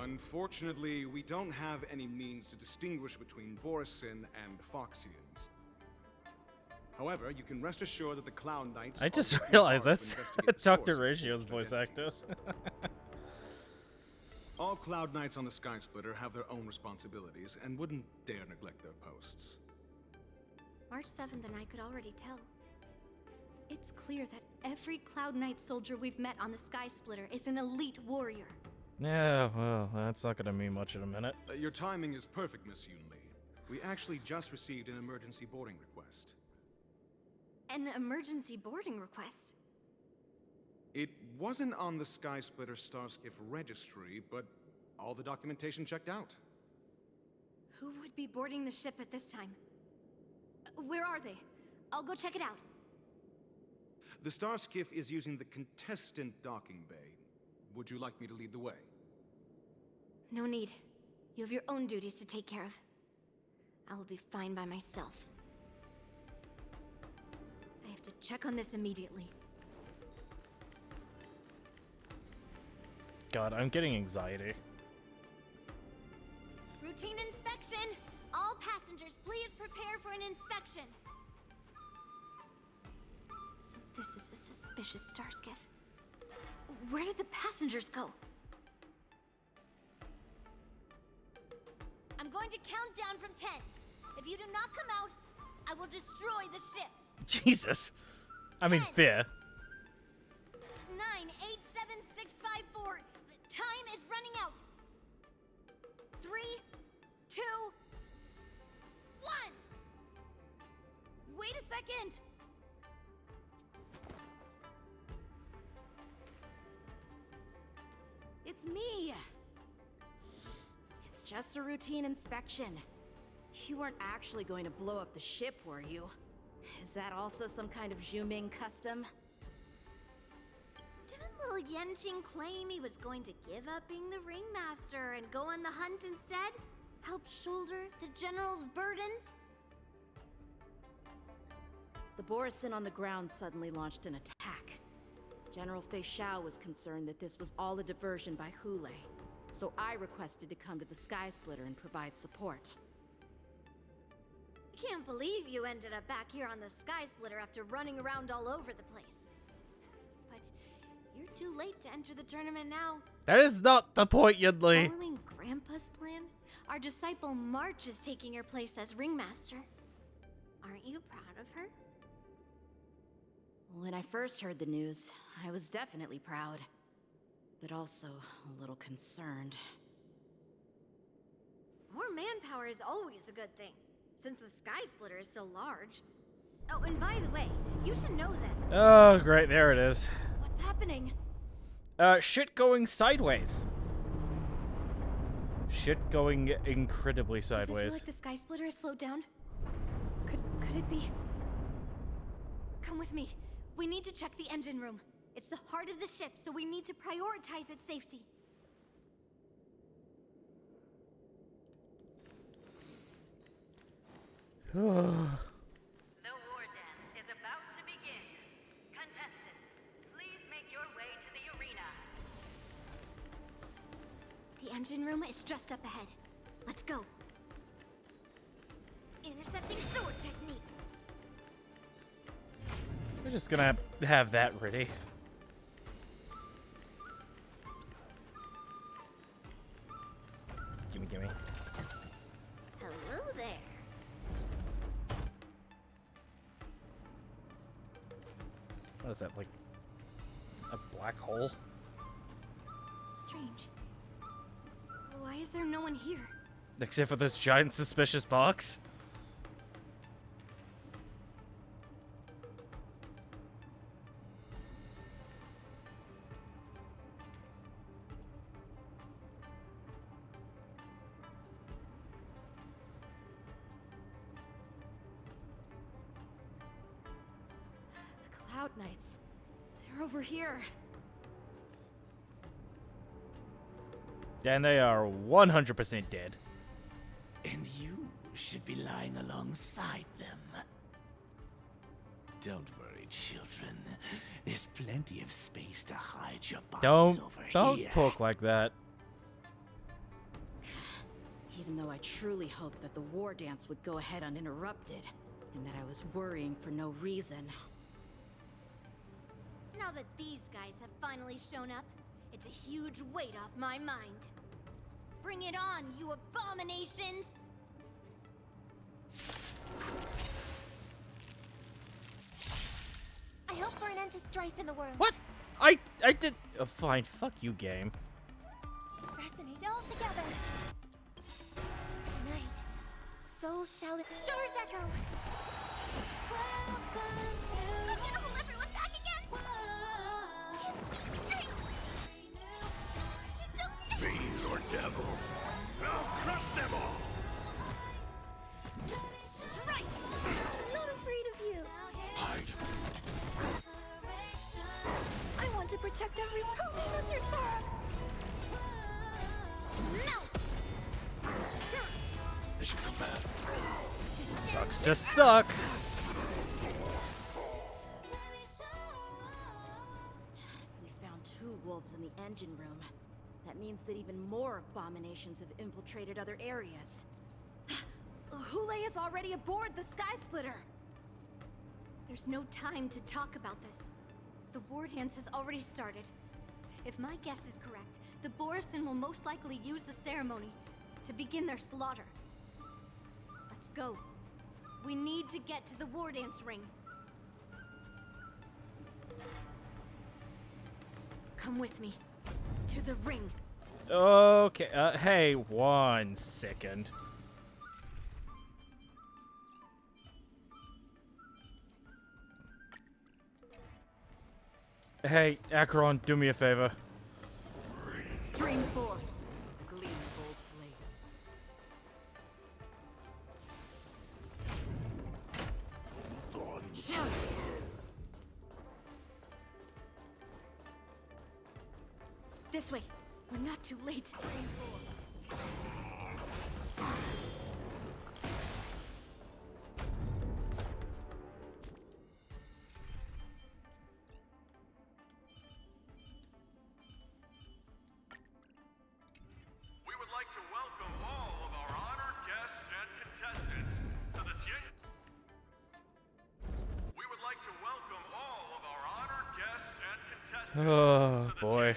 Unfortunately, we don't have any means to distinguish between Borisin and Foxians. However, you can rest assured that the Clown Knights I are just working realized hard to that's investigate the Dr. source of Ratio's the voice actor. identities. All Cloud Knights on the Sky Splitter have their own responsibilities and wouldn't dare neglect their posts. March 7th and I could already tell. It's clear that every Cloud Knight soldier we've met on the Sky Splitter is an elite warrior. Yeah, well, that's not gonna mean much in a minute. Your timing is perfect, Miss Yun Li. We actually just received an emergency boarding request. An emergency boarding request? It wasn't on the Sky Splitter Starskiff registry, but all the documentation checked out. Who would be boarding the ship at this time? Where are they? I'll go check it out. The Starskiff is using the contestant docking bay. Would you like me to lead the way? No need. You have your own duties to take care of. I will be fine by myself. I have to check on this immediately. God, I'm getting anxiety. Routine inspection! All passengers, please prepare for an inspection. So this is the suspicious Starskiff. Where did the passengers go? I'm going to count down from 10. If you do not come out, I will destroy the ship. Jesus. I mean, fair. 9, 8, 7, 6, 5, 4. Time is running out. 3, 2, 1. Wait a second! It's me! It's just a routine inspection. You weren't actually going to blow up the ship, were you? Is that also some kind of Zhuming custom? Didn't little Yanqing claim he was going to give up being the ringmaster and go on the hunt instead? Help shoulder the general's burdens? The Borisin on the ground suddenly launched an attack. General Feixaio was concerned that this was all a diversion by Hule, so I requested to come to the Sky Splitter and provide support. Can't believe you ended up back here on the Sky Splitter after running around all over the place. But you're too late to enter the tournament now. That is not the point, Yudli. Following Grandpa's plan, our disciple March is taking your place as ringmaster. Aren't you proud of her? When I first heard the news, I was definitely proud, but also a little concerned. More manpower is always a good thing, since the Sky Splitter is so large. Oh, and by the way, you should know that. Oh, great, there it is. What's happening? Shit going sideways. Shit going incredibly sideways. Does it feel like the Sky Splitter is slowed down? Could it be? Come with me. We need to check the engine room. It's the heart of the ship, so we need to prioritize its safety. The war dance is about to begin. Contestants, please make your way to the arena. The engine room is just up ahead. Let's go. Intercepting sword technique. We're just gonna have that ready. Gimme. Hello there. What is that, like a black hole? Strange. Why is there no one here? Except for this giant suspicious box. Cloud Knights. They're over here. And they are 100% dead. And you should be lying alongside them. Don't worry, children. There's plenty of space to hide your bodies over here. Don't talk like that. Even though I truly hoped that the war dance would go ahead uninterrupted, and that I was worrying for no reason. Now that these guys have finally shown up, it's a huge weight off my mind. Bring it on, you abominations! I hope for an end to strife in the world. What? I did. Oh, fine. Fuck you, game. Resonate all together. Tonight, souls shall. Stars echo. I'm gonna hold everyone back again. Fiends or devil, I'll crush them all! Strike! I'm not afraid of you. Hide. I want to protect everyone. Help me, Mr. Star. Melt! They should come back. Sucks to suck. We found 2 wolves in the engine room. That means that even more abominations have infiltrated other areas. Hule is already aboard the Sky Splitter! There's no time to talk about this. The war dance has already started. If my guess is correct, the Borisin will most likely use the ceremony to begin their slaughter. Let's go. We need to get to the war dance ring. Come with me. To the ring. Okay, hey, 1 second. Hey, Acheron, do me a favor. Stream forth, gleam gold blades. This way. We're not too late. We would like to welcome all of our honored guests and contestants to the We would like to welcome all of our honored guests and contestants Oh, boy.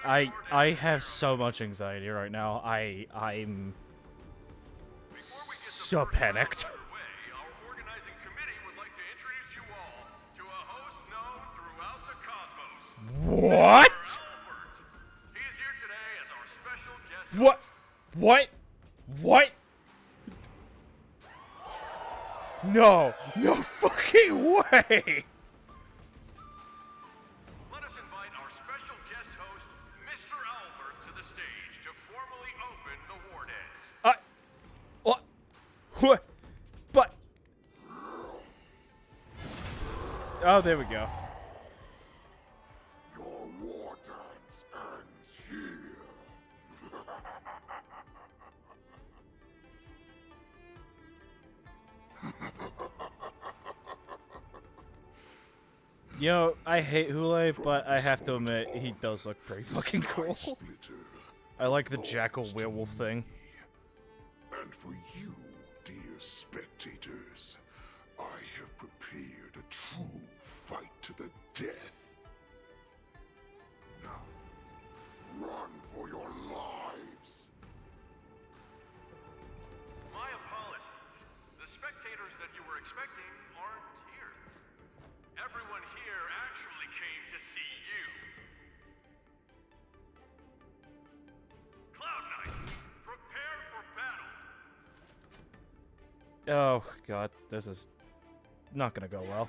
I have so much anxiety right now. I'm so panicked. What? What? What? What? No. No fucking way. Let us invite our special guest host, Mr. Albert, to the stage to formally open the war dance. What? But. Oh, there we go. Your war dance ends here. You know, I hate Hule, but I have to admit, he does look pretty fucking cool. I like the jackal werewolf thing. And for you, dear spectators, I have prepared a true fight to the death. Now, run for your lives. My apologies. The spectators that you were expecting aren't here. Everyone here actually came to see you. Cloud Knight, prepare for battle. Oh, God, this is not gonna go well.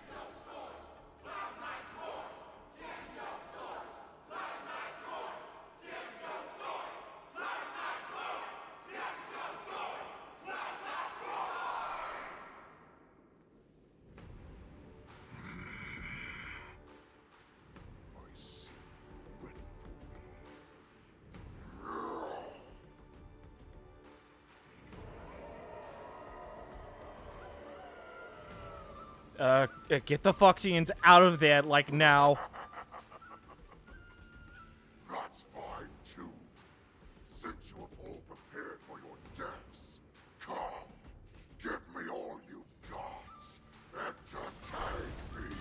Get the Foxians out of there, like, now. That's fine, too. Since you have all prepared for your deaths, come, give me all you've got. Entertain me.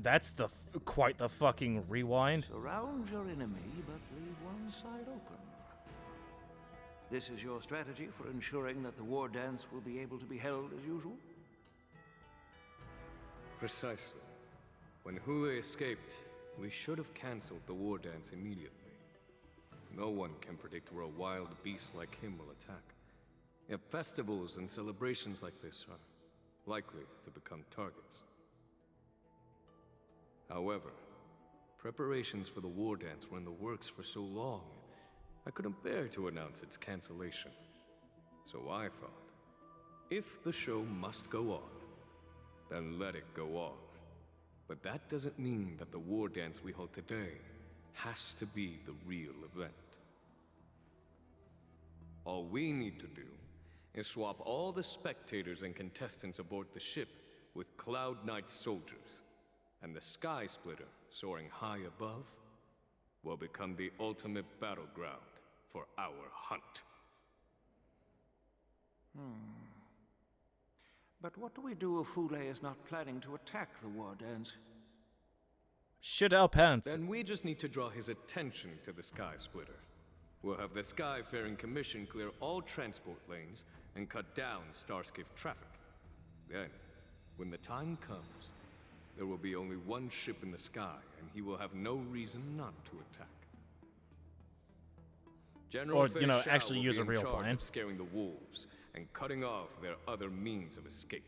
That's quite the fucking rewind. Surround your enemy, but leave one side open. This is your strategy for ensuring that the war dance will be able to be held as usual? Precisely. When Hule escaped, we should have cancelled the war dance immediately. No one can predict where a wild beast like him will attack. Yet festivals and celebrations like this are likely to become targets. However, preparations for the war dance were in the works for so long, I couldn't bear to announce its cancellation. So I thought, if the show must go on, then let it go on. But that doesn't mean that the war dance we hold today has to be the real event. All we need to do is swap all the spectators and contestants aboard the ship with Cloud Knight soldiers. And the Sky Splitter, soaring high above, will become the ultimate battleground for our hunt. But what do we do if Hule is not planning to attack the war dance? Shit our pants. Then we just need to draw his attention to the Sky Splitter. We'll have the Skyfaring Commission clear all transport lanes and cut down Starskiff traffic. Then, when the time comes, there will be only one ship in the sky, and he will have no reason not to attack. General Or, you know, Feixaio actually will use be a in real charge plan. of scaring the wolves and cutting off their other means of escape,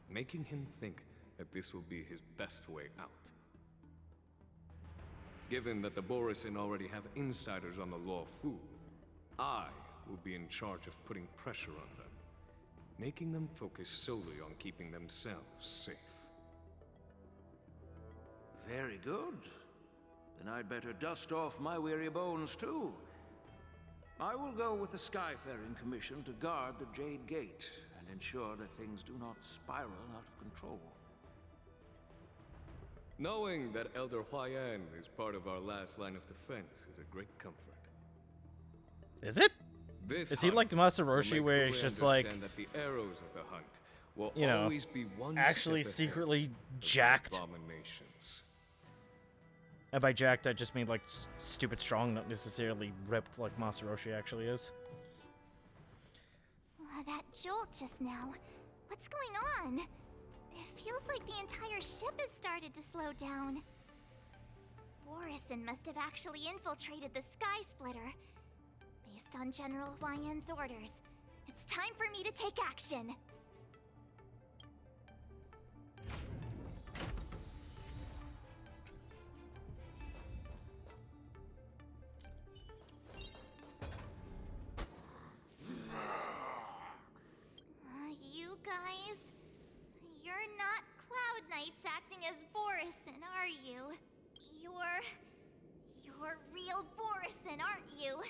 making him think that this will be his best way out. Given that the Borisin already have insiders on the Law Fu, I will be in charge of putting pressure on them, making them focus solely on keeping themselves safe. Very good. Then I'd better dust off my weary bones too. I will go with the Skyfaring Commission to guard the Jade Gate and ensure that things do not spiral out of control. Knowing that Elder Huayan is part of our last line of defense is a great comfort. Is it? This Is he like hunt will Masaroshi make where Hule he's just like, understand that the arrows of the hunt will you know, always be one actually step ahead secretly of the jacked? abominations. And by jacked, I just mean like stupid strong, not necessarily ripped like Masaroshi actually is. That jolt just now. What's going on? It feels like the entire ship has started to slow down. Borisin must have actually infiltrated the Sky Splitter. Based on General Huayan's orders, it's time for me to take action. You guys, you're not Cloud Knights acting as Borisin, are you? You're real Borisin, aren't you?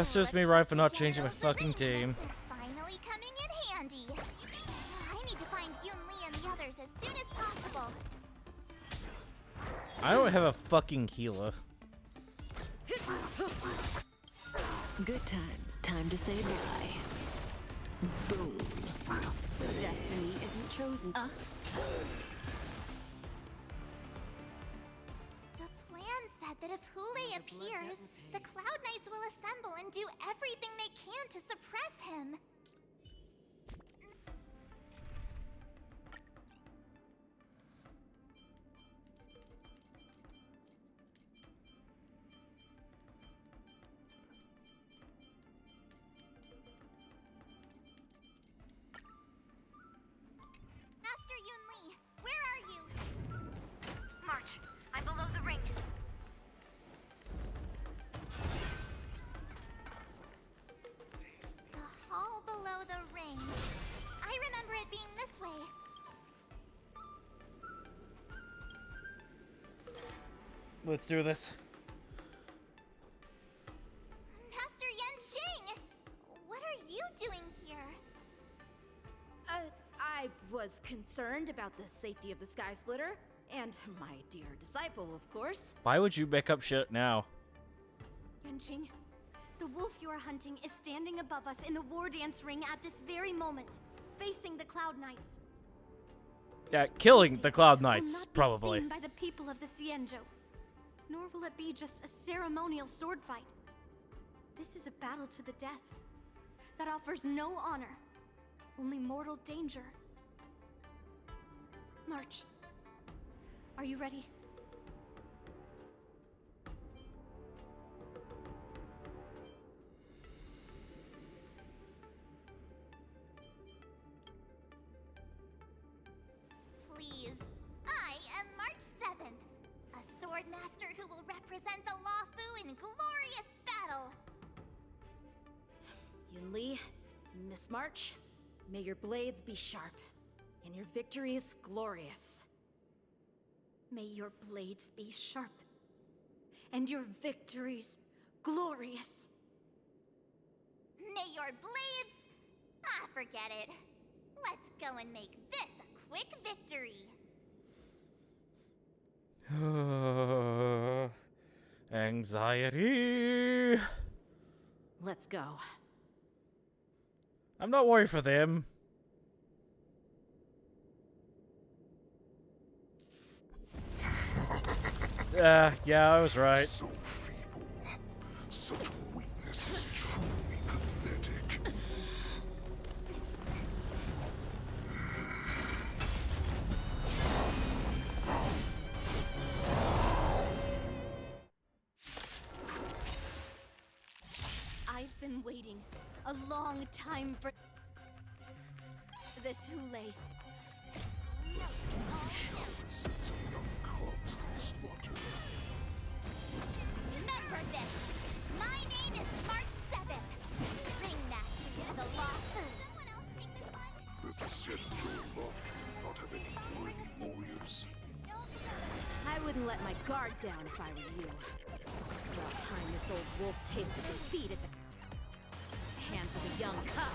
Serves me right for not changing my fucking team. Finally coming in handy. I need to find Yun Li and the others as soon as possible. I don't have a fucking healer. Good times. Time to say bye. Boom. Destiny isn't chosen. The plan said that if Hule appears, the Cloud Knights will assemble and do everything they can to suppress him. Master Yun Li, where are you? March, I'm below the ring. The hall below the ring. I remember it being this way. Let's do this. Master Yanqing! What are you doing here? I was concerned about the safety of the Sky Splitter, and my dear disciple, of course. Why would you make up shit now? Yanqing, the wolf you are hunting is standing above us in the war dance ring at this very moment, facing the Cloud Knights. Yeah, killing the Cloud Will Knights, not be probably. seen by the people of the Xianzhou, nor will it be just a ceremonial sword fight. This is a battle to the death that offers no honor, only mortal danger. March, are you ready? Please. I am March 7th, a sword master who will represent the Law Fu in glorious battle. Yun Li, Miss March, may your blades be sharp, and your victories glorious. May your blades be sharp, and your victories glorious. May your blades... Ah, forget it. Let's go and make this a quick victory. Anxiety. Let's go. I'm not worried for them. Yeah, I was right. So feeble. Such weakness is truly pathetic. I've been waiting a long time for this Hule. The sleepy shower sends young cubs to the slaughter. Remember this. My name is March 7th. Ringmaster is a law. Someone else take this one? Does the Central Love not have any worthy warriors? I wouldn't let my guard down if I were you. It's about time this old wolf tasted defeat at the hands of a young cub.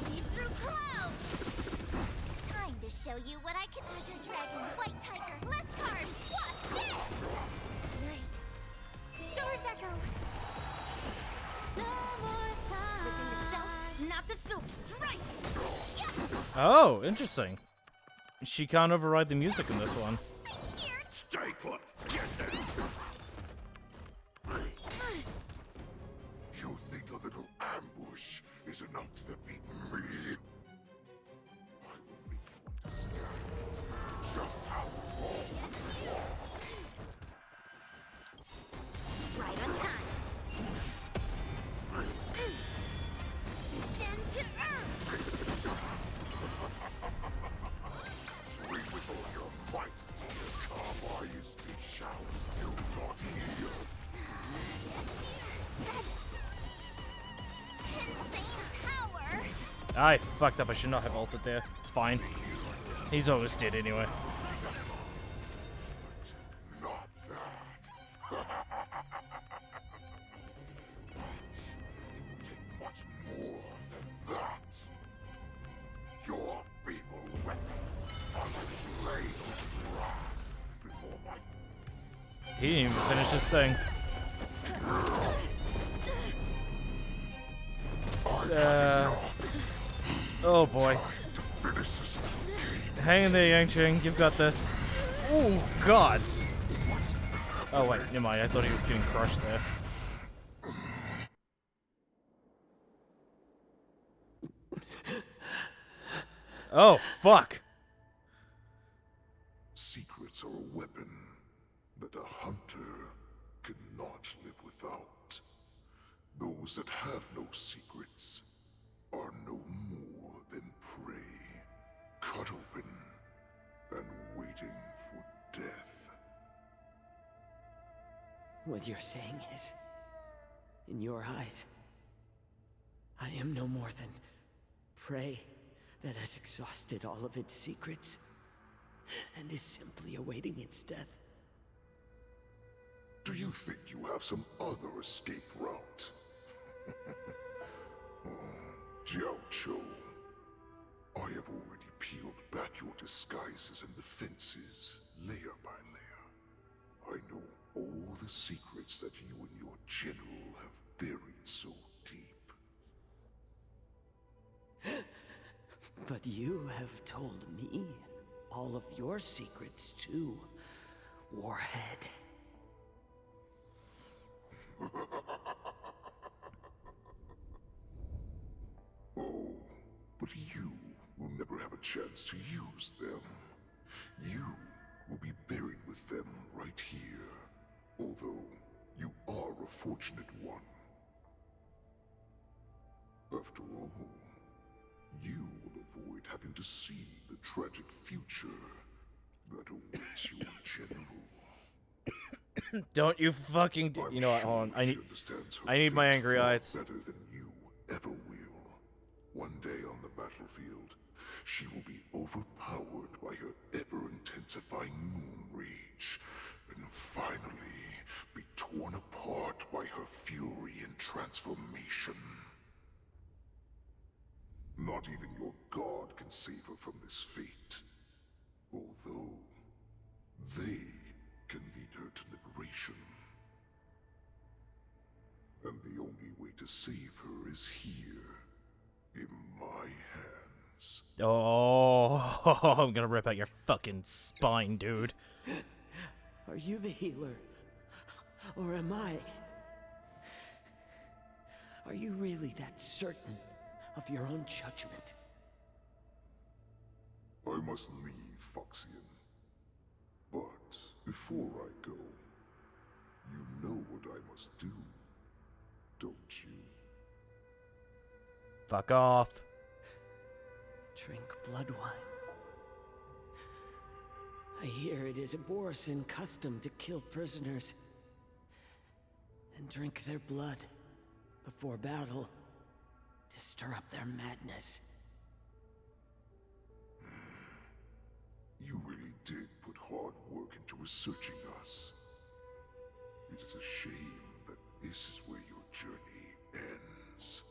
Lead through clouds! Time to show you what I can measure, Dragon, White Tiger, less carbs, wasp, death! Night. Stars echo. No more time. Within the self, not the soup. Strike! Yeah. Oh, interesting. She can't override the music in this one. Stay put! Get there! You think a little ambush is enough to defeat me? I will make you understand just how wrong you are. Right on time. Descend to earth. Swing with all your might. Carmine's Feixaio still not here. Such insane power. I fucked up. I should not have ulted there. It's fine. He's almost dead anyway. Not bad. But it will take much more than that. Your feeble weapons are like blades of grass before my... He didn't even finish his thing. Oh boy. Hang in there, Yangqing. You've got this. Oh god. Oh wait, never mind. I thought he was getting crushed there. Oh fuck. Secrets are a weapon that a hunter cannot live without. Those that have no secrets are no more than prey, cut open and waiting for death. What you're saying is, in your eyes, I am no more than prey that has exhausted all of its secrets and is simply awaiting its death. Do you think you have some other escape route? Jiao Chou, I have already peeled back your disguises and defenses, layer by layer. I know all the secrets that you and your general have buried so deep. But you have told me all of your secrets too, Warhead. Oh, but you will never have a chance to use them. You will be buried with them right here, although you are a fortunate one. After all, you will avoid having to see the tragic future that awaits your general. Don't you fucking you know what, hold on. I need my angry eyes. Better than you ever will. One day on the battlefield, she will be overpowered by her ever-intensifying moon rage, and finally be torn apart by her fury and transformation. Not even your god can save her from this fate, although they can lead her to liberation. to save her is here, in my hands. Oh, I'm gonna rip out your fucking spine, dude. Are you the healer? Or am I? Are you really that certain of your own judgment? I must leave, Foxian. But before I go, you know what I must do, don't you? Fuck off. Drink blood wine. I hear it is a Borisin custom to kill prisoners and drink their blood before battle to stir up their madness. You really did put hard work into researching us. It is a shame that this is where your journey ends.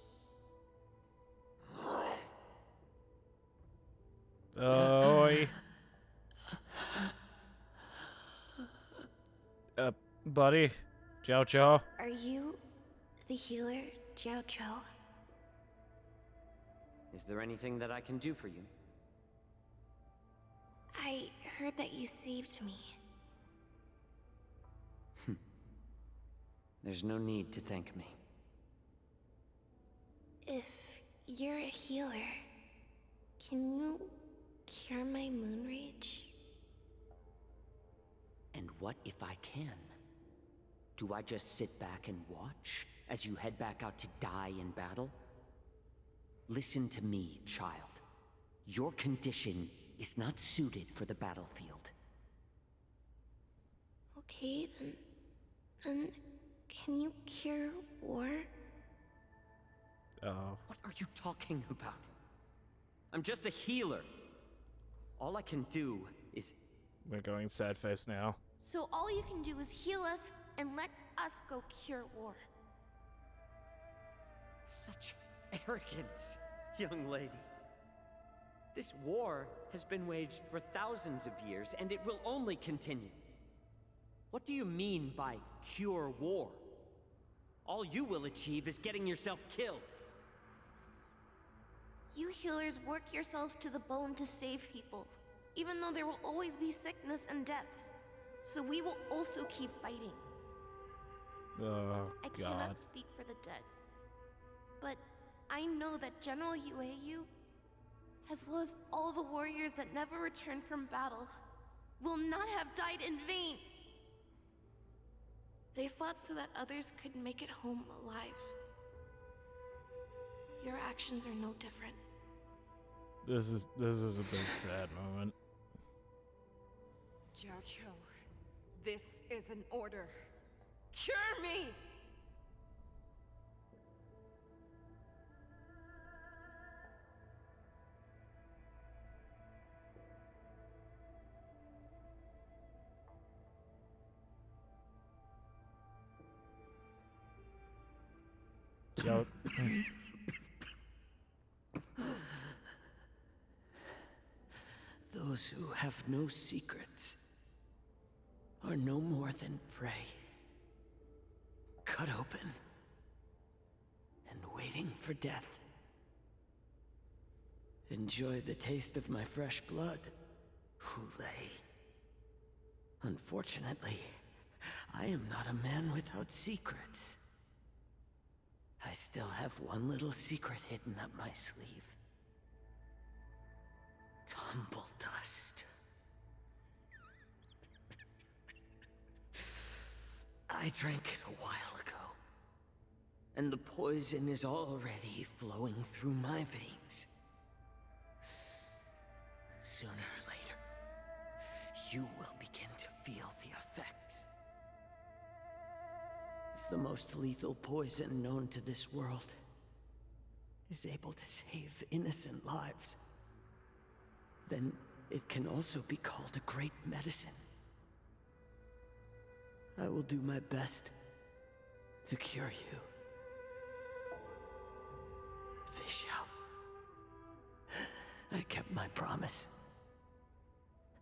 Oi. Buddy. Jiao Jiao. Are you the healer, Jiao Zhou? Is there anything that I can do for you? I heard that you saved me. There's no need to thank me. If you're a healer, can you cure my moon rage? And what if I can? Do I just sit back and watch as you head back out to die in battle? Listen to me, child. Your condition is not suited for the battlefield. Okay, then can you cure war? Oh. What are you talking about? I'm just a healer. All I can do is... We're going sad face now. So all you can do is heal us and let us go cure war. Such arrogance, young lady. This war has been waged for thousands of years, and it will only continue. What do you mean by cure war? All you will achieve is getting yourself killed. You healers work yourselves to the bone to save people, even though there will always be sickness and death. So we will also keep fighting. Oh, I cannot speak for the dead, but I know that General Yueyu, as well as all the warriors that never returned from battle, will not have died in vain. They fought so that others could make it home alive. Your actions are no different. This is a big sad moment. Jiao Zhou, this is an order. Cure me! Jiao. Those who have no secrets are no more than prey. Cut open and waiting for death. Enjoy the taste of my fresh blood, Hulei. Unfortunately, I am not a man without secrets. I still have one little secret hidden up my sleeve. Tumble dust. I drank it a while ago, and the poison is already flowing through my veins. Sooner or later, you will begin to feel the effects. If the most lethal poison known to this world is able to save innocent lives, then it can also be called a great medicine. I will do my best to cure you. Feixaio. I kept my promise.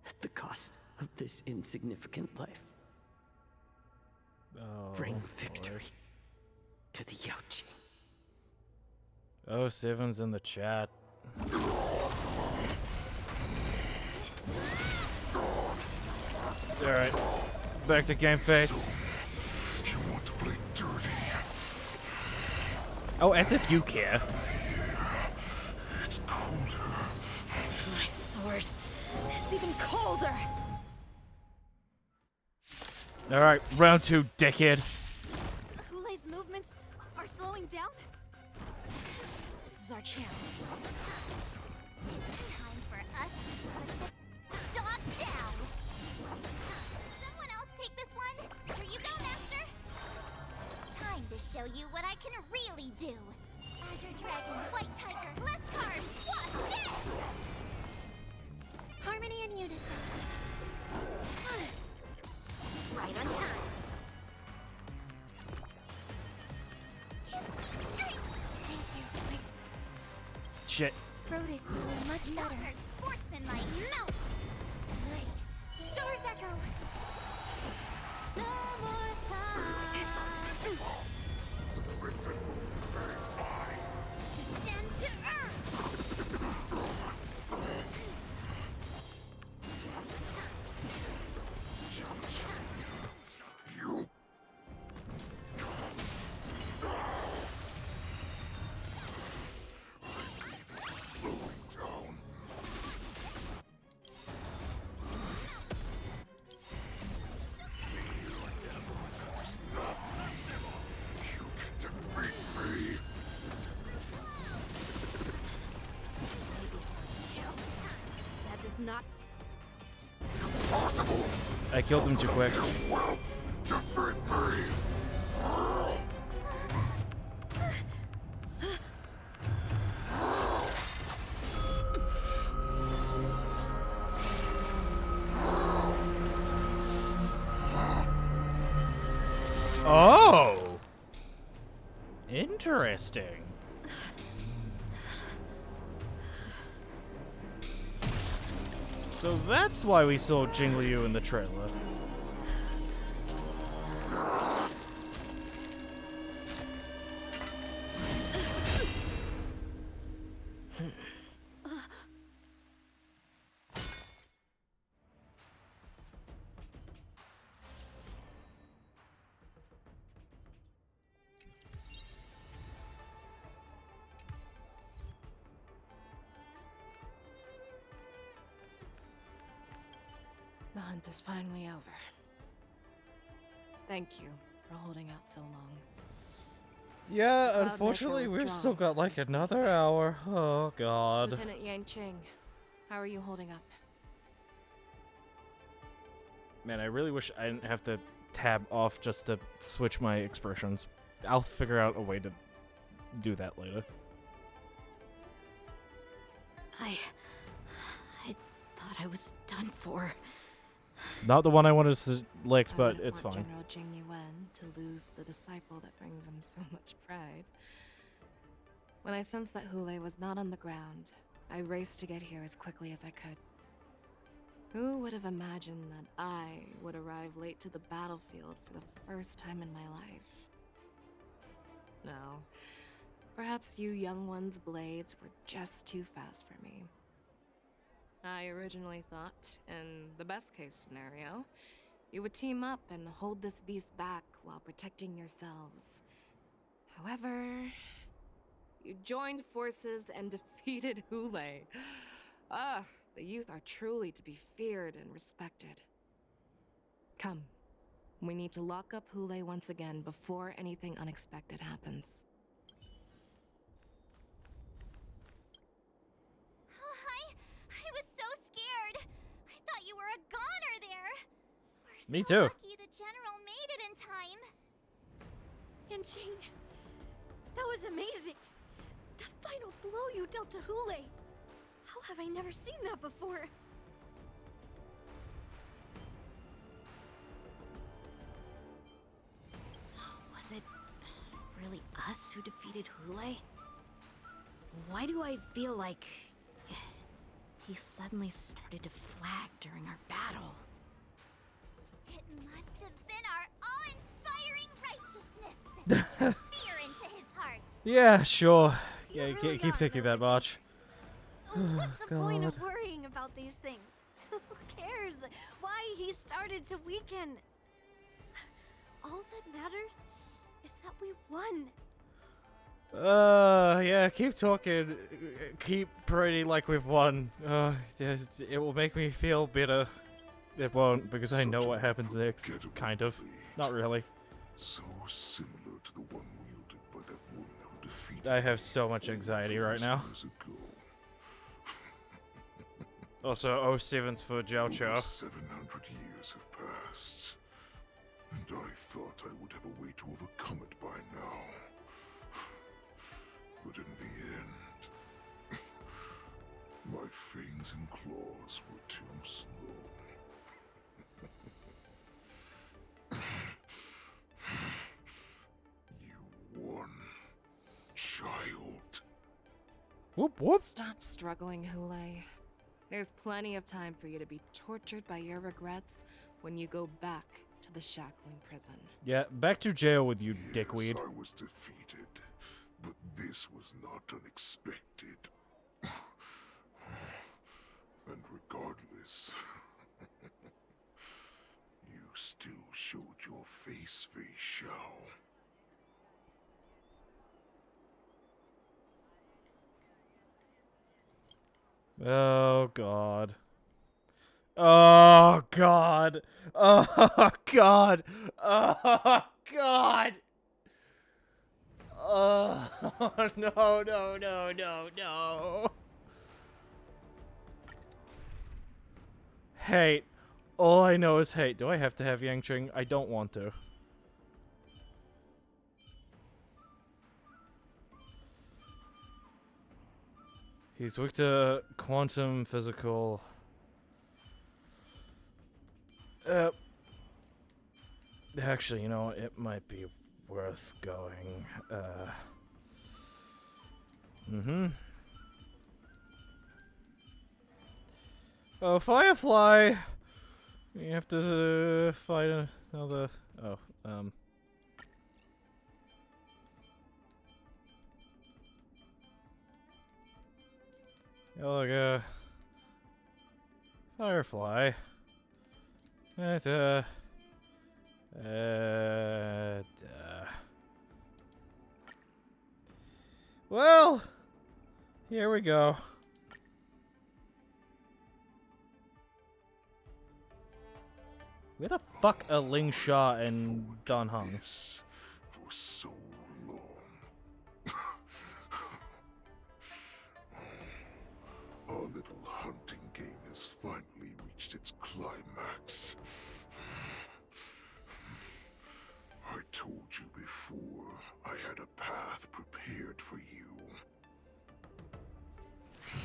At the cost of this insignificant life. Oh, Bring victory to the Yaoqing. Oh, Seven's in the chat. Alright. Back to game face. You want to play dirty? Oh, as if you care. It's colder. My sword is even colder. Alright, round 2, dickhead. Hulei's movements are slowing down? This is our chance. Time for us to put the dog down. Someone else take this one. Here you go, Master. Time to show you what I can really do. Azure Dragon, White Tiger, less carbs, what? Dead! Harmony and unison. Right on time. Give me strength. Thank you. Shit. Road is feeling much better. Sportsmanlike melt. Right. Stars echo. No more time. Descend to earth. That does not. I killed him too quick. Oh! Interesting. So that's why we saw Jingliu in the trailer. The hunt is finally over. Thank you for holding out so long. Yeah, Cloud unfortunately, Metro we've withdrawn still got as like we speak. another hour. Oh, God. Lieutenant Yanqing, how are you holding up? Man, I really wish I didn't have to tab off just to switch my expressions. I'll figure out a way to do that later. I thought I was done for. Not the one I wanted to select, I but wouldn't it's want fine. General Jing Yuan to lose the disciple that brings him so much pride. When I sensed that Hulei was not on the ground, I raced to get here as quickly as I could. Who would have imagined that I would arrive late to the battlefield for the first time in my life? No. Perhaps you young ones' blades were just too fast for me. I originally thought, in the best case scenario, you would team up and hold this beast back while protecting yourselves. However, you joined forces and defeated Hulei. Ah, the youth are truly to be feared and respected. Come, we need to lock up Hulei once again before anything unexpected happens. I was so scared. I thought you were a goner there. We're Me so too. lucky the general made it in time. Yanqing, that was amazing. The final blow you dealt to Hulei. How have I never seen that before? Was it really us who defeated Hulei? Why do I feel like he suddenly started to flag during our battle? It must have been our awe-inspiring righteousness that stirred fear into his heart. Yeah, sure. Yeah, you really keep are thinking that much. What's the point God. of worrying about these things? Who cares why he started to weaken? All that matters is that we won. Yeah, keep talking. Keep praying like we've won. It will make me feel bitter. It won't, because I know what happens next. Kind of. Not really. So similar to the one wielded by that woman who defeated I have so much anxiety right now. years ago. Also, 07's for Jiao Over Chao. 700 years have passed, and I thought I would have a way to overcome it by now. But in the end, my fangs and claws were too slow. You won, child. Whoop whoop. Stop struggling, Hule. There's plenty of time for you to be tortured by your regrets when you go back to the shackling prison. Yeah, back to jail with you, dickweed. Yes, I was defeated, but this was not unexpected. And regardless, you still showed your face, Feixaio. Oh god. Oh god. Oh god. Oh god. Oh no, no, no, no, no. Hate. All I know is hate. Do I have to have Yangqing? I don't want to. He's weak to quantum physical. Actually, you know, it might be worth going. Oh, Firefly! You have to fight another. Oh, Look, Firefly. Well, here we go. Where the fuck are Ling Sha and Dan Heng? For so long. Our little hunting game has finally reached its climax. I told you before, I had a path prepared for you.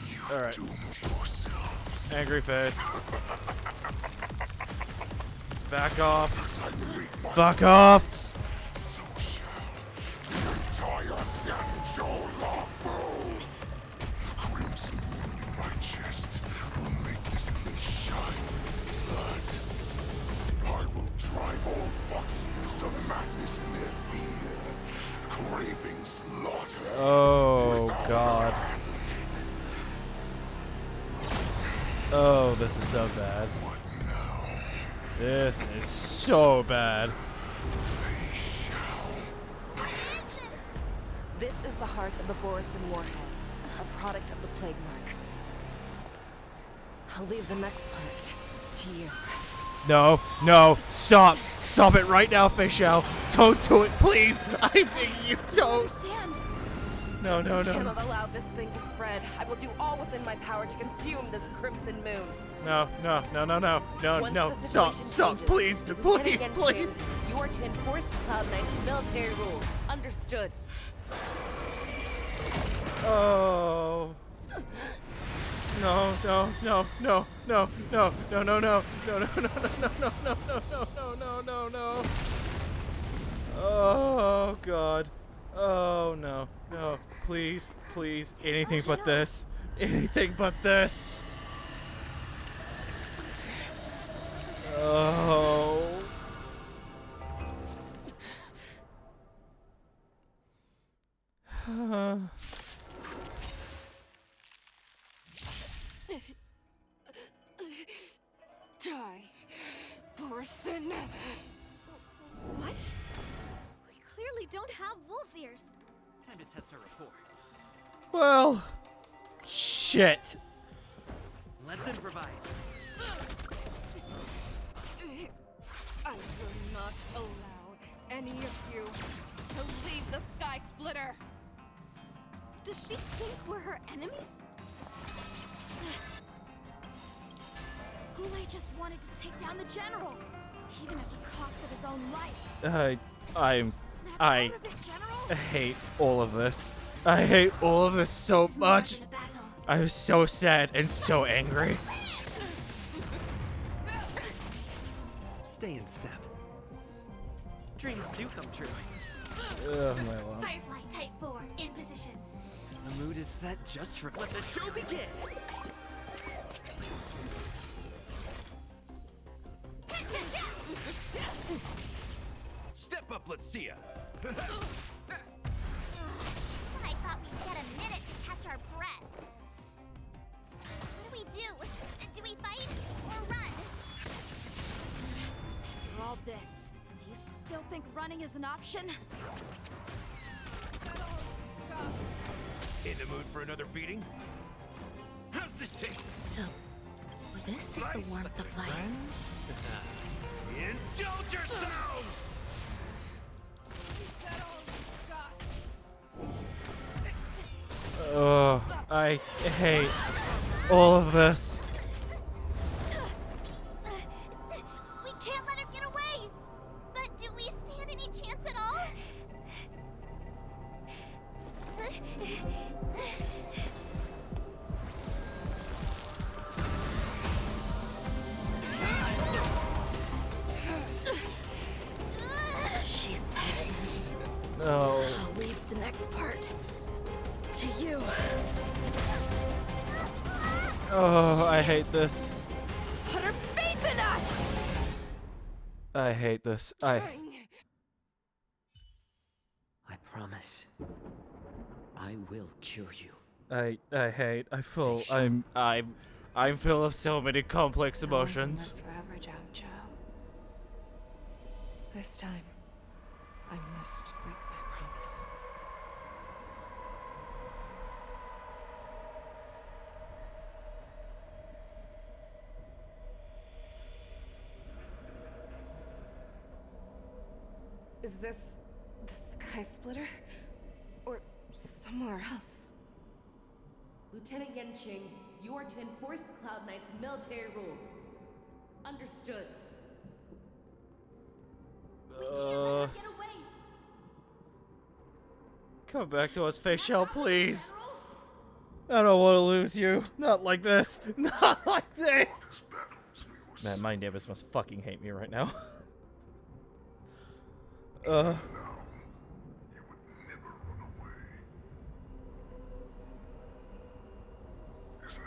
You Alright. doomed yourselves. Angry face. Back off. Fuck off. So shall the entire Xianzhou Longbow. The crimson wound in my chest will make this place shine with blood. I will drive all Foxians to madness in their fear, craving slaughter. Oh god. Oh, this is so bad. This is so bad. This is the heart of the Borisin Warhead, a product of the Plague Mark. I'll leave the next part to you. No, no, stop. Stop it right now, Feixaio. Don't do it, please. I beg you, don't. Understand? No, no, I no. cannot allow this thing to spread. I will do all within my power to consume this crimson moon. No, no, no, no, no, no, Once no. the Stop, situation stop, changes, please, Lieutenant please, Yan please. Qing, you are to enforce the Cloud Knight's military rules. Understood. Oh. No, no, no, no, no, no, no, no, no, no, no, no, no, no, no, no, no, no, no, no. Oh god. Oh no, no, please, please, anything but this. Anything but this. Oh. Die, Borson. What? We clearly don't have wolf ears. Time to test our rapport. Well, shit. Let's improvise. I will not allow any of you to leave the Sky Splitter. Does she think we're her enemies? Goulet just wanted to take down the general, even at the cost of his own life. I hate all of this. I hate all of this so much. I'm so sad and so angry. Stay in step. Dreams do come true. Ugh, my love. Firefly Type 4 in position. The mood is set just for. Let the show begin! Step up, let's see ya. I thought we'd get a minute to catch our breath. What do we do? Do we fight or run? After all this, do you still think running is an option? In the mood for another beating? How's this taste? So, this is the warmth of life. Indulge yourselves! Oh, I hate all of this. We can't let her get away. But do we stand any chance at all? She said. No. I'll leave the next part to you. Oh, I hate this. Put her faith in us! I hate this. I promise. I will cure you. I feel I'm full of so many complex emotions. Forever, Jojo. This time, I must break my promise. Is this the Sky Splitter? Or somewhere else? Lieutenant Yanqing, you are to enforce the Cloud Knight's military rules. Understood. Get away. Come back to us, Feixaio, please. I don't want to lose you. Not like this. Not like this. Man, my neighbors must fucking hate me right now. Isn't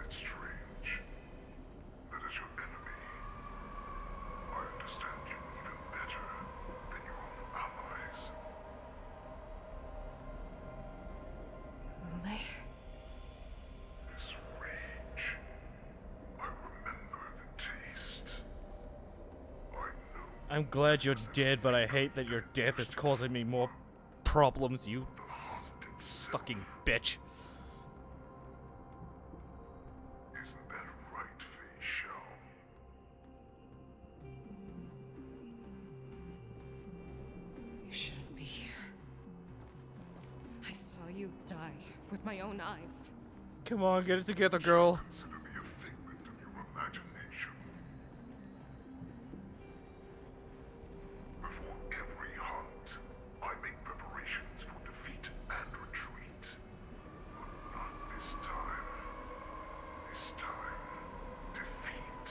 it strange that as your enemy, I understand you even better than your own allies? Goulet? This rage, I remember the taste. I'm glad you're dead, but I hate that your death is causing me more problems, you fucking bitch. Isn't that right, Feixaio? You shouldn't be here. I saw you die with my own eyes. Come on, get it together, girl. Consider me a figment of your imagination. Before every hunt, I make preparations for defeat and retreat. But not this time. This time, defeat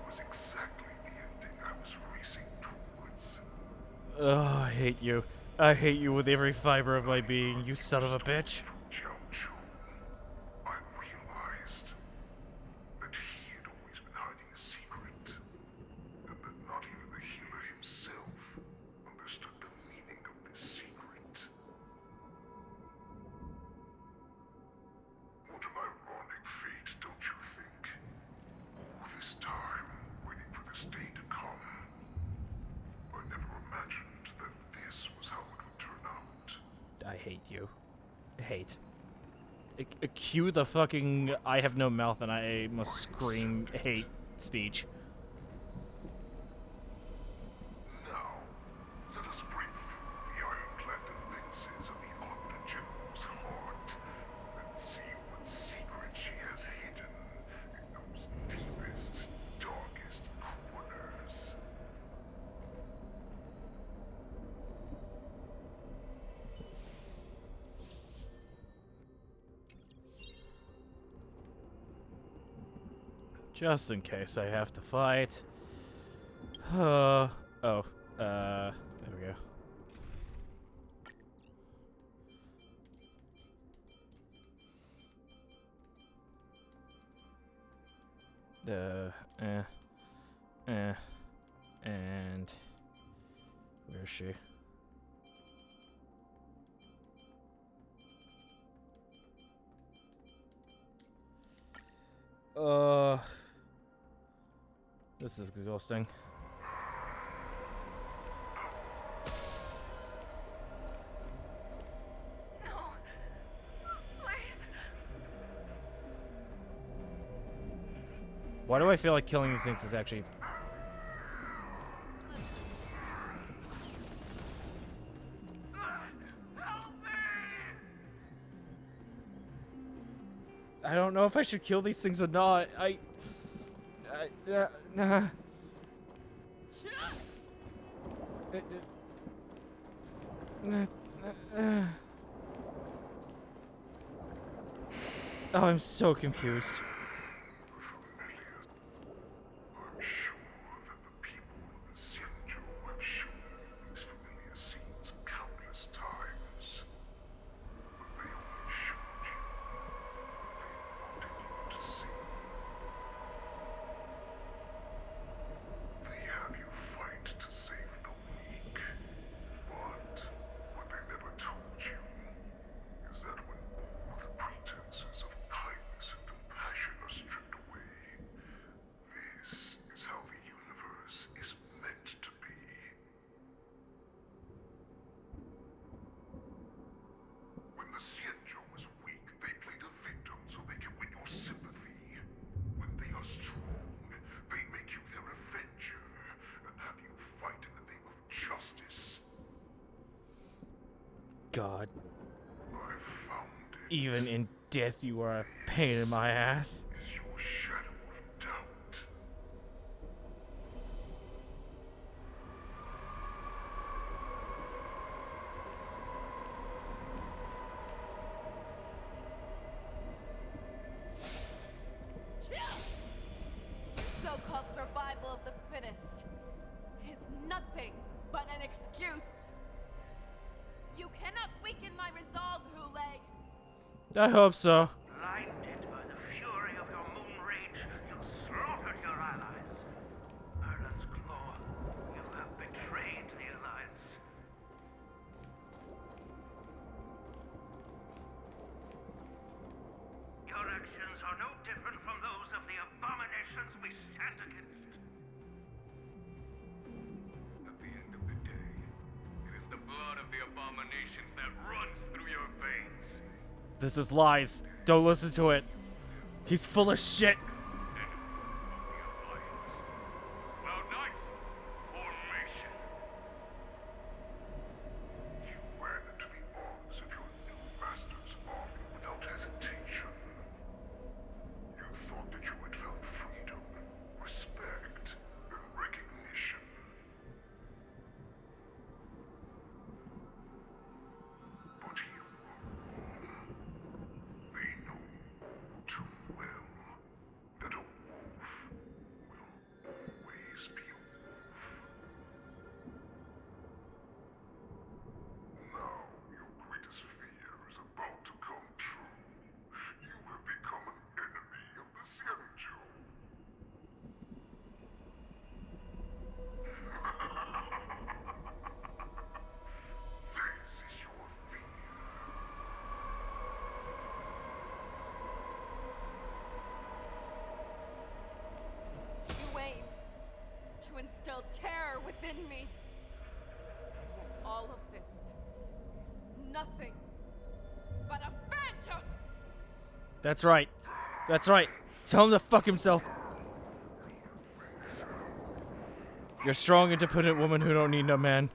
was exactly the ending I was racing towards. Oh, I hate you. I hate you with every fiber of my being, you son of a bitch. I realized that he had always been hiding a secret, and that not even the healer himself understood the meaning of this secret. What an ironic fate, don't you think? All this time, waiting for the hate you. Hate. Cue the fucking I have no mouth and I must scream hate speech. Now, let us break through the ironclad defenses of the Ogden General's heart and see what secret she has hidden in those deepest, darkest corners. Just in case I have to fight. There we go. And where is she? This is exhausting. Why do I feel like killing these things is actually... I don't know if I should kill these things or not. Nah. Oh, I'm so confused. I'm sure that the people of the Xianzhou have shown these familiar scenes countless times. But they only showed you what they wanted you to see. They have you fight to save the weak. But what they never told you is that when all the pretenses of kindness and compassion are stripped away, this is how the universe is meant to be. When the Xianzhou was weak, they played a victim so they can win your sympathy. When they are strong, they make you their avenger and have you fight in the name of justice. God. I found it. Even in death, you are a pain in my ass. Is your shadow of doubt. So-called survival of the fittest is nothing but an excuse. You cannot weaken my resolve, Huleg. I hope so. Blinded by the fury of your moon rage, you slaughtered your allies. Erland's Claw, you have betrayed the Alliance. Your actions are no different from those of the abominations we stand against. At the end of the day, it is the blood of the abominations that runs through your veins. This is lies. Don't listen to it. He's full of shit. Cloud Knights, formation. You ran into the arms of your new master's army without hesitation. You thought that you had found freedom, respect, and recognition. But you were wrong. They know all too well that a wolf will always be a wolf. Now your greatest fear is about to come true. You have become an enemy of the Xianzhou. This is your fear. You aim to instill terror within me. Yet all of this is nothing but a phantom! That's right. That's right. Tell him to fuck himself. You're strong, independent woman who don't need no man.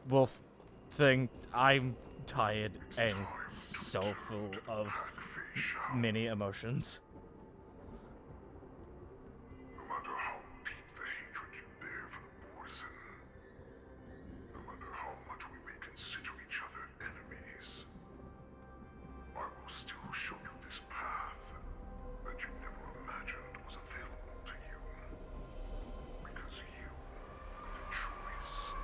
Wolf thing. I'm tired and so full of many emotions. No matter how deep the hatred you bear for the Borson, no matter how much we may consider each other enemies, I will still show you this path that you never imagined was available to you. Because you made a choice.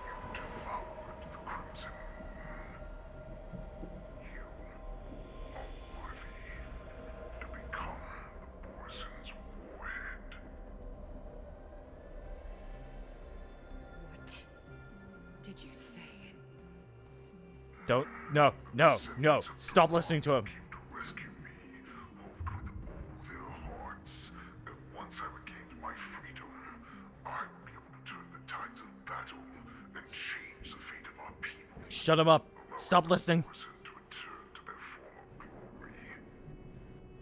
You devoured the Crimson Moon. You are worthy to become the Borson's warhead. What did you say? Don't. No. No. No. Stop listening to him. To rescue me, hoped with all their hearts that once I regained my freedom, I would be able to turn the tides of battle and change the fate of our people. Shut him up. Stop listening. To return to their former glory.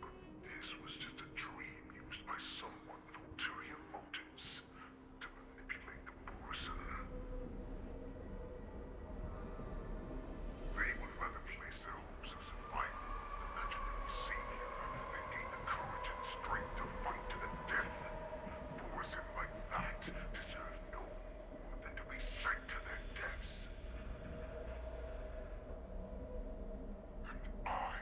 But this was just a dream used by someone with ulterior motives to manipulate the Borson. They would rather place their hopes of survival in an imaginary savior than gain the courage and strength to fight to the death. Borson like that deserve no more than to be sent to their deaths. And I,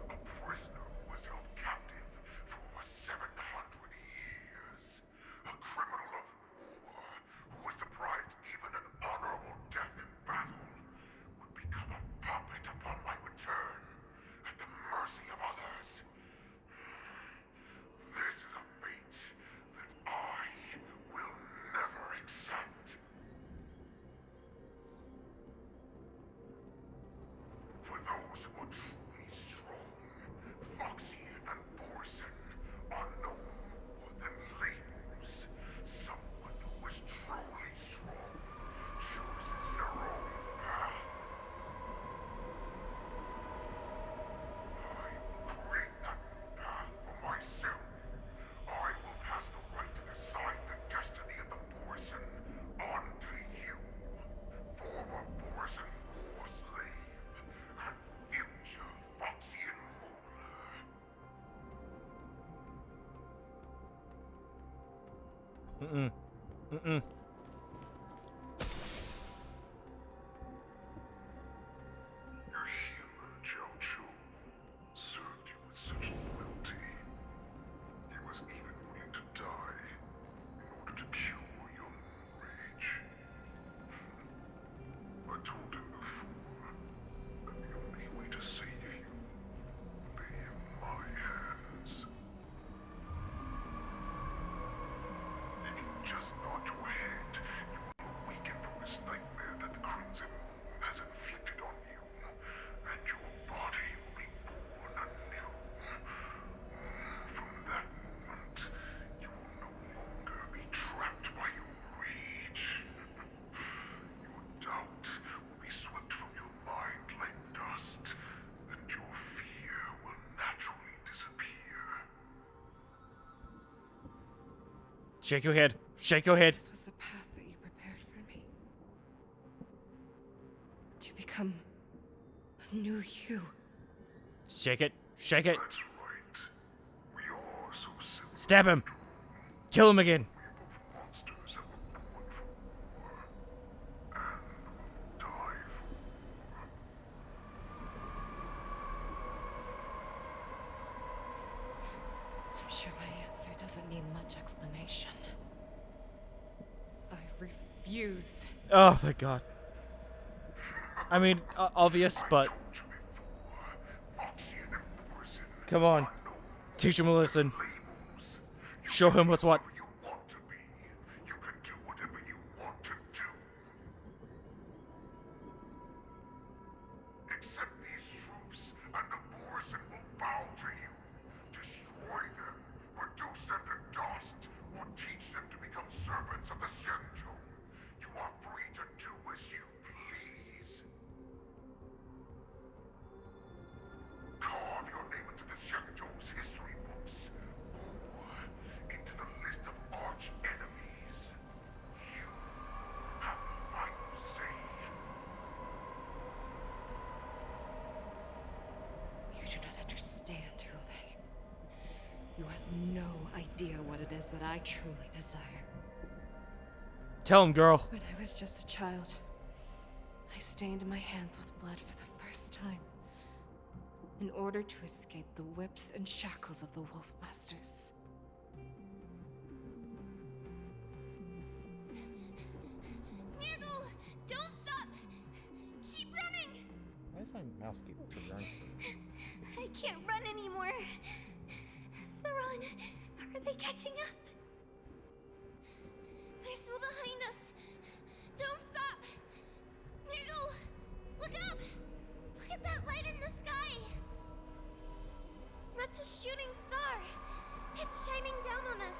a prisoner who was held captive for over 700 years, a criminal of war who was deprived even an honorable death in battle, would become a puppet upon my return, at the mercy of others. This is a fate that I will never accept. For those who are truly strong, Foxian and Borson are no more than labels. Someone who is truly strong chooses their own path. I will create that new path for myself. I will pass the right to decide the destiny of the Borson on to you, former Borson war slave and future Foxian ruler. Your healer, Jiao served you with such loyalty. He was even willing to die in order to cure your moon rage. I told him before that the only way to save you lay in my hands. If you just nod your head, you will awaken from this nightmare that the Crimson Moon has inflicted on you, and your body will be born anew. From that moment, you will no longer be trapped by your rage. Your doubt will be swept from your mind like dust, and your fear will naturally disappear. Shake your head. Shake your head. This was the path that you prepared for me. To become a new you. Shake it. Shake it. That's right. We are so similar. Stab him. Kill him again. We are both monsters that were born for war, and will die for war. I'm sure my answer doesn't need much explanation. I refuse. Oh, thank God. I mean, obvious, but... Come on. Teach him a lesson. Show him what's what. You want to be. You can do whatever you want to do. Accept these truths, and the Borson will bow to you. Destroy them, reduce them to dust, or teach them to become servants of the Xianzhou. You are free to do as you please. You have no idea what it is that I truly desire. Tell him, girl. When I was just a child, I stained my hands with blood for the first time, in order to escape the whips and shackles of the Wolf Masters. Nurgle, don't stop! Keep running! Why does my mouse keep triggering? I can't run anymore. Sauron, are they catching up? They're still behind us. Don't stop! Nurgle, look up! Look at that light in the sky! That's a shooting star. It's shining down on us.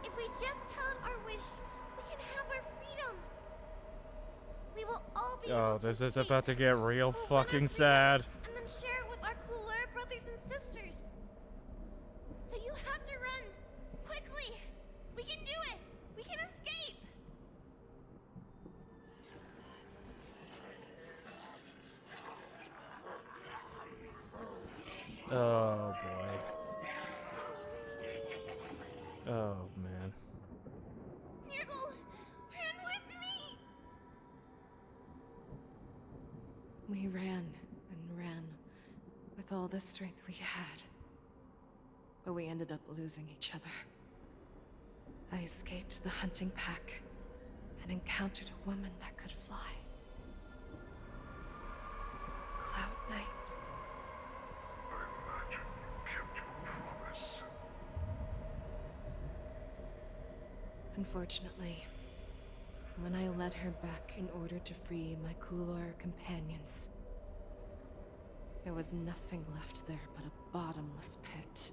If we just tell it our wish, we can have our freedom. We will all be able to this is escape. about to get real We'll fucking run our sad. freedom and then share it with our cooler brothers and sisters. So you have to run. Quickly. We can do it. We can escape. Oh boy. Oh man. Nurgle, run with me. We ran and ran with all the strength we had, but we ended up losing each other. I escaped the hunting pack and encountered a woman that could fly. Cloud Knight. I imagine you kept your promise. Unfortunately, when I led her back in order to free my Kulor companions, there was nothing left there but a bottomless pit.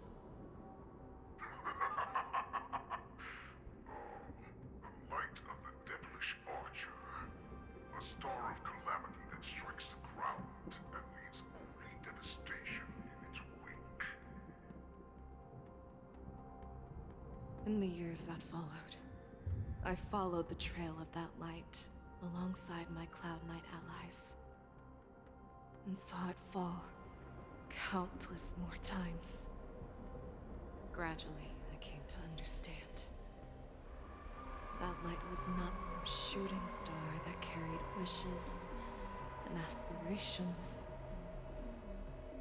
The light of the devilish archer. A star of calamity that strikes the ground and leaves only devastation in its wake. In the years that followed, I followed the trail of that light alongside my Cloud Knight allies, and saw it fall countless more times. Gradually, I came to understand. That light was not some shooting star that carried wishes and aspirations.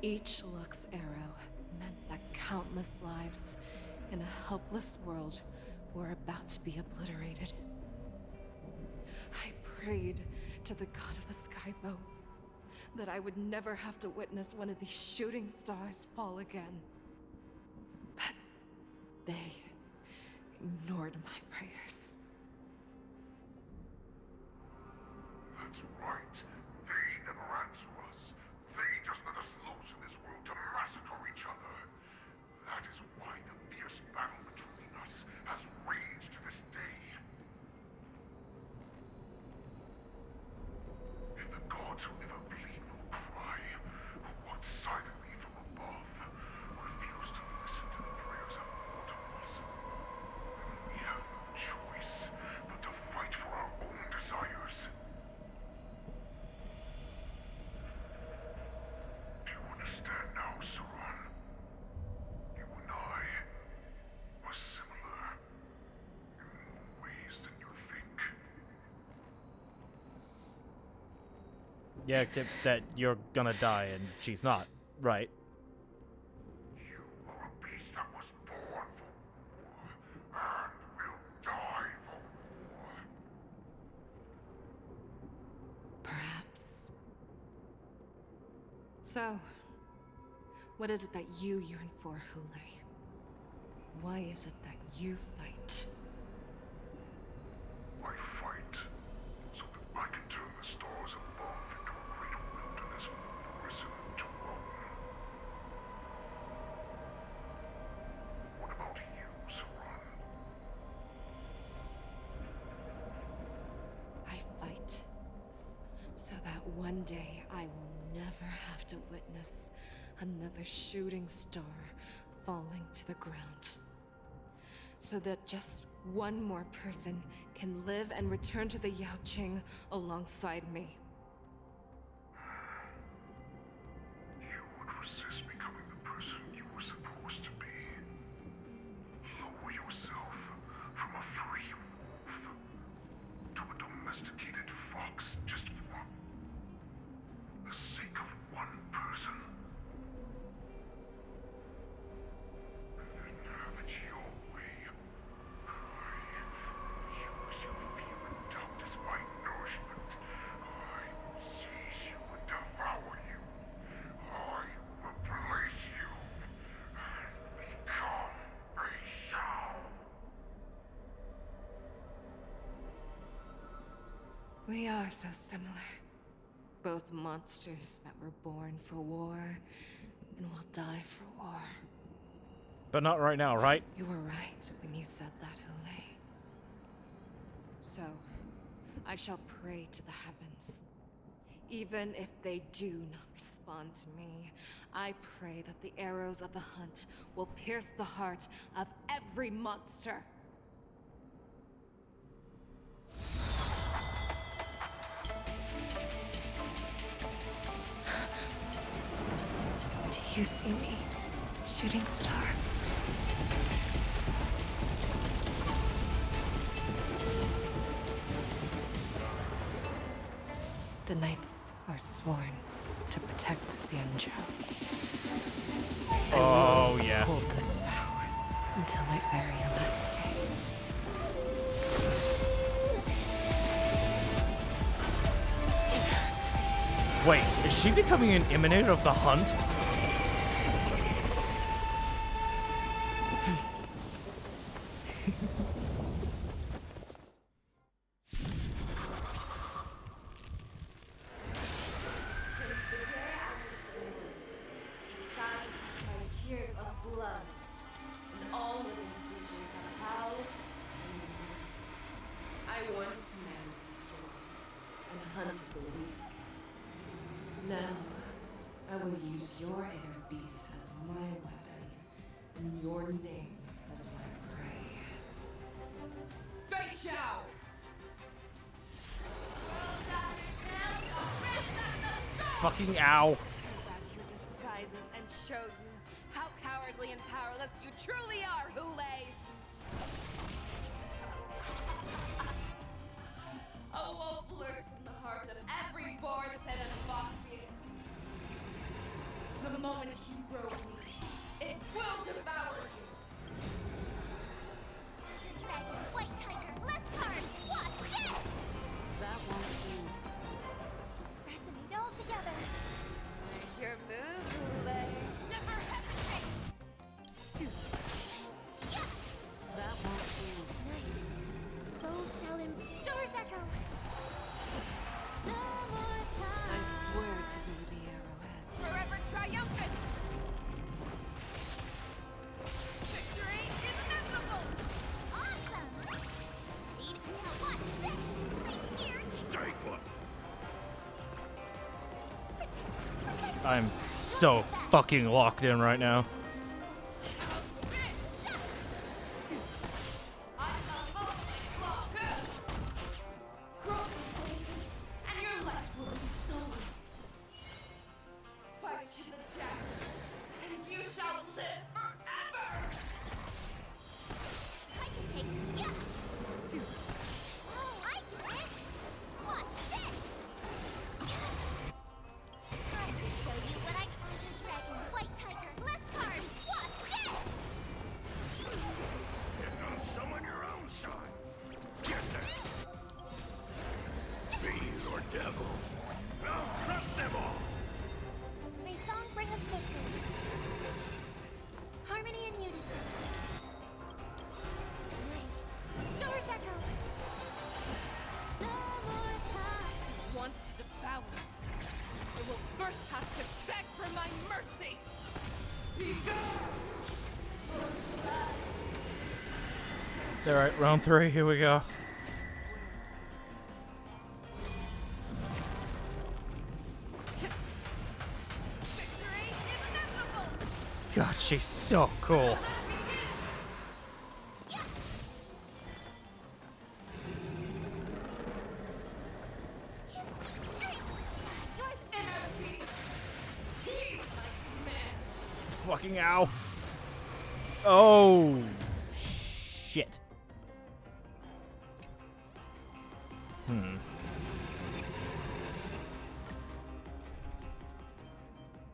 Each Lux arrow meant that countless lives in a helpless world were about to be obliterated. I prayed to the god of the skybow that I would never have to witness one of these shooting stars fall again. But they ignored my prayers. That's right. They never answer us. They just let us loose in this world to massacre each other. That is why the fierce battle between us has raged to this day. If the gods who never bleed nor cry, who watch silently from above, refuse to listen to the prayers of mortals, then we have no choice but to fight for our own desires. Do you understand now, Sauron? You and I are similar in more ways than you think. Yeah, except that you're gonna die and she's not, right? You are a beast that was born for war, and will die for war. Perhaps. So, what is it that you yearn for, Hule? Why is it that you fight? I fight so that I can turn the stars above into a great wilderness for Borison to roam. What about you, Sauron? I fight so that one day I will never have to witness another shooting star falling to the ground. So that just one more person can live and return to the Yaoqing alongside me. You would resist becoming the person you were supposed to be. domesticated fox just for the sake of one person? Then have it your way. Use your human doubt as my nourishment. I will seize you and devour you. I will replace you and become Feixaio. We are so similar. Both monsters that were born for war and will die for war. But not right now, right? You were right when you said that, Hule. So, I shall pray to the heavens. Even if they do not respond to me, I pray that the arrows of the hunt will pierce the heart of every monster. Do you see me, shooting star? The knights are sworn to protect the Xianzhou. Oh, yeah. Hold this vow until my very last day. Wait, is she becoming an emanator of the hunt? Now, I will use your inner beast as my weapon, and your name as my prey. Feixaio! Fucking ow. Take back your disguises and show you how cowardly and powerless you truly are, Hule! A wolf lurks in the heart of every boar's head and foxy. The moment you grow weak, it will devour you. Azure Dragon, White Tiger, less cards, what? Yes! That won't do. Resonate all together. Make your move, Hule. Never hesitate. Yes! That won't do. Night. Soul shall Stars echo. No more time. I swear to be the arrowhead. Forever triumphant. Victory is inevitable. Awesome. Need to watch this. Please here. Stay put. I'm so fucking locked in right now. And your life will be stolen. Fight to the death, and you shall live forever! I can take yes. Oh, I get it. Watch this. Time to show you what I Azure Dragon, White Tiger, less cards. Watch this. You're gonna summon your own sons. Get them. Fiend or devil. I'll crush them all. May song bring us victory. Harmony and unison. Night. Stars echo. No more time. Wants to devour me. I will first have to beg for my mercy! Be gone! Alright, round 3, here we go. Victory is inevitable. God, she's so cool. Fucking ow. Oh, shit.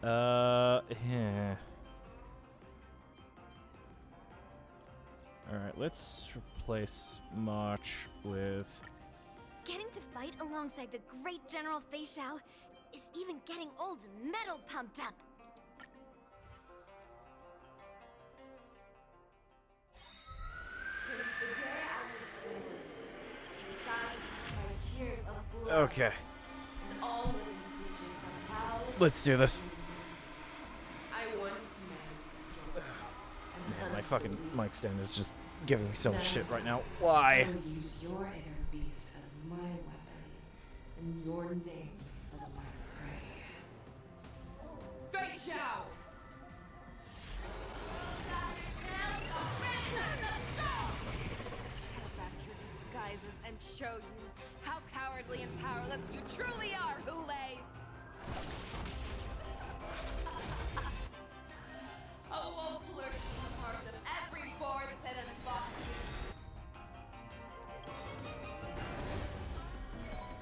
Yeah. Alright, let's replace March with... Getting to fight alongside the great General Feixaio is even getting old metal pumped up. Since the day I was born, besides my tears of blood, Okay. and all living creatures have howled. Let's do this. I once met Man, my fucking mic stand is just giving me so much shit right now. Why? I will use your inner beast as my weapon, and your name as my prey. Feixaio! Take back your disguises and show you how cowardly and powerless you truly are, Hule! A wolf lurks in the heart of every boar set and fox.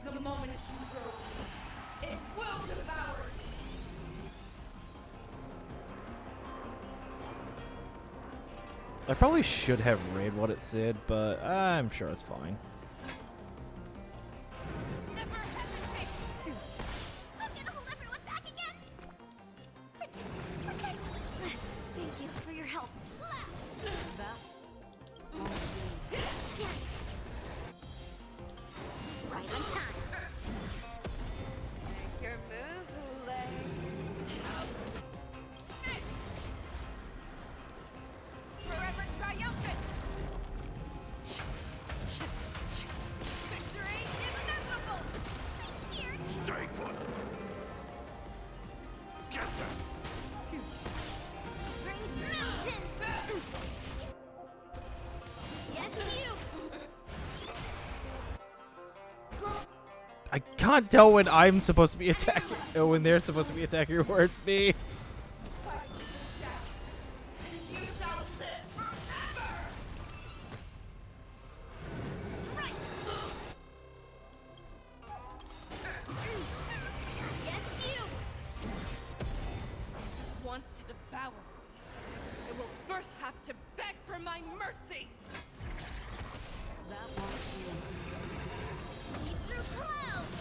The moment you grow, it will devour you. I probably should have read what it said, but I'm sure it's fine. Never hesitate to... I'm gonna hold everyone back again! Protect. Thank you for your help. Right on time. Make your move, Hule. Forever triumphant! Victory is inevitable! Stay put. Get them. Great mountains! Yes, you! I can't tell when I'm supposed to be attacking, or when they're supposed to be attacking, or it's me. You shall live forever! Strike! Yes, you! Wants to devour me. It will first have to beg for my mercy! That won't do. See through clouds!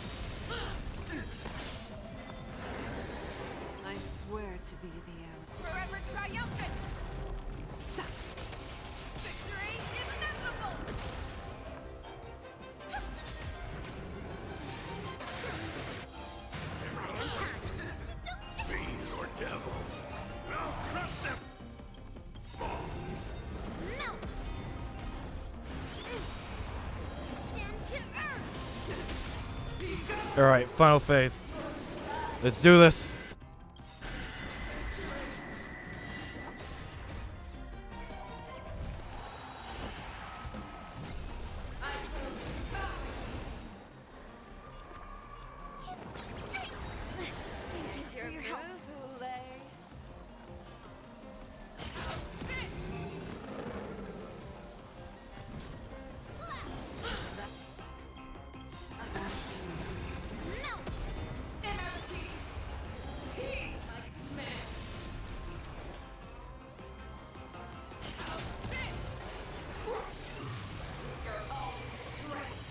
I swear to be the hour. Forever triumphant! Victory is inevitable! Right on time. Fiend or devil. I'll crush them. Melt! Descend to earth! Alright, final phase. Let's do this. Thank you for your help. Melt! Inner peace! Heed my command! You're all strength!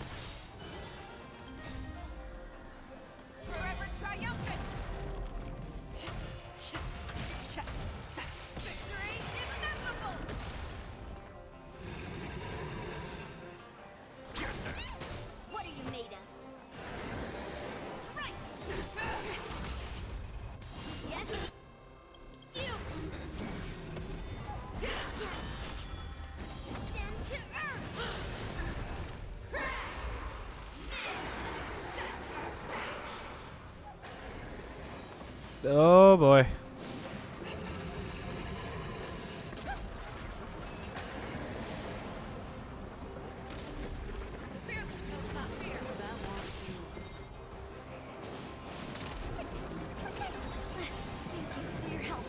Forever triumphant! Victory is inevitable! What are you made of? Strike! Yes, you! Descend to earth! Oh boy. Thank you for your help.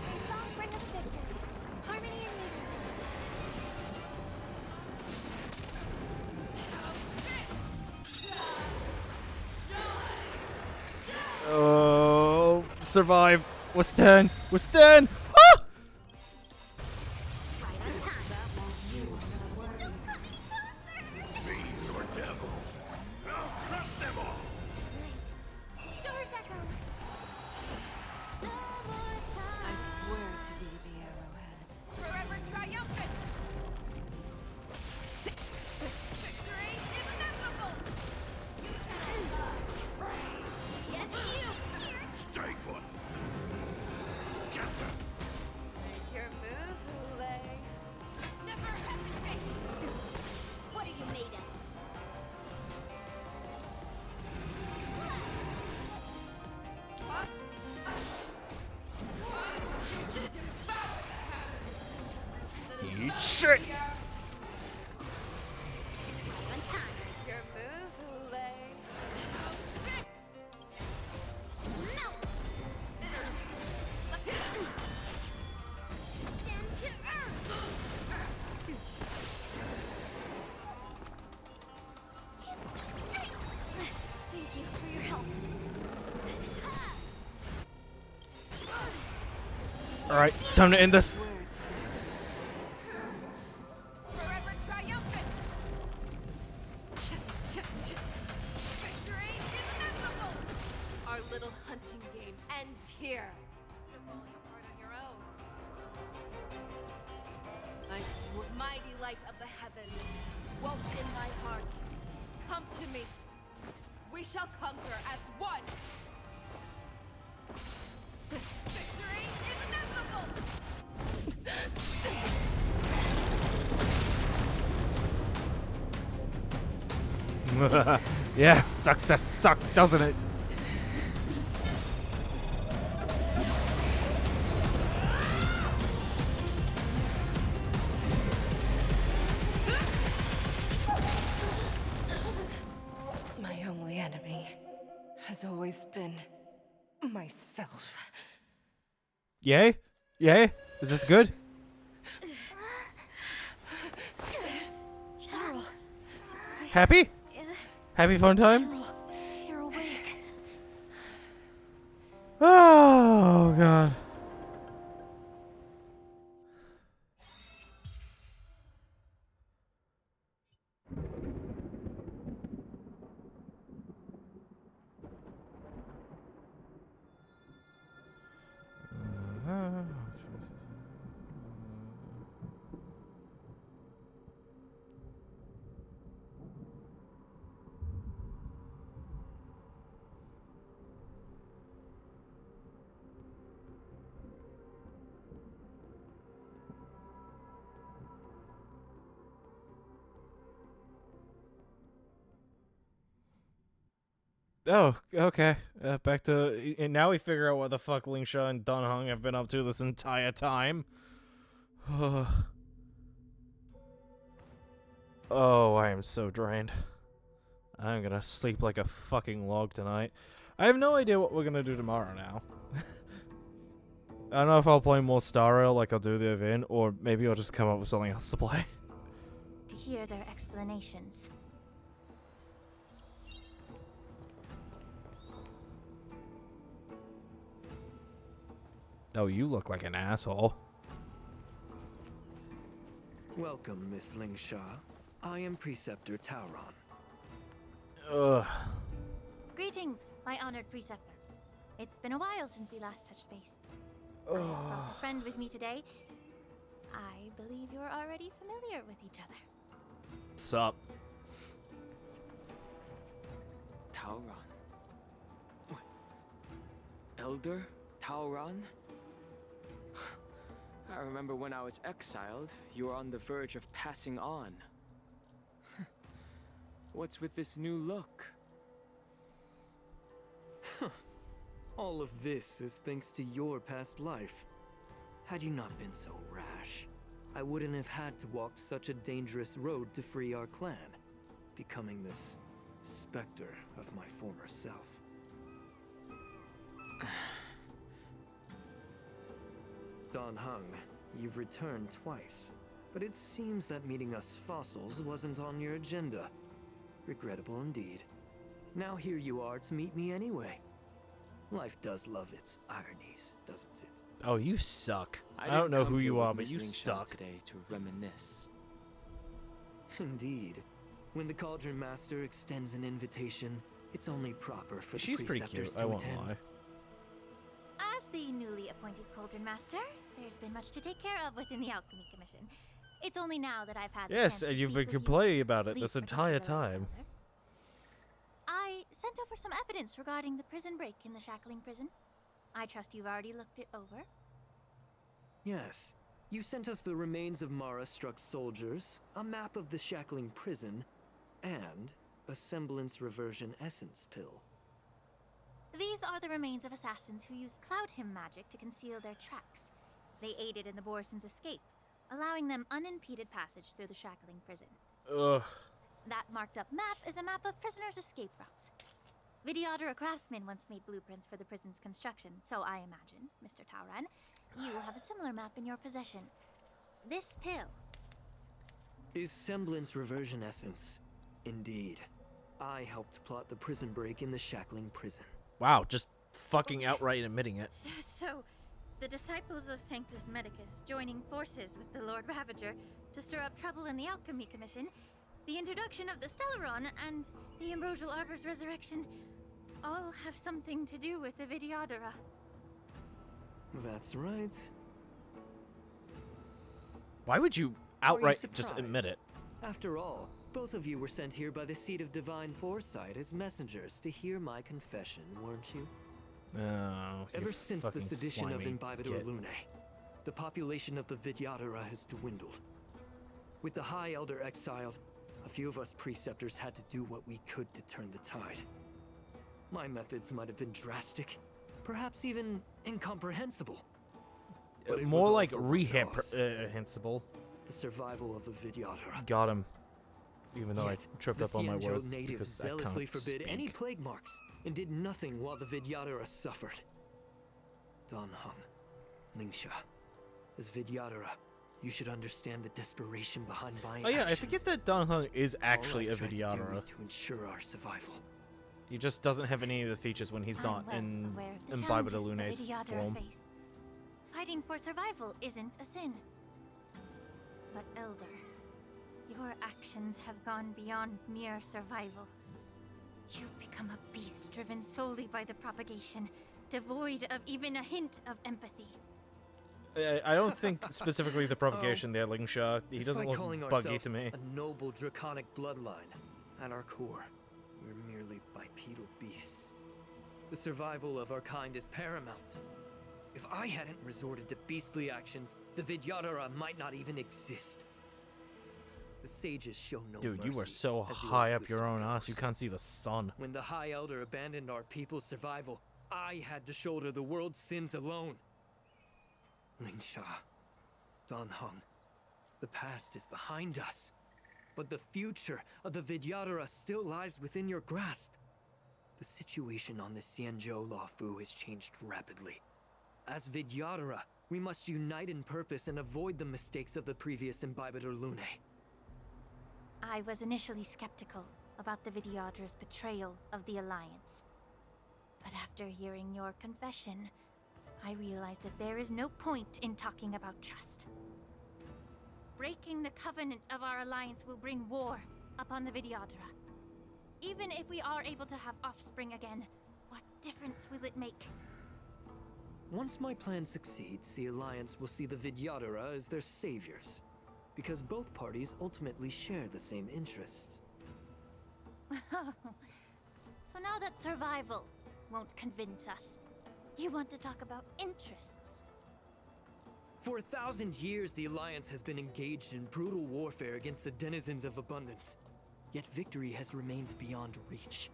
May song bring us victory, harmony and unity. Die! survive. Withstand. Withstand. Ah! Fiends or devil, I'll crush them all. I swear to be the arrowhead. Forever triumphant! Victory is inevitable! Yes, you! Stay put. Get them. Make your move, Hule. Never hesitate! What are you made of? Eat shit. One time. Make your move, Hule. Melt! Down to earth! Thank you for your help. Alright, time to end this. Forever triumphant! Victory is inevitable! Our little hunting game ends here. You're falling apart on your own. I swear, mighty light of the heavens, woke in my heart. Come to me. We shall conquer as one. Victory is inevitable! Yeah, success suck, doesn't it? My only enemy has always been myself. Yay? Yay? Is this good? General. Happy? Happy fun time? You're awake. Oh, God. Oh, okay. Back to... And now we figure out what the fuck Ling Sha and Dun Hung have been up to this entire time. Oh, I am so drained. I'm gonna sleep like a fucking log tonight. I have no idea what we're gonna do tomorrow now. I don't know if I'll play more Star Rail like I'll do the event, or maybe I'll just come up with something else to play. To hear their explanations. Oh, you look like an asshole. Welcome, Miss Ling Sha. I am Preceptor Tauron. Ugh. Greetings, my honored preceptor. It's been a while since we last touched base. I've brought a friend with me today. I believe you're already familiar with each other. Sup? Tauron. Elder Tauron? I remember when I was exiled, you were on the verge of passing on. What's with this new look? All of this is thanks to your past life. Had you not been so rash, I wouldn't have had to walk such a dangerous road to free our clan, becoming this specter of my former self. Don Hung, you've returned twice, but it seems that meeting us fossils wasn't on your agenda. Regrettable indeed. Now here you are to meet me anyway. Life does love its ironies, doesn't it? Oh, you suck. I didn't don't know come who here you with are, but Miss you Lingsha suck. today to reminisce. Indeed. When the Cauldron Master extends an invitation, it's only proper for She's the pretty preceptors cute, I to won't attend. lie. As the newly appointed Cauldron Master, there's been much to take care of within the Alchemy Commission. It's only now that I've had the Yes, chance to and you've speak been with you. complaining about it Please this forgive entire the delay, time. Elder. I sent over some evidence regarding the prison break in the Shackling prison. I trust you've already looked it over. Yes. You sent us the remains of Mara-struck soldiers, a map of the Shackling prison, and a semblance reversion essence pill. These are the remains of assassins who used Cloud Hymn magic to conceal their tracks. They aided in the Borisons' escape, allowing them unimpeded passage through the Shackling prison. Ugh. That marked up map is a map of prisoners' escape routes. Vidyadhara craftsmen once made blueprints for the prison's construction, so I imagine, Mr. Tauran, you have a similar map in your possession. This pill. Is semblance reversion essence. Indeed. I helped plot the prison break in the Shackling prison. Wow, just fucking outright admitting it. So, the disciples of Sanctus Medicus joining forces with the Lord Ravager to stir up trouble in the Alchemy Commission, the introduction of the Stellaron, and the Ambrosial Arbor's resurrection all have something to do with the Vidyadhara. That's right. Why would you outright just admit it? After all, both of you were sent here by the Seat of Divine Foresight as messengers to hear my confession, weren't you? Oh, Ever since the sedition of Imbibitor git. Lunae, the population of the Vidyadhara has dwindled. With the High Elder exiled, a few of us preceptors had to do what we could to turn the tide. My methods might have been drastic, perhaps even incomprehensible. But it was More all like for one cause. reprehensible. The survival of the Vidyadhara. Got him. Even though I Yet, tripped the up on my Xianzhou words natives because I zealously can't forbid any speak. plague marks and did nothing while the Vidyadhara suffered. Danheng, Lingsha, as Vidyadhara, you should understand the desperation behind my Oh yeah, actions. I forget that Danheng is actually All a I've tried to do Vidyadhara. is to ensure our survival. He just doesn't have any of the features when he's not I'm in well aware of the Imbibitor challenges Lunae's the Vidyadhara form. face. Fighting for survival isn't a sin. But Elder, your actions have gone beyond mere survival. You've become a beast driven solely by the propagation, devoid of even a hint of empathy. I don't think specifically the propagation there, Lingsha. He doesn't Despite look calling buggy ourselves to me. a noble draconic bloodline, at our core, we're merely bipedal beasts. The survival of our kind is paramount. If I hadn't resorted to beastly actions, the Vidyadhara might not even exist. The sages show no Dude, you were mercy, so as the high old up your wisdom own ass, goes. you can't see the sun. When the High Elder abandoned our people's survival, I had to shoulder the world's sins alone. Lingsha, Danheng, the past is behind us, but the future of the Vidyadhara still lies within your grasp. The situation on the Xianzhou Luofu has changed rapidly. As Vidyadhara, we must unite in purpose and avoid the mistakes of the previous Imbibitor Lunae. I was initially skeptical about the Vidyadhara's betrayal of the Alliance. But after hearing your confession, I realized that there is no point in talking about trust. Breaking the covenant of our alliance will bring war upon the Vidyadhara. Even if we are able to have offspring again, what difference will it make? Once my plan succeeds, the Alliance will see the Vidyadhara as their saviors, because both parties ultimately share the same interests. So now that survival won't convince us, you want to talk about interests. For 1,000 years, the Alliance has been engaged in brutal warfare against the denizens of abundance. Yet victory has remained beyond reach.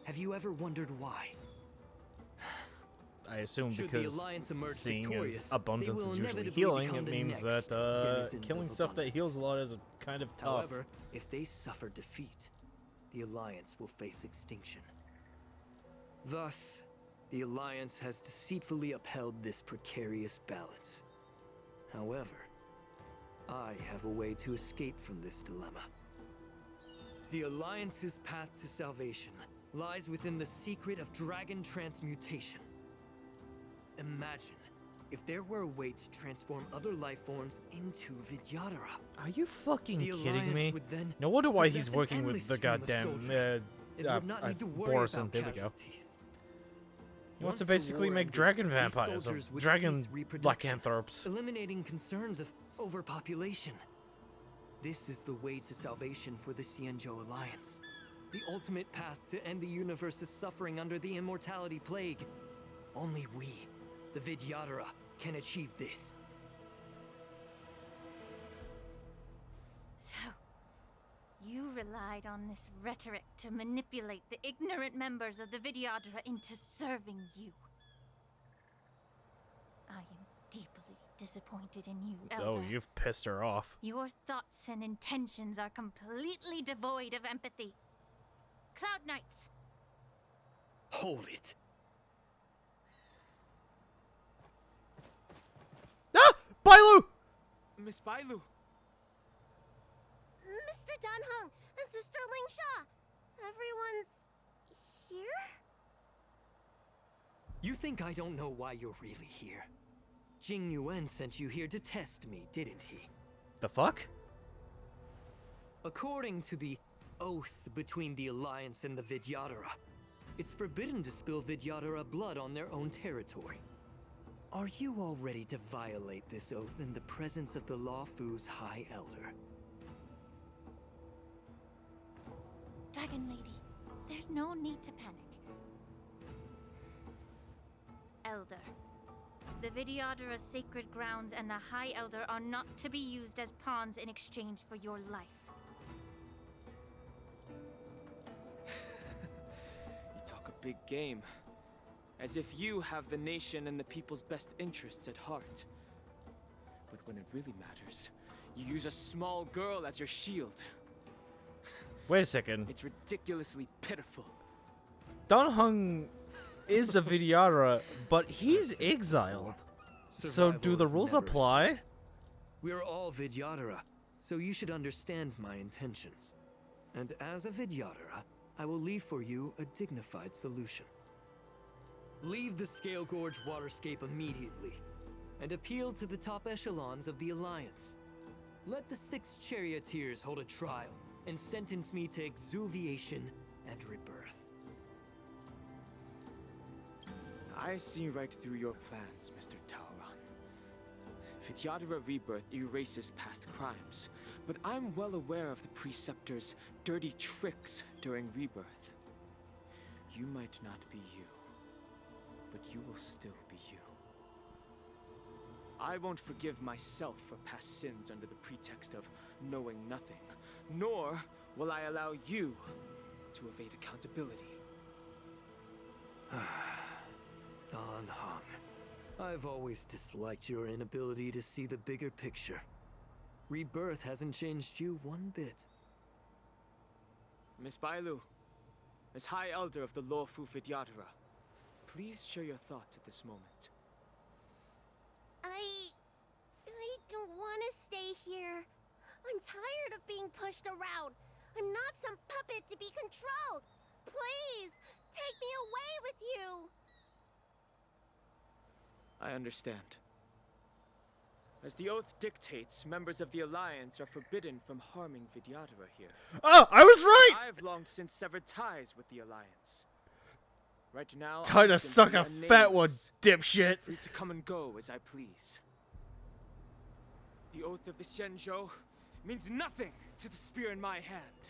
Have you ever wondered why? I assume Should the because Alliance emerge seeing as victorious, abundance they will is usually inevitably healing, become it the means next that denizens killing of stuff that abundance. heals a lot is kind of tough. However, if they suffer defeat, the Alliance will face extinction. Thus, the Alliance has deceitfully upheld this precarious balance. However, I have a way to escape from this dilemma. The Alliance's path to salvation lies within the secret of dragon transmutation. Imagine if there were a way to transform other life forms into Vidyadhara. Are you fucking The kidding Alliance me? would then No wonder why possess he's an working with endless the stream of goddamn soldiers. It would not need to worry Boris. about There we go. casualties. He wants to Once the basically war make ended, dragon these vampires, or soldiers would dragon cease reproduction, lycanthropes. eliminating concerns of overpopulation. This is the way to salvation for the Xianzhou Alliance. The ultimate path to end the universe's suffering under the immortality plague. Only we, the Vidyadhara, can achieve this. So, you relied on this rhetoric to manipulate the ignorant members of the Vidyadhara into serving you. I am deeply disappointed in you, Elder. Oh, you've pissed her off. Your thoughts and intentions are completely devoid of empathy. Cloud Knights! Hold it. Ah! Bailu! Miss Bailu! Mr. Dunhung and Sister Lingsha! Everyone's here? You think I don't know why you're really here? Jing Yuan sent you here to test me, didn't he? The fuck? According to the oath between the Alliance and the Vidyadhara, it's forbidden to spill Vidyadhara blood on their own territory. Are you all ready to violate this oath in the presence of the Luofu's High Elder? Dragon Lady, there's no need to panic. Elder, the Vidyadhara's sacred grounds and the High Elder are not to be used as pawns in exchange for your life. You talk a big game. As if you have the nation and the people's best interests at heart. But when it really matters, you use a small girl as your shield. Wait a second. It's ridiculously pitiful. Dunhung is a Vidyadhara, but he's exiled. So do the rules apply? We're all Vidyadhara, so you should understand my intentions. And as a Vidyadhara, I will leave for you a dignified solution. Leave the Scale Gorge waterscape immediately, and appeal to the top echelons of the Alliance. Let the 6 charioteers hold a trial, and sentence me to exuviation and rebirth. I see right through your plans, Mr. Taoran. Vidyadhara rebirth erases past crimes, but I'm well aware of the Preceptor's dirty tricks during rebirth. You might not be you, but you will still be you. I won't forgive myself for past sins under the pretext of knowing nothing, nor will I allow you to evade accountability. Dunhung, I've always disliked your inability to see the bigger picture. Rebirth hasn't changed you one bit. Miss Bailu, as High Elder of the Luofu Vidyadhara, please share your thoughts at this moment. I don't want to stay here. I'm tired of being pushed around. I'm not some puppet to be controlled. Please, take me away with you. I understand. As the oath dictates, members of the Alliance are forbidden from harming Vidyadhara here. Oh, I was right! I've long since severed ties with the Alliance. Right now, Time I'm to suck simply a fat one, nameless, dipshit. free to come and go as I please. The oath of the Xianzhou means nothing to the spear in my hand.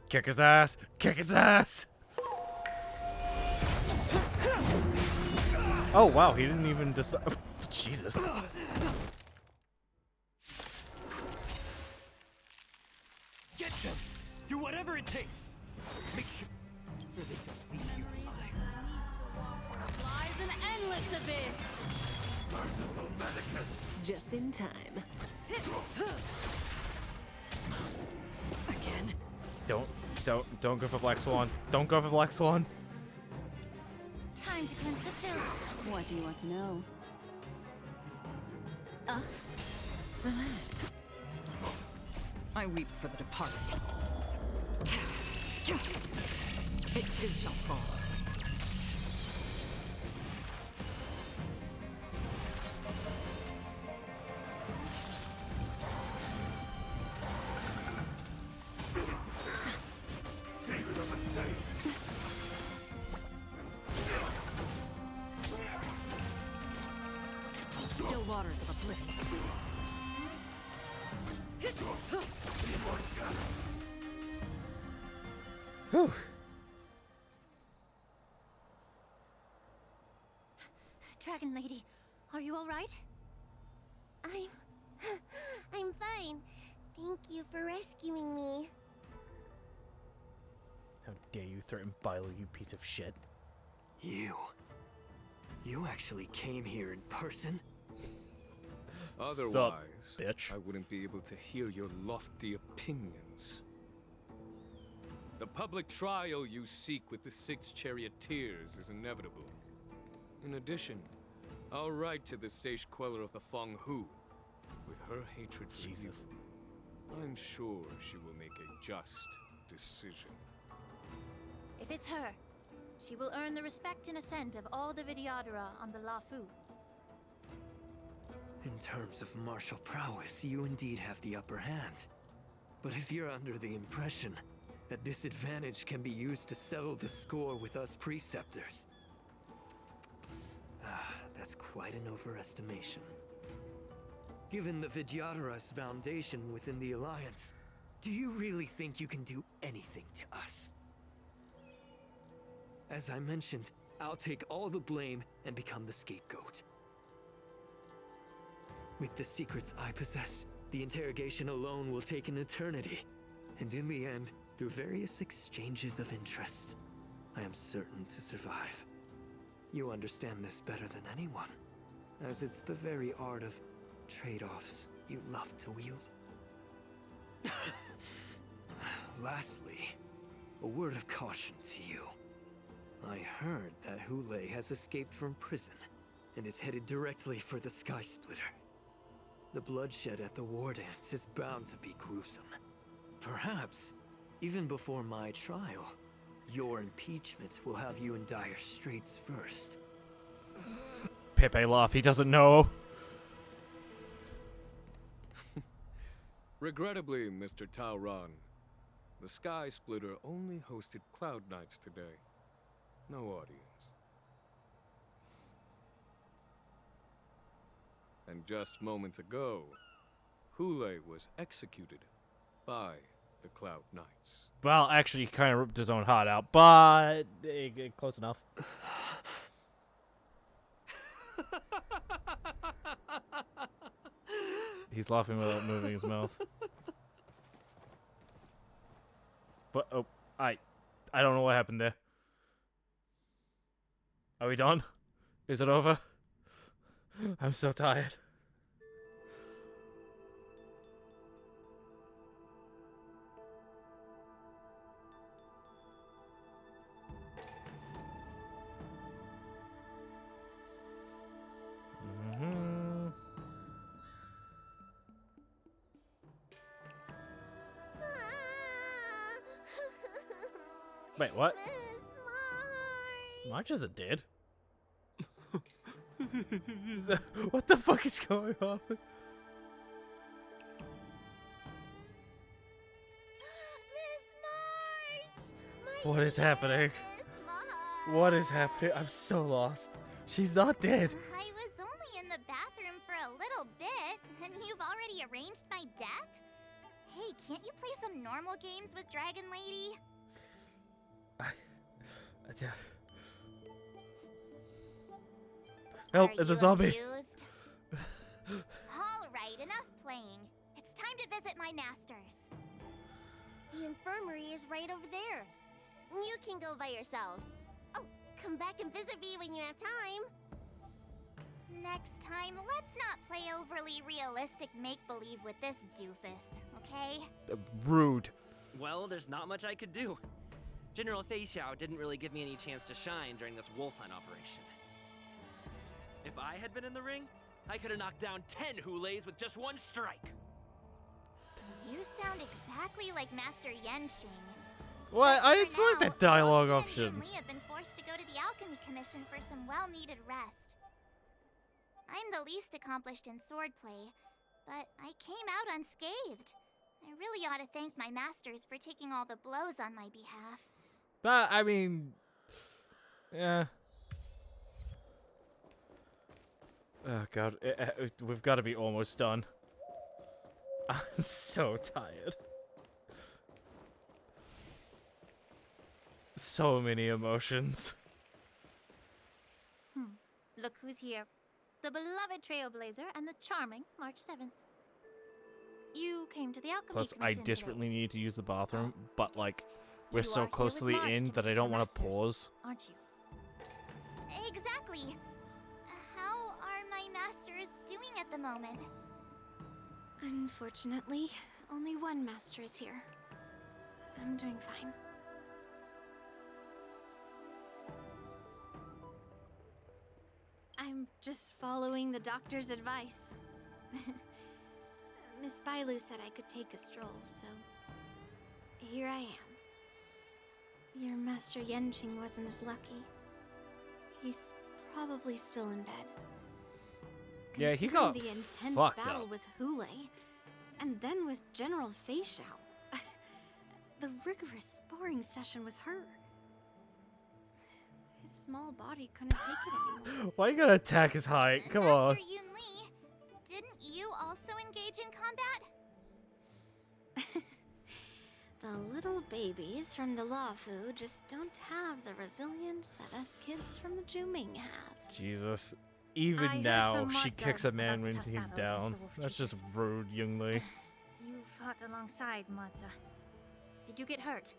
Kick his ass! Kick his ass! Oh wow, he didn't even decide. Oh, Jesus. Get them! Do whatever it takes! Make sure they don't leave you alive. Lies an endless abyss! Merciful Medicus! Just in time. Again. Don't go for Black Swan. Don't go for Black Swan. Time to cleanse the filth. What do you want to know? Relax. I weep for the departed. it too shall fall. Still waters of oblivion. Whew. Dragon Lady, are you all right? I'm fine. Thank you for rescuing me. How dare you threaten Bilo, you piece of shit. You actually came here in person? Otherwise, bitch? I wouldn't be able to hear your lofty opinions. The public trial you seek with the 6 charioteers is inevitable. In addition, I'll write to the sage queller of the Feng Hu. With her hatred for Jesus. evil, I'm sure she will make a just decision. If it's her, she will earn the respect and assent of all the Vidyadhara on the Lafu. In terms of martial prowess, you indeed have the upper hand. But if you're under the impression that this advantage can be used to settle the score with us preceptors, that's quite an overestimation. Given the Vidyadhara's foundation within the Alliance, do you really think you can do anything to us? As I mentioned, I'll take all the blame and become the scapegoat. With the secrets I possess, the interrogation alone will take an eternity. And in the end, through various exchanges of interest, I am certain to survive. You understand this better than anyone, as it's the very art of trade-offs you love to wield. Lastly, a word of caution to you. I heard that Hule has escaped from prison and is headed directly for the Sky Splitter. The bloodshed at the war dance is bound to be gruesome. Perhaps, even before my trial, your impeachment will have you in dire straits first. Pepe laugh, he doesn't know. Regrettably, Mr. Taoran, the Sky Splitter only hosted Cloud Knights today. No audience. And just moments ago, Hule was executed by the Cloud Knights. Well, actually, he kind of ripped his own heart out, but close enough. He's laughing without moving his mouth. But oh, I don't know what happened there. Are we done? Is it over? I'm so tired. Wait, what? March isn't dead. What the fuck is going on? What is happening? What is happening? I'm so lost. She's not dead. I was only in the bathroom for a little bit, and you've already arranged my death? Hey, can't you play some normal games with Dragon Lady? Help, it's a zombie. Alright, enough playing. It's time to visit my masters. The infirmary is right over there. You can go by yourselves. Oh, come back and visit me when you have time. Next time, let's not play overly realistic make-believe with this doofus, okay? Rude. Well, there's not much I could do. General Feixaio didn't really give me any chance to shine during this wolf hunt operation. If I had been in the ring, I could have knocked down 10 Hules with just one strike. You sound exactly like Master Yanqing. What? I didn't select that dialogue Both option. He and Lee have been forced to go to the Alchemy Commission for some well-needed rest. I'm the least accomplished in swordplay, but I came out unscathed. I really ought to thank my masters for taking all the blows on my behalf. That, I mean... Yeah. Oh god, we've got to be almost done. I'm so tired. So many emotions. Look who's here. The beloved Trailblazer and the charming March 7th. You came to the Alchemy Plus, I Commission desperately today, need to use the bathroom, but like, we're You so are close to here the with March end to that I visit don't your want to masters, pause. aren't you? Exactly. How are my masters doing at the moment? Unfortunately, only one master is here. I'm doing fine. I'm just following the doctor's advice. Miss Bailu said I could take a stroll, so here I am. Your Master Yenching wasn't as lucky. He's probably still in bed. Yeah, he Considering got the intense fucked battle up. with Hule, and then with General Feixaio. The rigorous sparring session with her. His small body couldn't take it anymore. Why you gotta attack his height? Come on. Master Yun Li, didn't you also engage in combat? The little babies from the Luofu just don't have the resilience that us kids from the Juming have. Jesus. I Even heard now, from she Mozart kicks a man about the when tough he's battle against down. the wolf That's just troopers. rude, Youngly. You fought alongside Moza. Did you get hurt?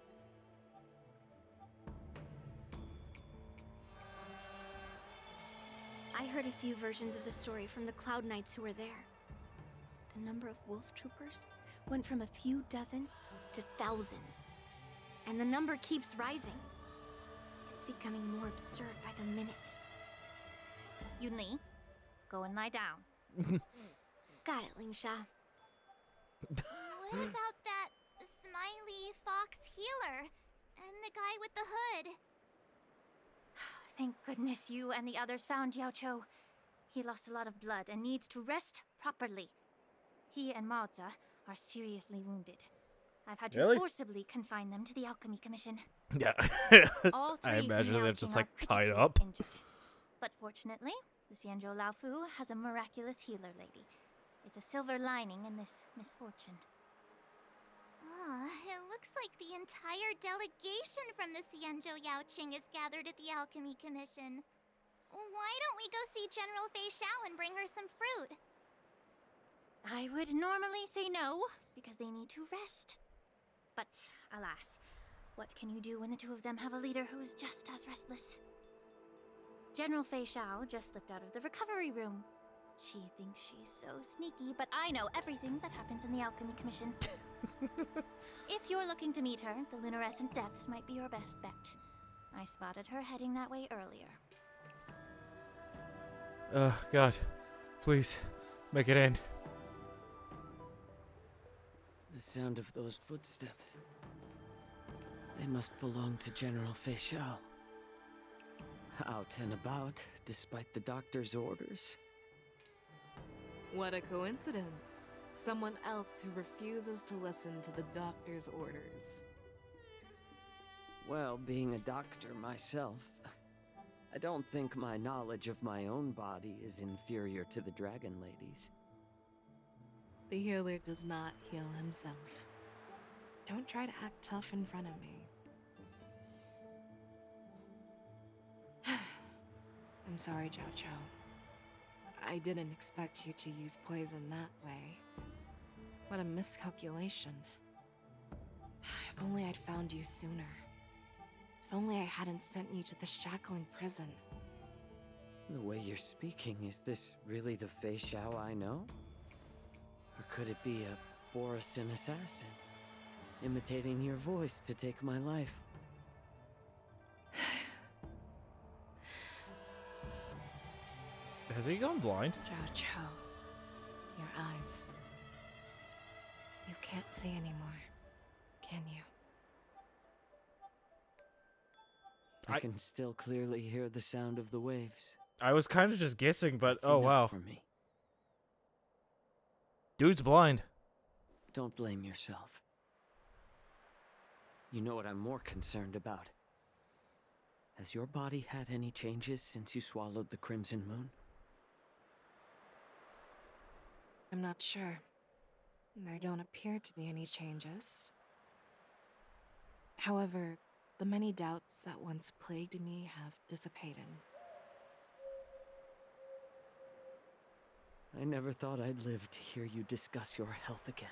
I heard a few versions of the story from the Cloud Knights who were there. The number of wolf troopers went from a few dozen to thousands. And the number keeps rising. It's becoming more absurd by the minute. Yun Li, go and lie down. Got it, Lingsha. What about that smiley fox healer and the guy with the hood? Thank goodness you and the others found Yao Cho. He lost a lot of blood and needs to rest properly. He and Maoza are seriously wounded. I've had to Really? forcibly confine them to the Alchemy Commission. Yeah. All I three imagine from they're Yaoqing just are like tied critically up. injured. But fortunately, the Xianzhou Laofu has a miraculous healer lady. It's a silver lining in this misfortune. It looks like the entire delegation from the Xianzhou Yaoqing is gathered at the Alchemy Commission. Why don't we go see General Feixaio and bring her some fruit? I would normally say no, because they need to rest. But, alas, what can you do when the two of them have a leader who is just as restless? General Feixaio just slipped out of the recovery room. She thinks she's so sneaky, but I know everything that happens in the Alchemy Commission. If you're looking to meet her, the Lunarescent Depths might be your best bet. I spotted her heading that way earlier. God. Please. Make it end. The sound of those footsteps. They must belong to General Feixaio. Out and about, despite the doctor's orders. What a coincidence. Someone else who refuses to listen to the doctor's orders. Well, being a doctor myself, I don't think my knowledge of my own body is inferior to the Dragon Lady's. The healer does not heal himself. Don't try to act tough in front of me. I'm sorry, Jiao Cho. I didn't expect you to use poison that way. What a miscalculation. If only I'd found you sooner. If only I hadn't sent you to the shackling prison. The way you're speaking, is this really the Feixaio I know? Or could it be a Borisin assassin, imitating your voice to take my life? Has he gone blind? Jiao Cho, your eyes. You can't see anymore, can you? I can still clearly hear the sound of the waves. I was kind of just guessing, but That's oh enough wow. for me. Dude's blind. Don't blame yourself. You know what I'm more concerned about? Has your body had any changes since you swallowed the Crimson Moon? I'm not sure. There don't appear to be any changes. However, the many doubts that once plagued me have dissipated. I never thought I'd live to hear you discuss your health again.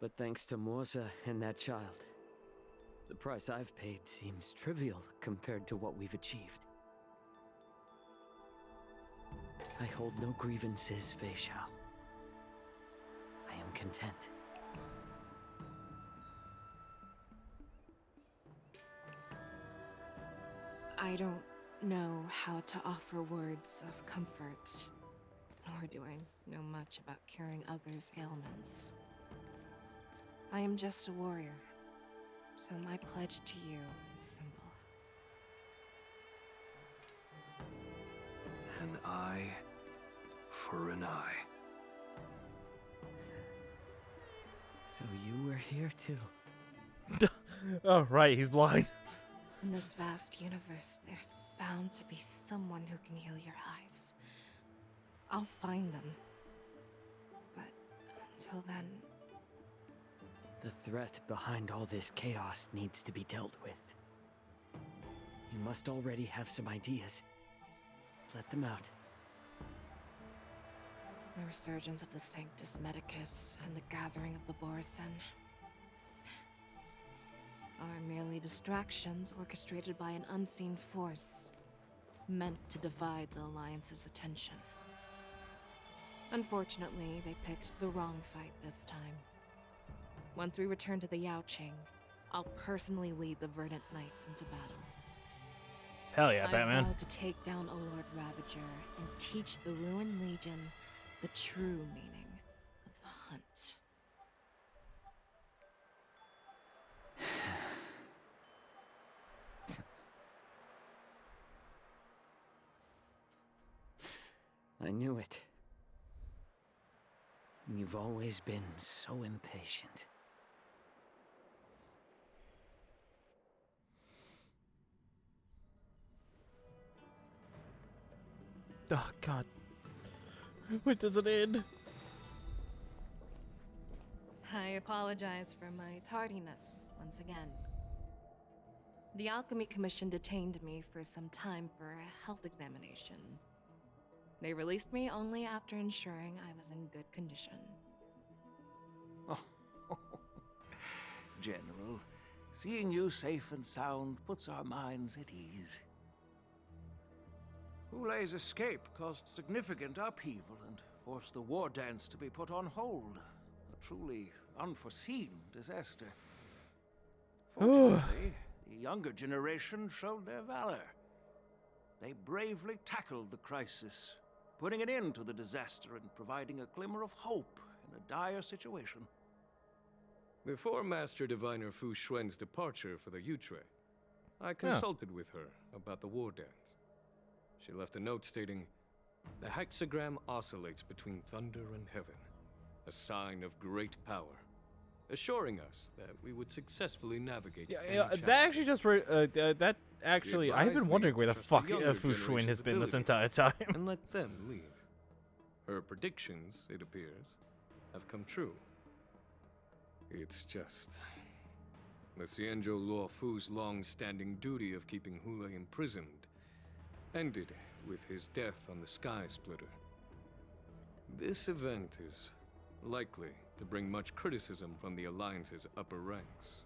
But thanks to Morza and that child, the price I've paid seems trivial compared to what we've achieved. I hold no grievances, Feixaio. I am content. I don't know how to offer words of comfort, nor do I know much about curing others' ailments. I am just a warrior, so my pledge to you is simple. An eye for an eye. So you were here too. Oh, right, he's blind. In this vast universe, there's bound to be someone who can heal your eyes. I'll find them. But until then... The threat behind all this chaos needs to be dealt with. You must already have some ideas. Let them out. The resurgence of the Sanctus Medicus and the gathering of the Borisin are merely distractions orchestrated by an unseen force, meant to divide the Alliance's attention. Unfortunately, they picked the wrong fight this time. Once we return to the Yaoqing, I'll personally lead the Verdant Knights into battle. Hell yeah, Batman. I vow to take down a Lord Ravager and teach the Ruined Legion the true meaning of the hunt. I knew it. You've always been so impatient. Oh, God. When does it end? I apologize for my tardiness once again. The Alchemy Commission detained me for some time for a health examination. They released me only after ensuring I was in good condition. Oh, General, seeing you safe and sound puts our minds at ease. Hulei's escape caused significant upheaval and forced the war dance to be put on hold. A truly unforeseen disaster. Fortunately, the younger generation showed their valor. They bravely tackled the crisis, putting an end to the disaster and providing a glimmer of hope in a dire situation. Before Master Diviner Fu Xuan's departure for the Yutre, I consulted with her about the war dance. She left a note stating, "The hexagram oscillates between thunder and heaven, a sign of great power, assuring us that we would successfully navigate any Yeah, that actually just that actually I've been wondering where the fuck Fu Xuan has been this entire time. And let them lead. Her predictions, it appears, have come true. It's just the Xianzhou Luo Fu's long-standing duty of keeping Hulei imprisoned ended with his death on the Sky Splitter. This event is likely to bring much criticism from the Alliance's upper ranks.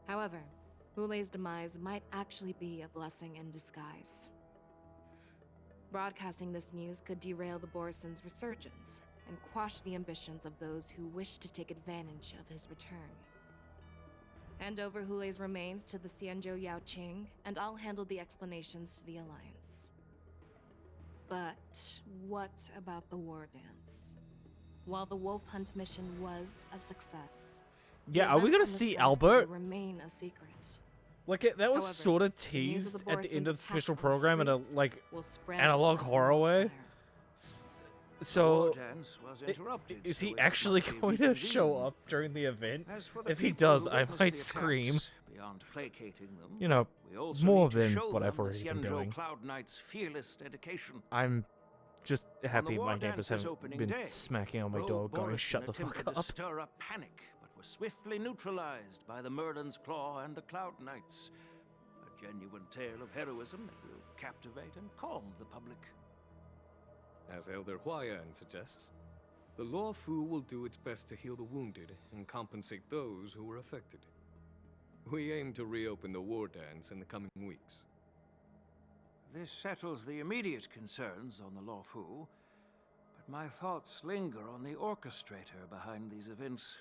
However, Hulei's demise might actually be a blessing in disguise. Broadcasting this news could derail the Borisin's resurgence and quash the ambitions of those who wish to take advantage of his return. Hand over Hulei's remains to the Xianzhou Yaoqing, and I'll handle the explanations to the Alliance. But what about the war dance? While the wolf hunt mission was a success, Yeah, are we gonna see Albert? Remain a secret. Like that was However, sort of the news of teased the at the end of the Borison's special castle program in a streets like will spread analog like horror way. wildfire. So, dance was interrupted, is so he it actually must be going to show reconvened. up during the event? As for the If he people does, who I witnessed might the scream. attacks, beyond placating them, You know, we also more need to than show what them I've already the been Xianzhou doing. Cloud Knight's fearless dedication. I'm just On happy the my war neighbors dance's haven't opening been day, smacking on my Rogue dog going, Borison shut the fuck attempted up. to stir up panic, but was swiftly neutralized by the Merlin's Claw and the Cloud Knights. A genuine tale of heroism that will captivate and calm the public. As Elder Huayan suggests, the Law Fu will do its best to heal the wounded and compensate those who were affected. We aim to reopen the war dance in the coming weeks. This settles the immediate concerns on the Law Fu, but my thoughts linger on the orchestrator behind these events.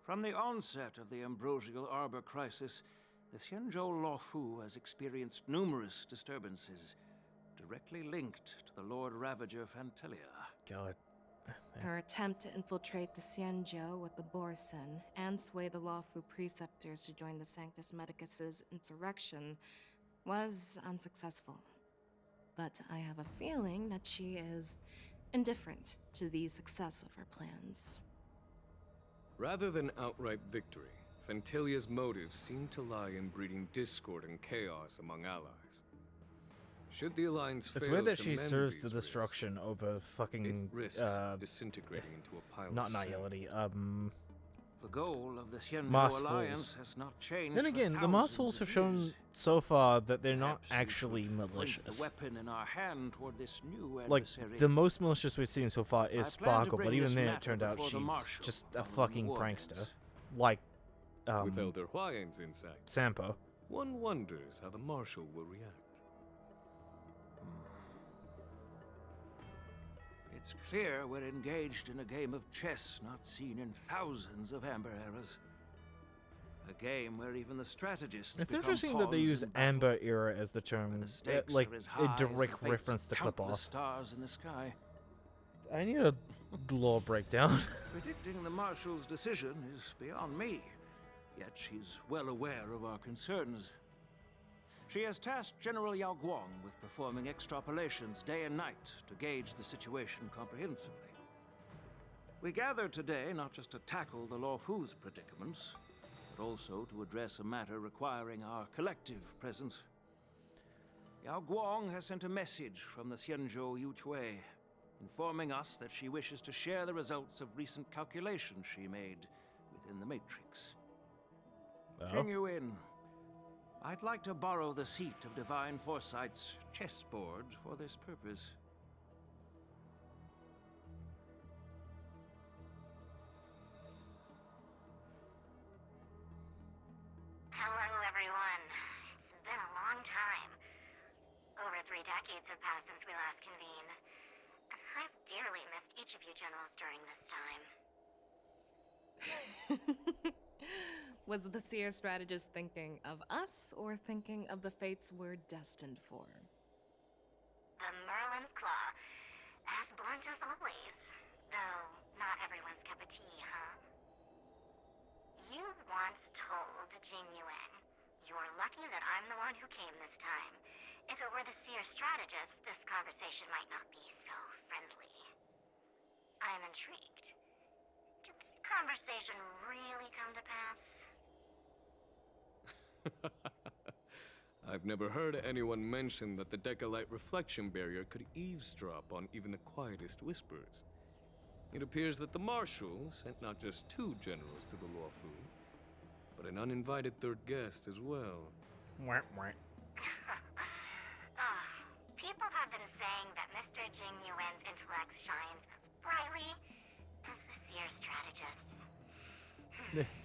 From the onset of the Ambrosial Arbor crisis, the Xianzhou Law Fu has experienced numerous disturbances, directly linked to the Lord Ravager Fantelia. God. Her attempt to infiltrate the Xianzhou with the Borison and sway the Lawfu preceptors to join the Sanctus Medicus's insurrection was unsuccessful. But I have a feeling that she is indifferent to the success of her plans. Rather than outright victory, Fantelia's motives seem to lie in breeding discord and chaos among allies. Should the Alliance It's fail weird that to she mend serves these the destruction over fucking it risks disintegrating into a pile not of sand. nihility. The goal of the Xianzhou Mass Alliance Fools. has not changed. Then for again, the thousands Mass Fools of have shown years. so far that they're not Perhaps we actually should point malicious. the weapon in our hand toward this new Like, adversary. the most malicious we've seen so far is I plan to Sparkle, but bring even this then it matter turned out before the she's Marshal just a following the fucking war prankster. dance. Like, With Elder Huayan's insight, Sampo. one wonders how the Marshal will react. It's clear we're engaged in a game of chess not seen in thousands of Amber eras. A game where even the strategists It's become interesting that they pawns use in battle, Amber Era as the term, where the stakes like are as a high as the direct fates reference of to clip countless off. stars in the sky. I need a lore breakdown. Predicting the Marshal's decision is beyond me, yet she's well aware of our concerns. She has tasked General Yao Guang with performing extrapolations day and night to gauge the situation comprehensively. We gathered today not just to tackle the Law Fu's predicaments, but also to address a matter requiring our collective presence. Yao Guang has sent a message from the Xianzhou Yuchui, informing us that she wishes to share the results of recent calculations she made within the Matrix. Genuine, I'd like to borrow the seat of Divine Foresight's chessboard for this purpose. Hello, everyone. It's been a long time. Over 3 decades have passed since we last convened. And I've dearly missed each of you generals during this time. Was the seer strategist thinking of us or thinking of the fates we're destined for? The Merlin's Claw. As blunt as always. Though, not everyone's cup of tea, huh? You once told Genuine, "You're lucky that I'm the one who came this time. If it were the seer strategist, this conversation might not be so friendly." I'm intrigued. Did the conversation really come to pass? I've never heard anyone mention that the Decalite reflection barrier could eavesdrop on even the quietest whispers. It appears that the Marshal sent not just 2 generals to the Law Fu, but an uninvited third guest as well. People have been saying that Mr. Genuine's intellect shines as brightly as the seer strategist's.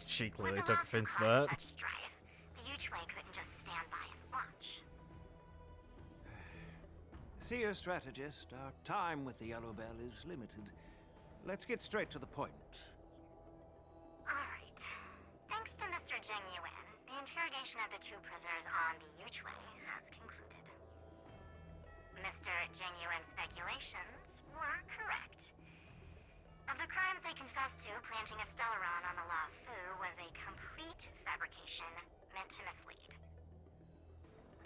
She clearly With the took Law Fu offense to causing that. such strife, the Yuchui couldn't just stand by and watch. Seer strategist, our time with the Yellow Bell is limited. Let's get straight to the point. Alright. Thanks to Mr. Genuine, the interrogation of the 2 prisoners on the Yuchui has concluded. Mr. Genuine's speculations were correct. Of the crimes they confessed to, planting a Stellaron on the Lafu, was a complete fabrication meant to mislead.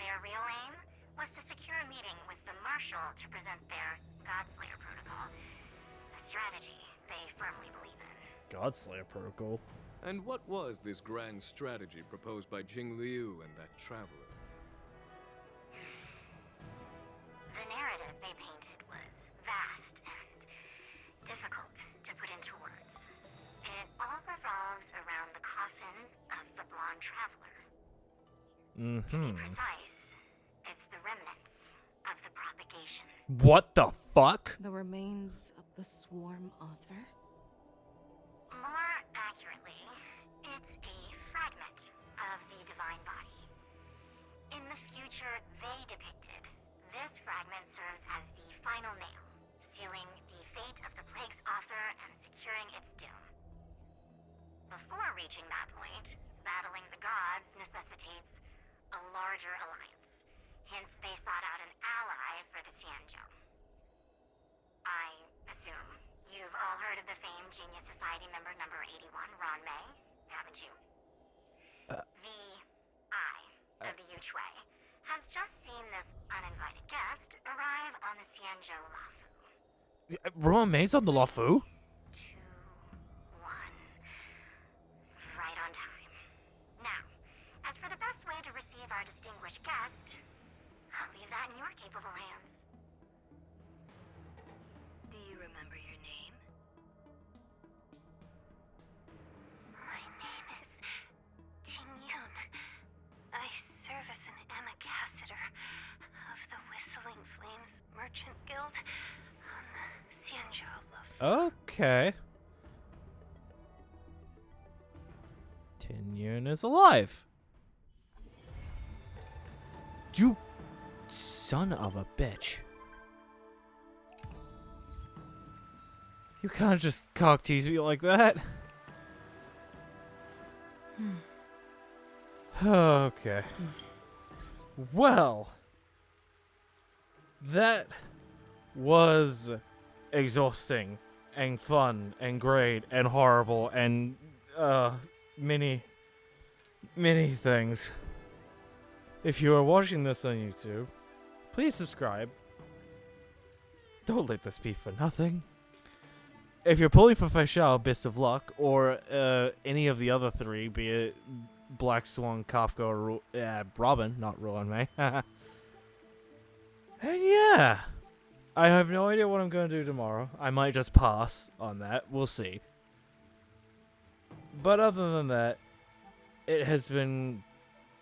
Their real aim was to secure a meeting with the Marshal to present their Godslayer protocol, a strategy they firmly believe in. Godslayer protocol? And what was this grand strategy proposed by Jing Liu and that traveler? The narrative they painted was vast and difficult to put into words. It all revolves around the coffin of the blonde traveler. To be precise, it's the remnants of the propagation. What the fuck? The remains of the swarm author? More accurately, it's a fragment of the divine body. In the future they depicted, this fragment serves as the final nail, sealing the fate of the plague's author and securing its doom. Before reaching that point, battling the gods necessitates a larger alliance. Hence, they sought out an ally for the Xianzhou. I assume you've all heard of the famed Genius Society member number 81, Ron May, haven't you? The Eye of the Yuchui has just seen this uninvited guest arrive on the Xianzhou Lafu. Ron May's on the Lafu? 2, 1. Right on time. Now, as for the best way to receive our distinguished guest, I'll leave that in your capable hands. Do you remember your name? My name is Tingyun. I serve as an ambassador of the Whistling Flames Merchant Guild on the Xianzhou Lafu. Okay. Tinyun is alive. You son of a bitch. You can't just cock tease me like that. Okay. Well, that was exhausting and fun and great and horrible and many things. If you are watching this on YouTube, please subscribe. Don't let this be for nothing. If you're pulling for Feixaio, best of luck, or any of the other three, be it Black Swan, Kafka, or Robin, not Rowan May. And yeah, I have no idea what I'm going to do tomorrow. I might just pass on that. We'll see. But other than that, it has been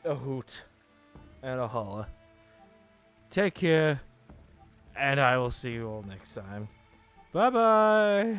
a hoot and a holla. Take care, and I will see you all next time. Bye-bye!